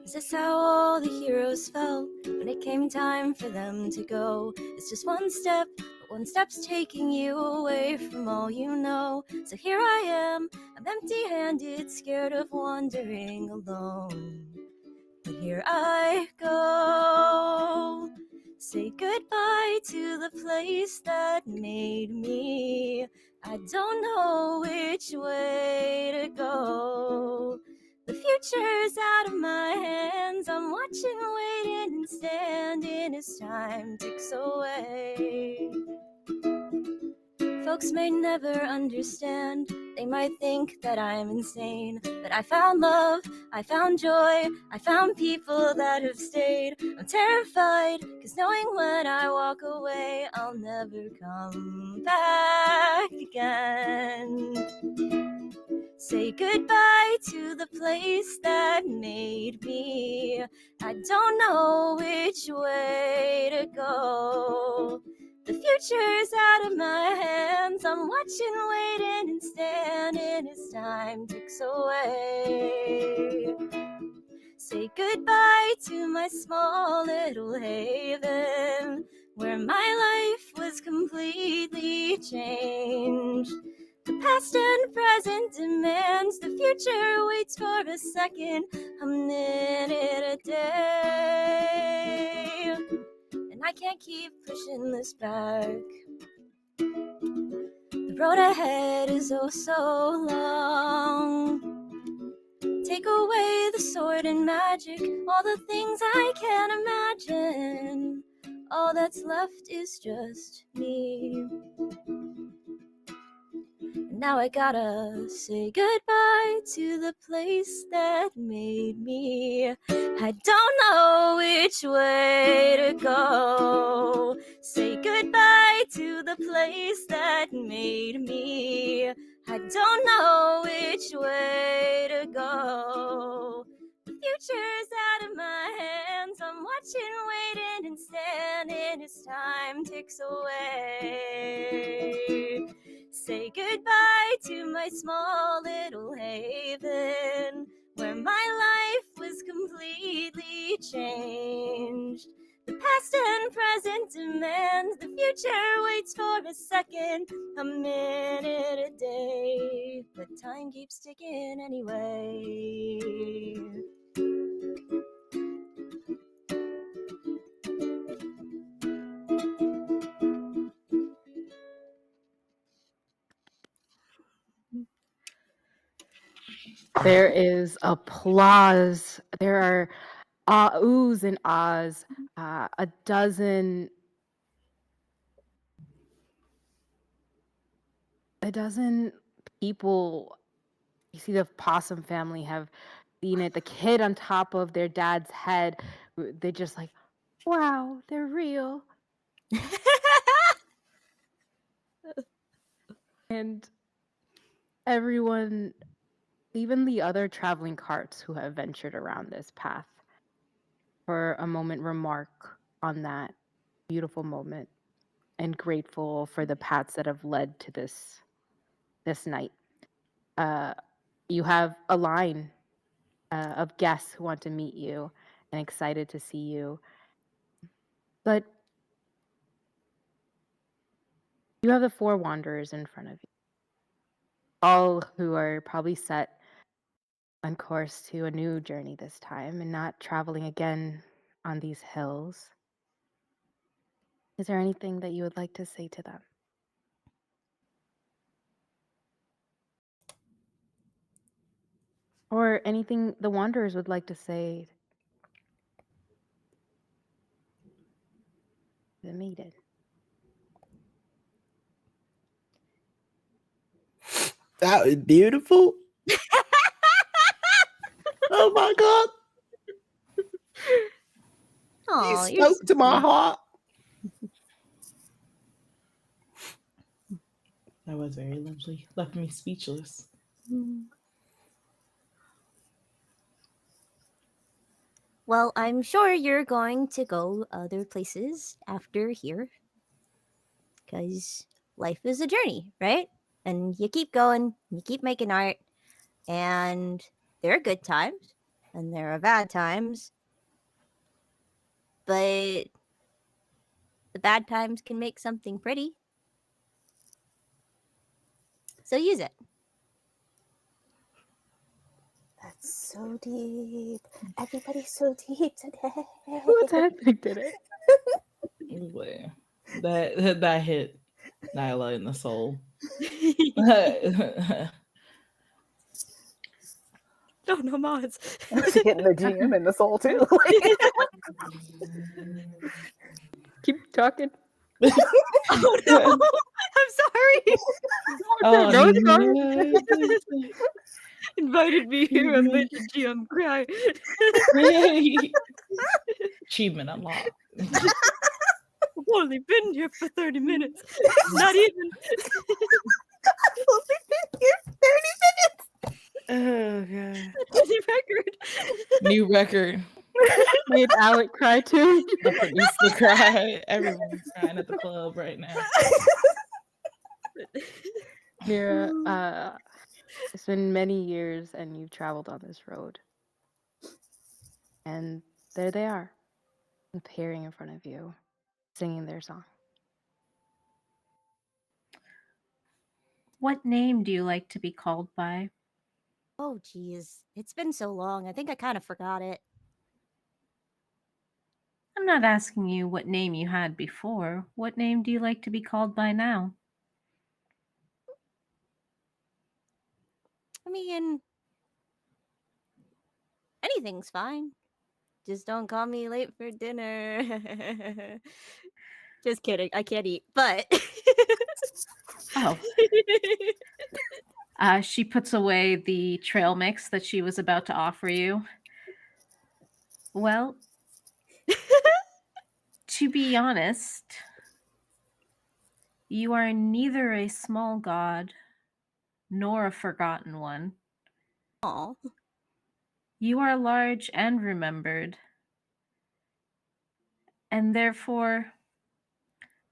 Is this how all the heroes felt when it came time for them to go? It's just one step, but one step's taking you away from all you know. So here I am, I'm empty-handed, scared of wandering alone. But here I go. Say goodbye to the place that made me. I don't know which way to go. The future's out of my hands. I'm watching, waiting, and standing as time ticks away. Folks may never understand. They might think that I'm insane. But I found love, I found joy, I found people that have stayed. I'm terrified, cause knowing when I walk away, I'll never come back again. Say goodbye to the place that made me. I don't know which way to go. The future's out of my hands. I'm watching, waiting, and standing as time ticks away. Say goodbye to my small little haven, where my life was completely changed. The past and present demands, the future waits for a second, a minute, a day. And I can't keep pushing this back. The road ahead is oh so long. Take away the sword and magic, all the things I can't imagine. All that's left is just me. Now I gotta say goodbye to the place that made me. I don't know which way to go. Say goodbye to the place that made me. I don't know which way to go. The future's out of my hands. I'm watching, waiting, and standing as time ticks away. Say goodbye to my small little haven, where my life was completely changed. The past and present demand, the future waits for a second, a minute, a day. But time keeps ticking anyway.
There is applause. There are oohs and ahs. A dozen people. You see the Possum family have seen it. The kid on top of their dad's head. They're just like, wow, they're real. And everyone, even the other traveling carts who have ventured around this path, for a moment remark on that beautiful moment. and grateful for the paths that have led to this night. You have a line of guests who want to meet you and excited to see you. But you have the 4 wanderers in front of you, all who are probably set on course to a new journey this time and not traveling again on these hills. Is there anything that you would like to say to them? Or anything the wanderers would like to say to the maiden?
That was beautiful. Oh my god.
Oh,
You spoke to my heart.
That was very lovely. Left me speechless.
Well, I'm sure you're going to go other places after here. Because life is a journey, right? And you keep going, you keep making art, and there are good times and there are bad times. But the bad times can make something pretty. So use it.
That's so deep. Everybody's so deep today.
What's happening today?
Anyway, that hit Nyla in the soul.
Oh no, Mods.
Hitting the GM in the soul too.
Keep talking.
Oh no! I'm sorry.
Oh,
No,
no.
Invited me here and made the GM cry.
Achievement unlocked.
I've only been here for 30 minutes. Not even.
I've only been here 30 minutes.
Oh god.
That's a record.
New record.
Made Alec cry too.
I produced the cry. Everyone's crying at the club right now.
Mira, it's been many years and you've traveled on this road. And there they are, appearing in front of you, singing their song.
What name do you like to be called by?
Oh, geez. It's been so long. I think I kind of forgot it.
I'm not asking you what name you had before. What name do you like to be called by now?
I mean, anything's fine. Just don't call me late for dinner. Just kidding. I can't eat, but.
Oh. She puts away the trail mix that she was about to offer you. Well, to be honest, you are neither a small god nor a forgotten one.
Aw.
You are large and remembered, and therefore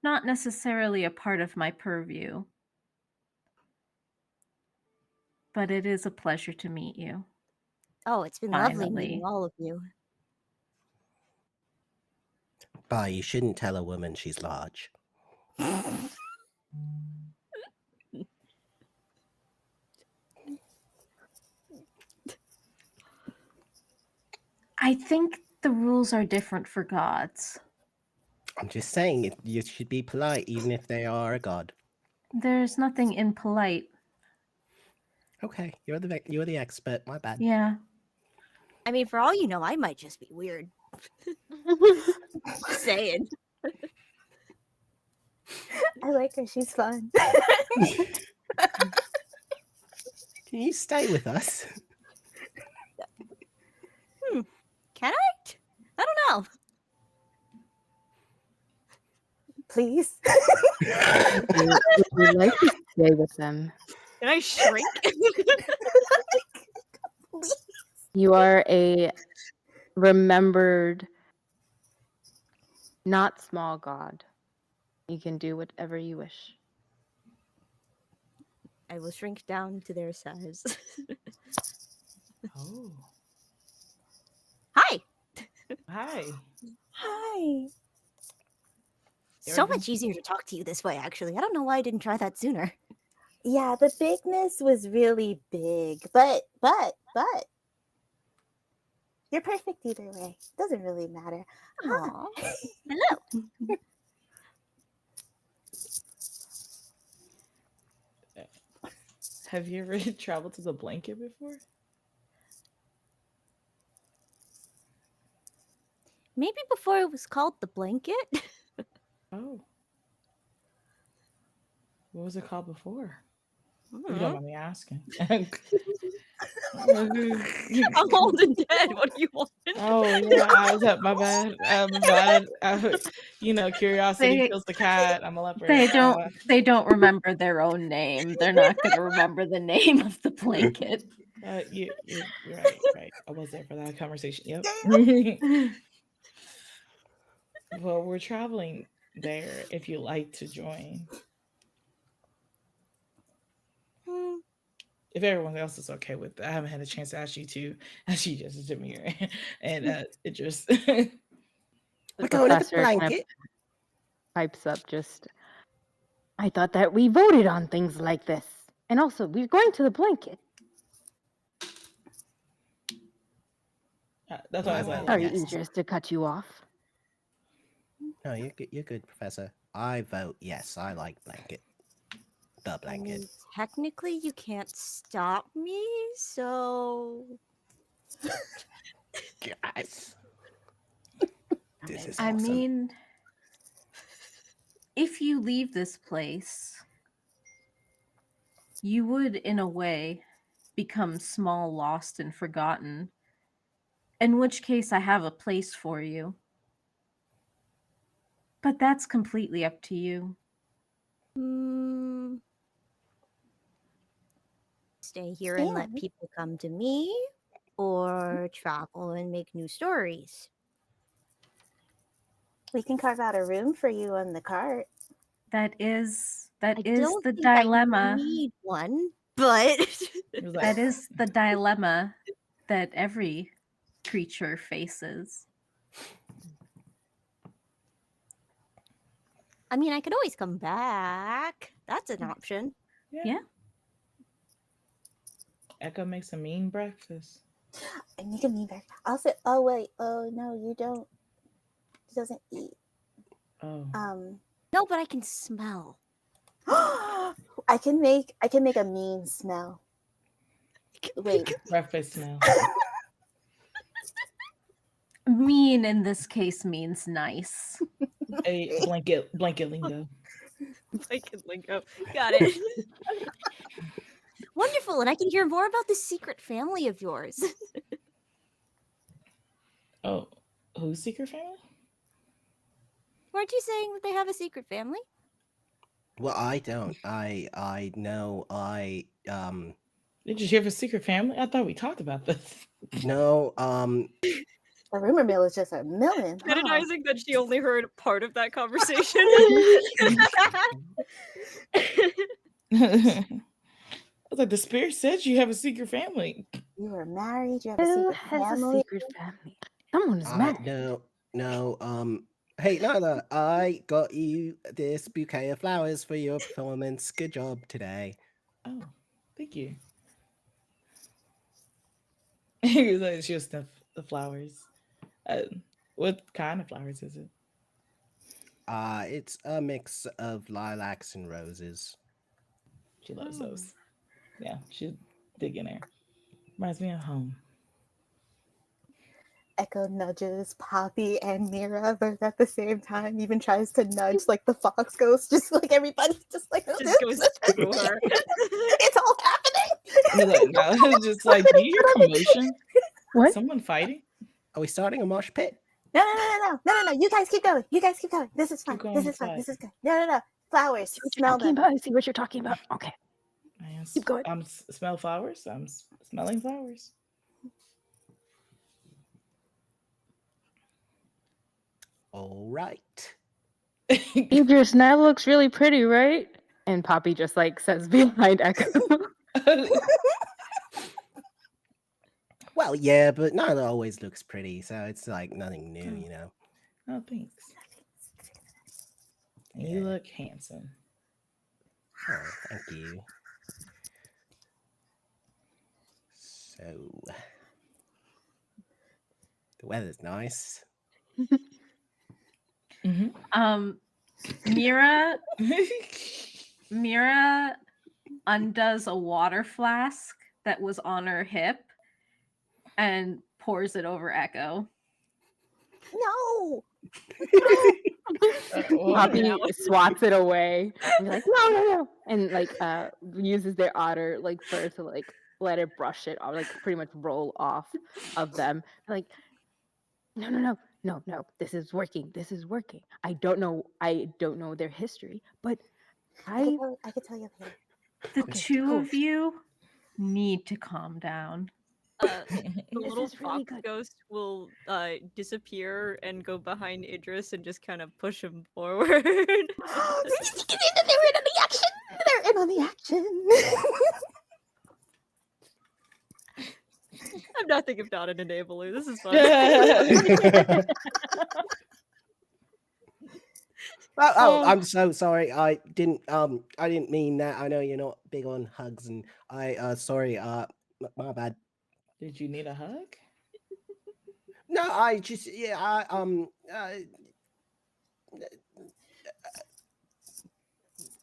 not necessarily a part of my purview. But it is a pleasure to meet you.
Oh, it's been lovely
Finally.
meeting all of you.
Bah, you shouldn't tell a woman she's large.
I think the rules are different for gods.
I'm just saying, you should be polite, even if they are a god.
There's nothing impolite.
Okay, you're the expert. My bad.
Yeah.
I mean, for all you know, I might just be weird. Just saying.
I like her. She's fun.
Can you stay with us?
Can I? I don't know.
Please.
Would you like to stay with them?
Can I shrink?
You are a remembered, not small god. You can do whatever you wish.
I will shrink down to their size.
Oh,
Hi.
hi.
Hi.
So
Everything-
much easier to talk to you this way, actually. I don't know why I didn't try that sooner.
Yeah, the bigness was really big, but you're perfect either way. Doesn't really matter.
Aw. Hello.
Have you ever traveled to the blanket before?
Maybe before it was called the blanket.
Oh, what was it called before? If you
Hmm.
don't mind me asking.
I'm old and dead. What do you want?
Oh yeah, I was at my bad. My bad. Curiosity
They-
kills the cat. I'm a leopard.
They don't remember their own name. They're not going to remember the name of the blanket.
You're right. Right. I was there for that conversation. Yep. Well, we're traveling there. If you like to join,
Hmm.
if everyone else is okay with it, I haven't had a chance to ask you to. Ask you just to me and it just.
The
We're going to the
professor kind of
blanket.
pipes up just, I thought that we voted on things like this. And also, we're going to the blanket.
That's why I was
Well,
like,
Sorry,
yes.
Idris, to cut you off.
No, you're good, Professor. I vote yes. I like blanket. The
I
blanket.
mean, technically, you can't stop me, so.
Guys. This is
I
awesome.
mean, if you leave this place, you would, in a way, become small, lost, and forgotten. In which case, I have a place for you. But that's completely up to you.
Hmm. Stay here and let
Stand.
people come to me, or travel and make new stories.
We can carve out a room for you on the cart.
That is
I don't
the
think I
dilemma.
need one, but
it was
That
like,
is the dilemma that every creature faces.
I mean, I could always come back. That's an option.
Yeah.
Echo makes a mean breakfast.
And you can leave her. Also, oh wait, oh no, you don't. He doesn't eat.
Oh,
No, but I can smell.
I can make a mean smell. Wait,
breakfast smell.
Mean in this case means nice.
A blanket lingo.
Blanket lingo. Got it. Wonderful, and I can hear more about this secret family of yours.
Oh, who's secret family?
Weren't you saying that they have a secret family?
Well, I don't. I know.
Did you hear of a secret family? I thought we talked about this.
No.
the rumor mill is just a million. Huh?
that she only heard part of that conversation.
I was like, the spirit said you have a secret family.
You were married. You have a
Who
secret
has
family.
a secret family? Someone is mad.
No. Hey, Nyla, I got you this bouquet of flowers for your performance. Good job today.
Oh, thank you. He was like, she was the flowers. What kind of flowers is it?
It's a mix of lilacs and roses.
She loves
Oh.
those. Yeah, she's digging there. Reminds me of home.
Echo nudges Poppy and Mira both at the same time. Even tries to nudge like the fox ghost, just like everybody, just like
Just goes to her.
It's all happening.
He's like, no, it's just like, do you hear commotion?
What?
Someone fighting?
Are we starting a mosh pit?
No. You guys keep going. This is fun.
Keep going
This is
with
fun.
fight.
This is good. No. Flowers.
See what you're
Smell
talking
them.
about. I see what you're talking about. Okay. Keep going.
I'm smell flowers. I'm smelling flowers.
All right.
Idris, Nyla looks really pretty, right? And Poppy just like says behind Echo.
Well, yeah, but Nyla always looks pretty, so it's like nothing new,
Oh.
you know.
Oh, thanks. And
Yeah.
you look handsome.
Oh, thank you. So, the weather's nice.
Um, Mira Mira undoes a water flask that was on her hip and pours it over Echo.
No.
Poppy swats it away and be like, no, and like uses their otter like fur to like let it brush it or like pretty much roll off of them. Like, no, this is working. I don't know their history, but
I could tell you later.
The
Okay,
two
cool.
of you need to calm down.
The
This
little
is really
fox
good.
ghost will disappear and go behind Idris and just kind of push him forward.
They're in on the action. They're in on the action.
I'm nothing if not an enabler. This is fun.
Oh, I'm so sorry. I didn't mean that. I know you're not big on hugs, and sorry. My bad.
Did you need a hug?
No, I just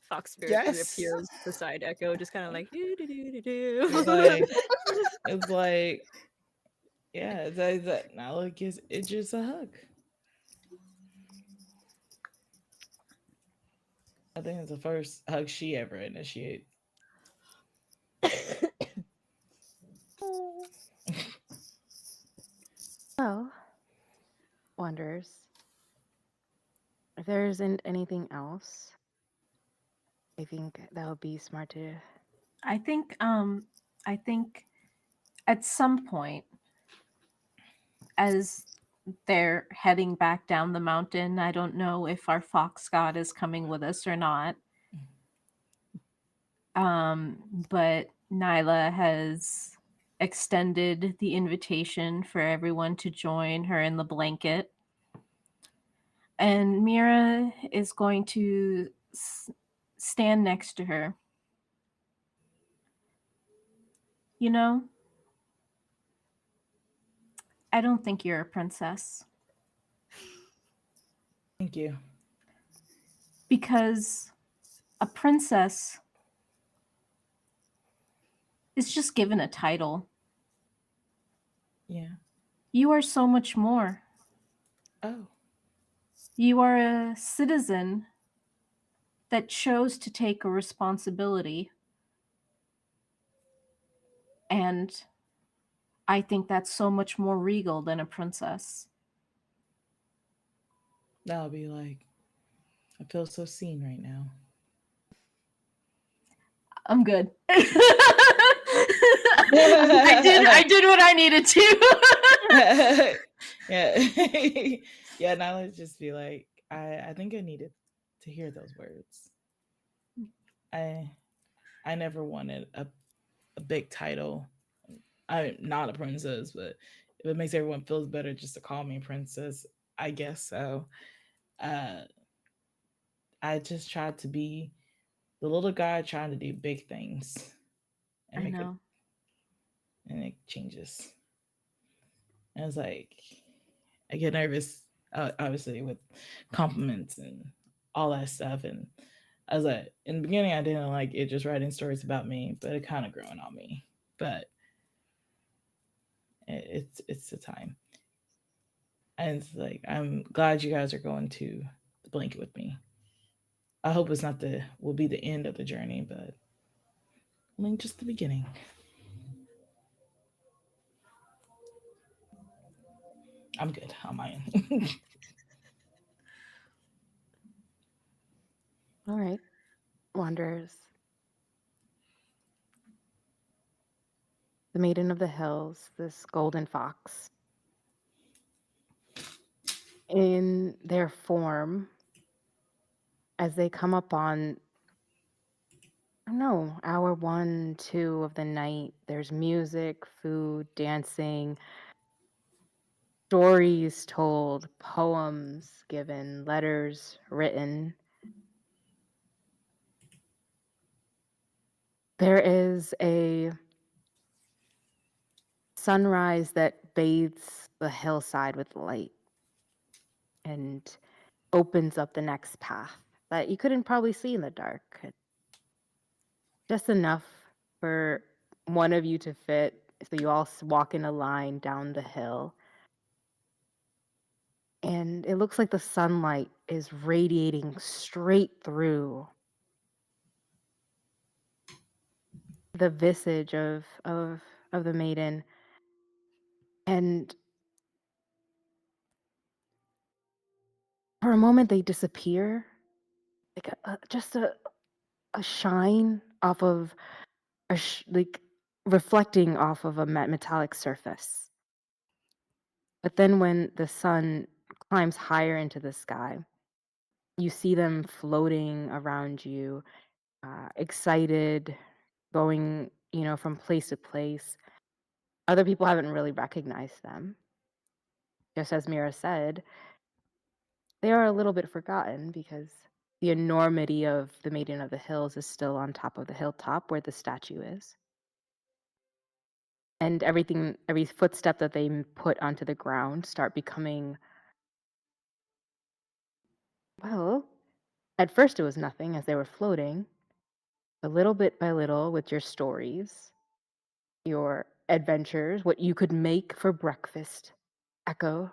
Fox spirit
yes.
reappears beside Echo, just kind of like do do do do
It's
do.
like, it's like, yeah, that Nyla gives Idris a hug. I think it's the first hug she ever initiates.
Well, Wanderers, if there isn't anything else, I think that would be smart to.
I think at some point as they're heading back down the mountain, I don't know if our fox god is coming with us or not. But Nyla has extended the invitation for everyone to join her in the blanket. And Mira is going to stand next to her. You know, I don't think you're a princess.
Thank you.
Because a princess is just given a title.
Yeah.
You are so much more.
Oh.
You are a citizen that chose to take a responsibility. And I think that's so much more regal than a princess.
That'll be like, I feel so seen right now.
I'm good. I did what I needed to.
Yeah. Yeah, now let's just be like, I think I needed to hear those words. I never wanted a big title. I'm not a princess, but if it makes everyone feels better just to call me princess, I guess so. I just tried to be the little guy trying to do big things and
I
make it,
know.
and it changes. And it's like I get nervous, obviously, with compliments and all that stuff. And I was like, in the beginning, I didn't like it just writing stories about me, but it kind of growing on me. But it's the time, and it's like I'm glad you guys are going to the blanket with me. I hope it's not will be the end of the journey, but I mean just the beginning. I'm good on my end.
All right, Wanderers. The Maiden of the Hills, this golden fox. In their form, as they come up on, I don't know, hour 1, 2 of the night, there's music, food, dancing, stories told, poems given, letters written. There is a sunrise that bathes the hillside with light and opens up the next path that you couldn't probably see in the dark. Just enough for one of you to fit, so you all walk in a line down the hill. And it looks like the sunlight is radiating straight through the visage of the maiden. And for a moment they disappear, like just a shine off of like reflecting off of a metallic surface. But then when the sun climbs higher into the sky, you see them floating around you, excited, going, from place to place. Other people haven't really recognized them. Just as Mira said, they are a little bit forgotten because the enormity of the Maiden of the Hills is still on top of the hilltop where the statue is. And every footstep that they put onto the ground start becoming, well, at first it was nothing as they were floating, but little bit by little with your stories, your adventures, what you could make for breakfast, Echo,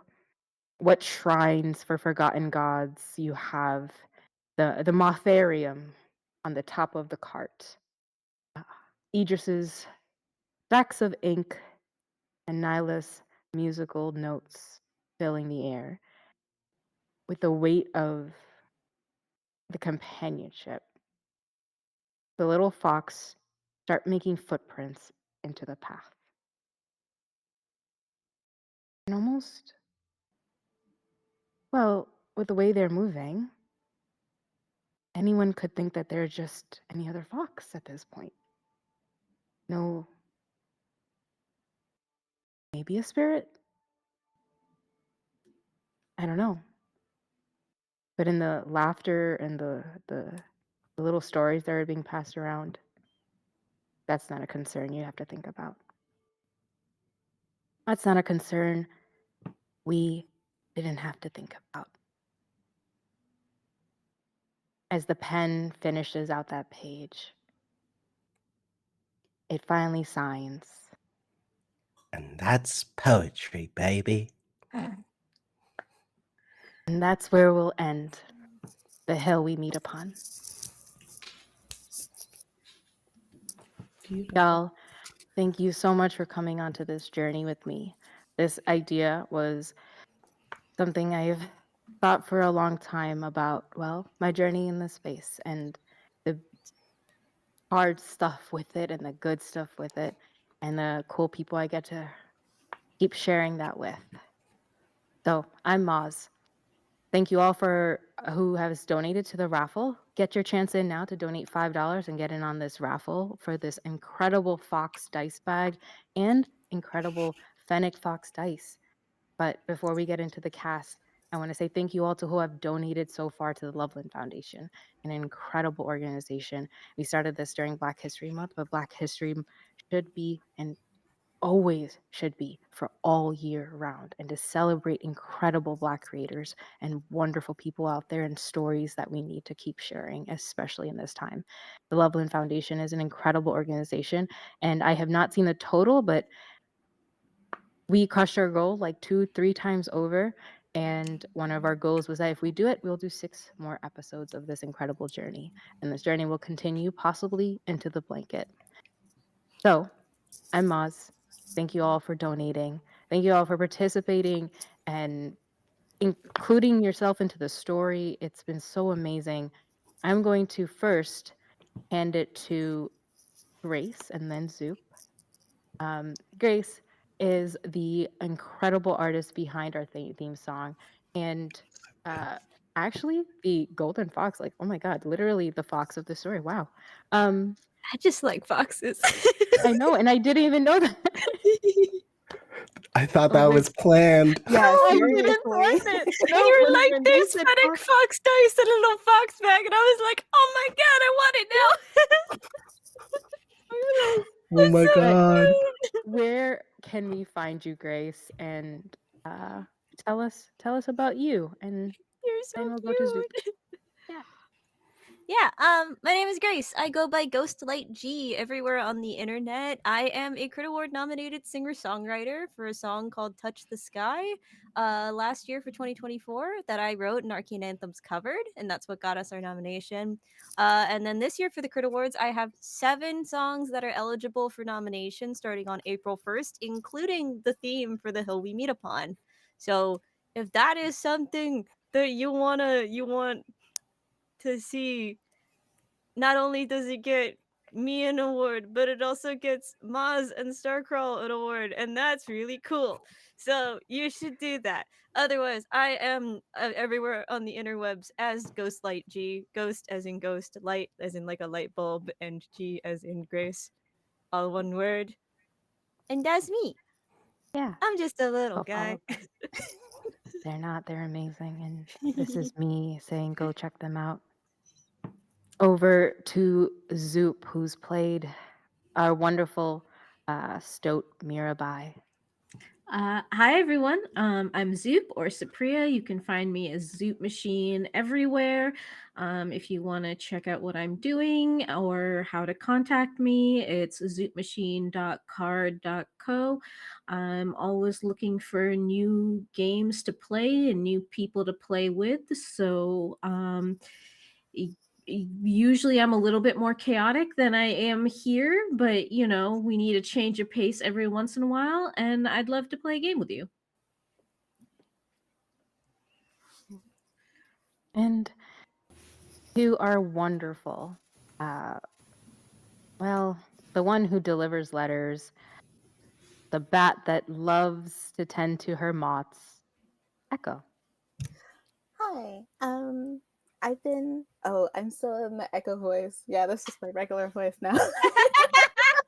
what shrines for forgotten gods you have, the motharium on the top of the cart, Idris's stacks of ink, and Nyla's musical notes filling the air with the weight of the companionship. The little fox start making footprints into the path. And almost, well, with the way they're moving, anyone could think that they're just any other fox at this point. No, maybe a spirit? I don't know. But in the laughter and the little stories that are being passed around, that's not a concern you have to think about. That's not a concern we didn't have to think about. As the pen finishes out that page, it finally signs.
And that's poetry, baby.
And that's where we'll end The Hill We Meet Upon.
Beautiful.
Y'all, thank you so much for coming onto this journey with me. This idea was something I've thought for a long time about, well, my journey in this space and the hard stuff with it and the good stuff with it and the cool people I get to keep sharing that with. So I'm Moz. Thank you all for who has donated to the raffle. Get your chance in now to donate $5 and get in on this raffle for this incredible Fox dice bag and incredible Fennec Fox dice. But before we get into the cast, I want to say thank you all to who have donated so far to the Loveland Foundation, an incredible organization. We started this during Black History Month, but Black History should be and always should be for all year round, and to celebrate incredible Black creators and wonderful people out there and stories that we need to keep sharing, especially in this time. The Loveland Foundation is an incredible organization, and I have not seen the total, but we crushed our goal like 2-3 times over. And one of our goals was that if we do it, we'll do 6 more episodes of this incredible journey. And this journey will continue possibly into the blanket. So I'm Moz. Thank you all for donating. Thank you all for participating and including yourself into the story. It's been so amazing. I'm going to first hand it to Grace and then Zoop. Grace is the incredible artist behind our theme song. And actually the golden fox. Like, oh my god, literally the fox of the story. Wow. Um,
I just like foxes.
I know, and I didn't even know that.
I thought that
Over
was planned.
Yeah,
I
seriously.
didn't plan it.
And
No,
you were
when,
like,
when they
there's
said
Fennec
fox,
Fox dice in a little fox bag. And I was like, oh my god, I want it now.
Oh my
That's so
god.
cute.
where can we find you, Grace? And uh, tell us about you, and
You're so
then we'll go to Zoop.
cute.
Yeah.
Yeah, my name is Grace. I go by Ghostlight G everywhere on the internet. I am a Crit Award nominated singer-songwriter for a song called Touch the Sky last year for 2024 that I wrote and Arcane Anthems covered, and that's what got us our nomination. And then this year for the Crit Awards, I have 7 songs that are eligible for nomination starting on April 1st, including the theme for the hill we meet upon. So if that is something that you want to see, not only does it get me an award, but it also gets Maz and Starcrawl an award, and that's really cool. So you should do that. Otherwise, I am everywhere on the interwebs as Ghostlight G. Ghost as in ghost, light as in like a light bulb, and G as in Grace. All one word. And that's me.
Yeah.
I'm just a little
Go
guy.
follow them. They're not. They're amazing, and this is me saying, go check them out. Over to Zoop, who's played our wonderful Stoat Mirabai.
Hi everyone. I'm Zoop or Supriya. You can find me as Zoop Machine everywhere. If you want to check out what I'm doing or how to contact me, it's zoopmachine.card.co. I'm always looking for new games to play and new people to play with. So usually I'm a little bit more chaotic than I am here, but we need a change of pace every once in a while, and I'd love to play a game with you.
And you are wonderful. Uh, well, the one who delivers letters, the bat that loves to tend to her moths, Echo.
Hi. I've been. Oh, I'm still in the echo voice. Yeah, that's just my regular voice now.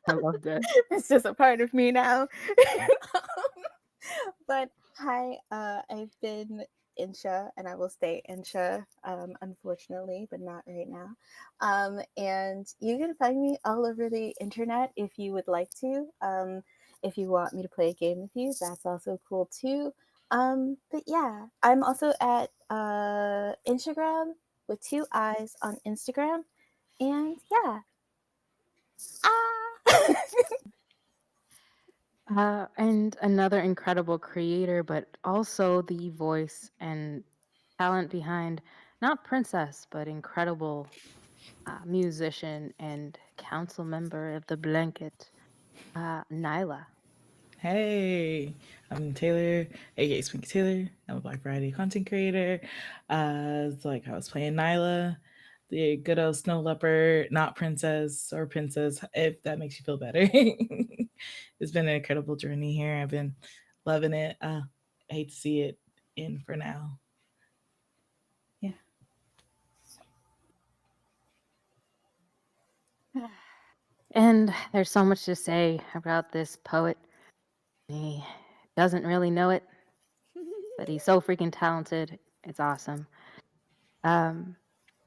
I loved it.
It's just a part of me now. But hi, I've been Insha, and I will stay Insha, unfortunately, but not right now. And you can find me all over the internet if you would like to. If you want me to play a game with you, that's also cool too. But yeah, I'm also at Instagram with 2 eyes on Instagram. And yeah. Ah!
And another incredible creator, but also the voice and talent behind not Princess, but incredible musician and council member of the Blanket, Nyla.
Hey, I'm Taylor, aka Spinky Taylor. I'm a Black Variety content creator. It's like I was playing Nyla, the good old snow leopard, not princess or princess, if that makes you feel better. It's been an incredible journey here. I've been loving it. I hate to see it end for now. Yeah.
And there's so much to say about this poet. He doesn't really know it, but he's so freaking talented. It's awesome.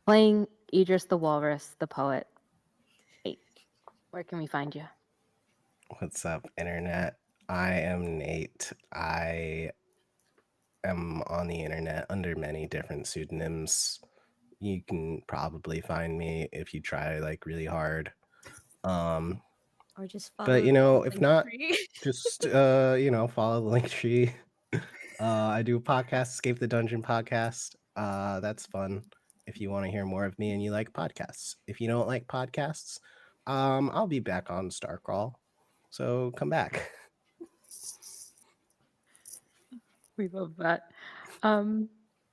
Playing Idris the Walrus, the poet. Hey, where can we find you?
What's up, internet? I am Nate. I am on the internet under many different pseudonyms. You can probably find me if you try like really hard. Um,
Or just follow
but if
the
not,
tree.
just follow the link tree. I do a podcast, Escape the Dungeon podcast. That's fun if you want to hear more of me and you like podcasts. If you don't like podcasts, I'll be back on Starcrawl. So come back.
We love that. All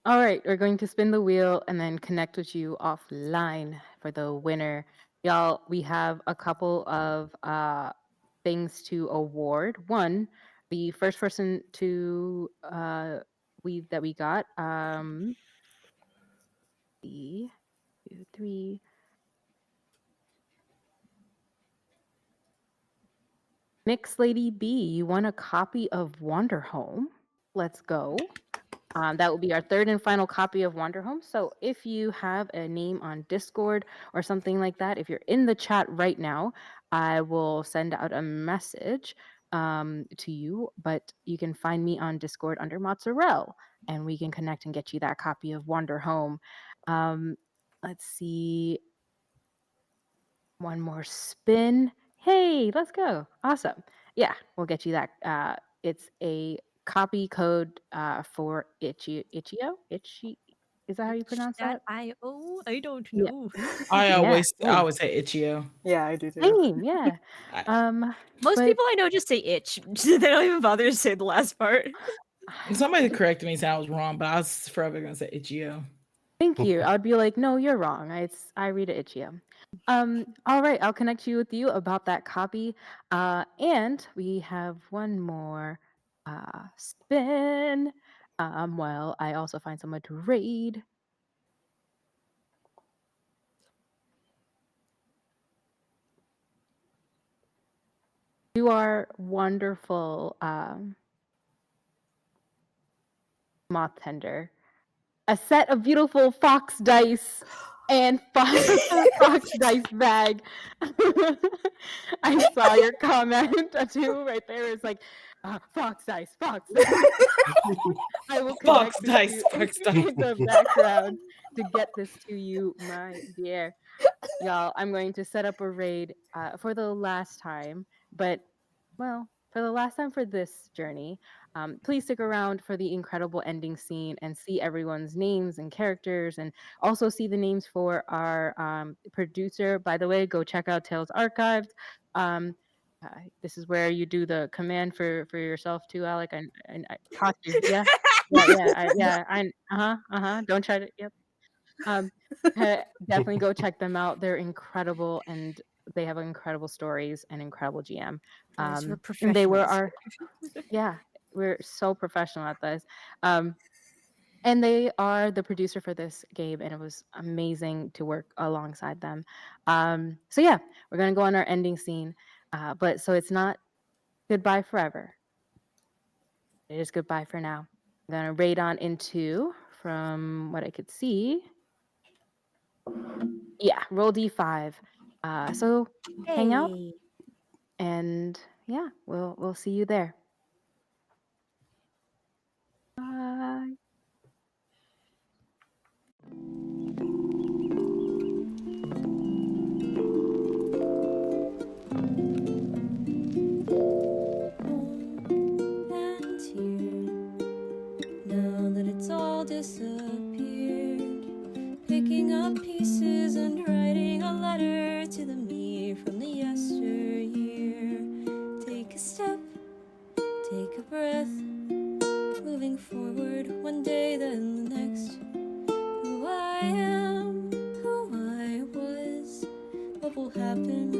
right, we're going to spin the wheel and then connect with you offline for the winner. Y'all, we have a couple of things to award. One, the first person to we got 2, 3. Mix Lady B, you won a copy of Wanderhome. Let's go. That will be our third and final copy of Wanderhome. So if you have a name on Discord or something like that, if you're in the chat right now, I will send out a message to you. But you can find me on Discord under Mozzarella, and we can connect and get you that copy of Wanderhome. Let's see. One more spin. Hey, let's go. Awesome. Yeah, we'll get you that. It's a copy code for Itchy. Is that how you pronounce that?
.io? I don't
Yeah.
know.
I
Yeah.
always say Itch.io.
Yeah, I do too.
Same, yeah.
I-
Most
but
people I know just say itch. They don't even bother to say the last part.
Somebody corrected me saying I was wrong, but I was forever gonna say Itch.io.
Thank you. I'd be like, no, you're wrong. I read it Itch.io. All right, I'll connect you with you about that copy. And we have one more spin. While I also find someone to raid. You are wonderful, moth tender. A set of beautiful fox dice and fox dice bag. I saw your comment too right there. It's like fox dice, fox dice. I will
Fox
connect with
dice,
you
fox dice.
in the background to get this to you, my dear. Y'all, I'm going to set up a raid for the last time, but well, for the last time for this journey. Please stick around for the incredible ending scene and see everyone's names and characters, and also see the names for our producer. By the way, go check out Tales Archived. This is where you do the command for yourself too, Alec. I caught you. Yeah, Don't try to. Yep. Definitely go check them out. They're incredible, and they have incredible stories and incredible GM.
Guys, we're
And they were
professionals.
yeah, we're so professional at this. And they are the producer for this game, and it was amazing to work alongside them. So yeah, we're gonna go on our ending scene, but so it's not goodbye forever. It is goodbye for now. I'm gonna raid on into, from what I could see. Yeah, roll D5. So hang out,
Hey.
and yeah, we'll see you there. Bye.
And here, now that it's all disappeared, picking up pieces and writing a letter to the me from the yesteryear. Take a step, take a breath, moving forward one day, then the next. Who I am, who I was, what will happen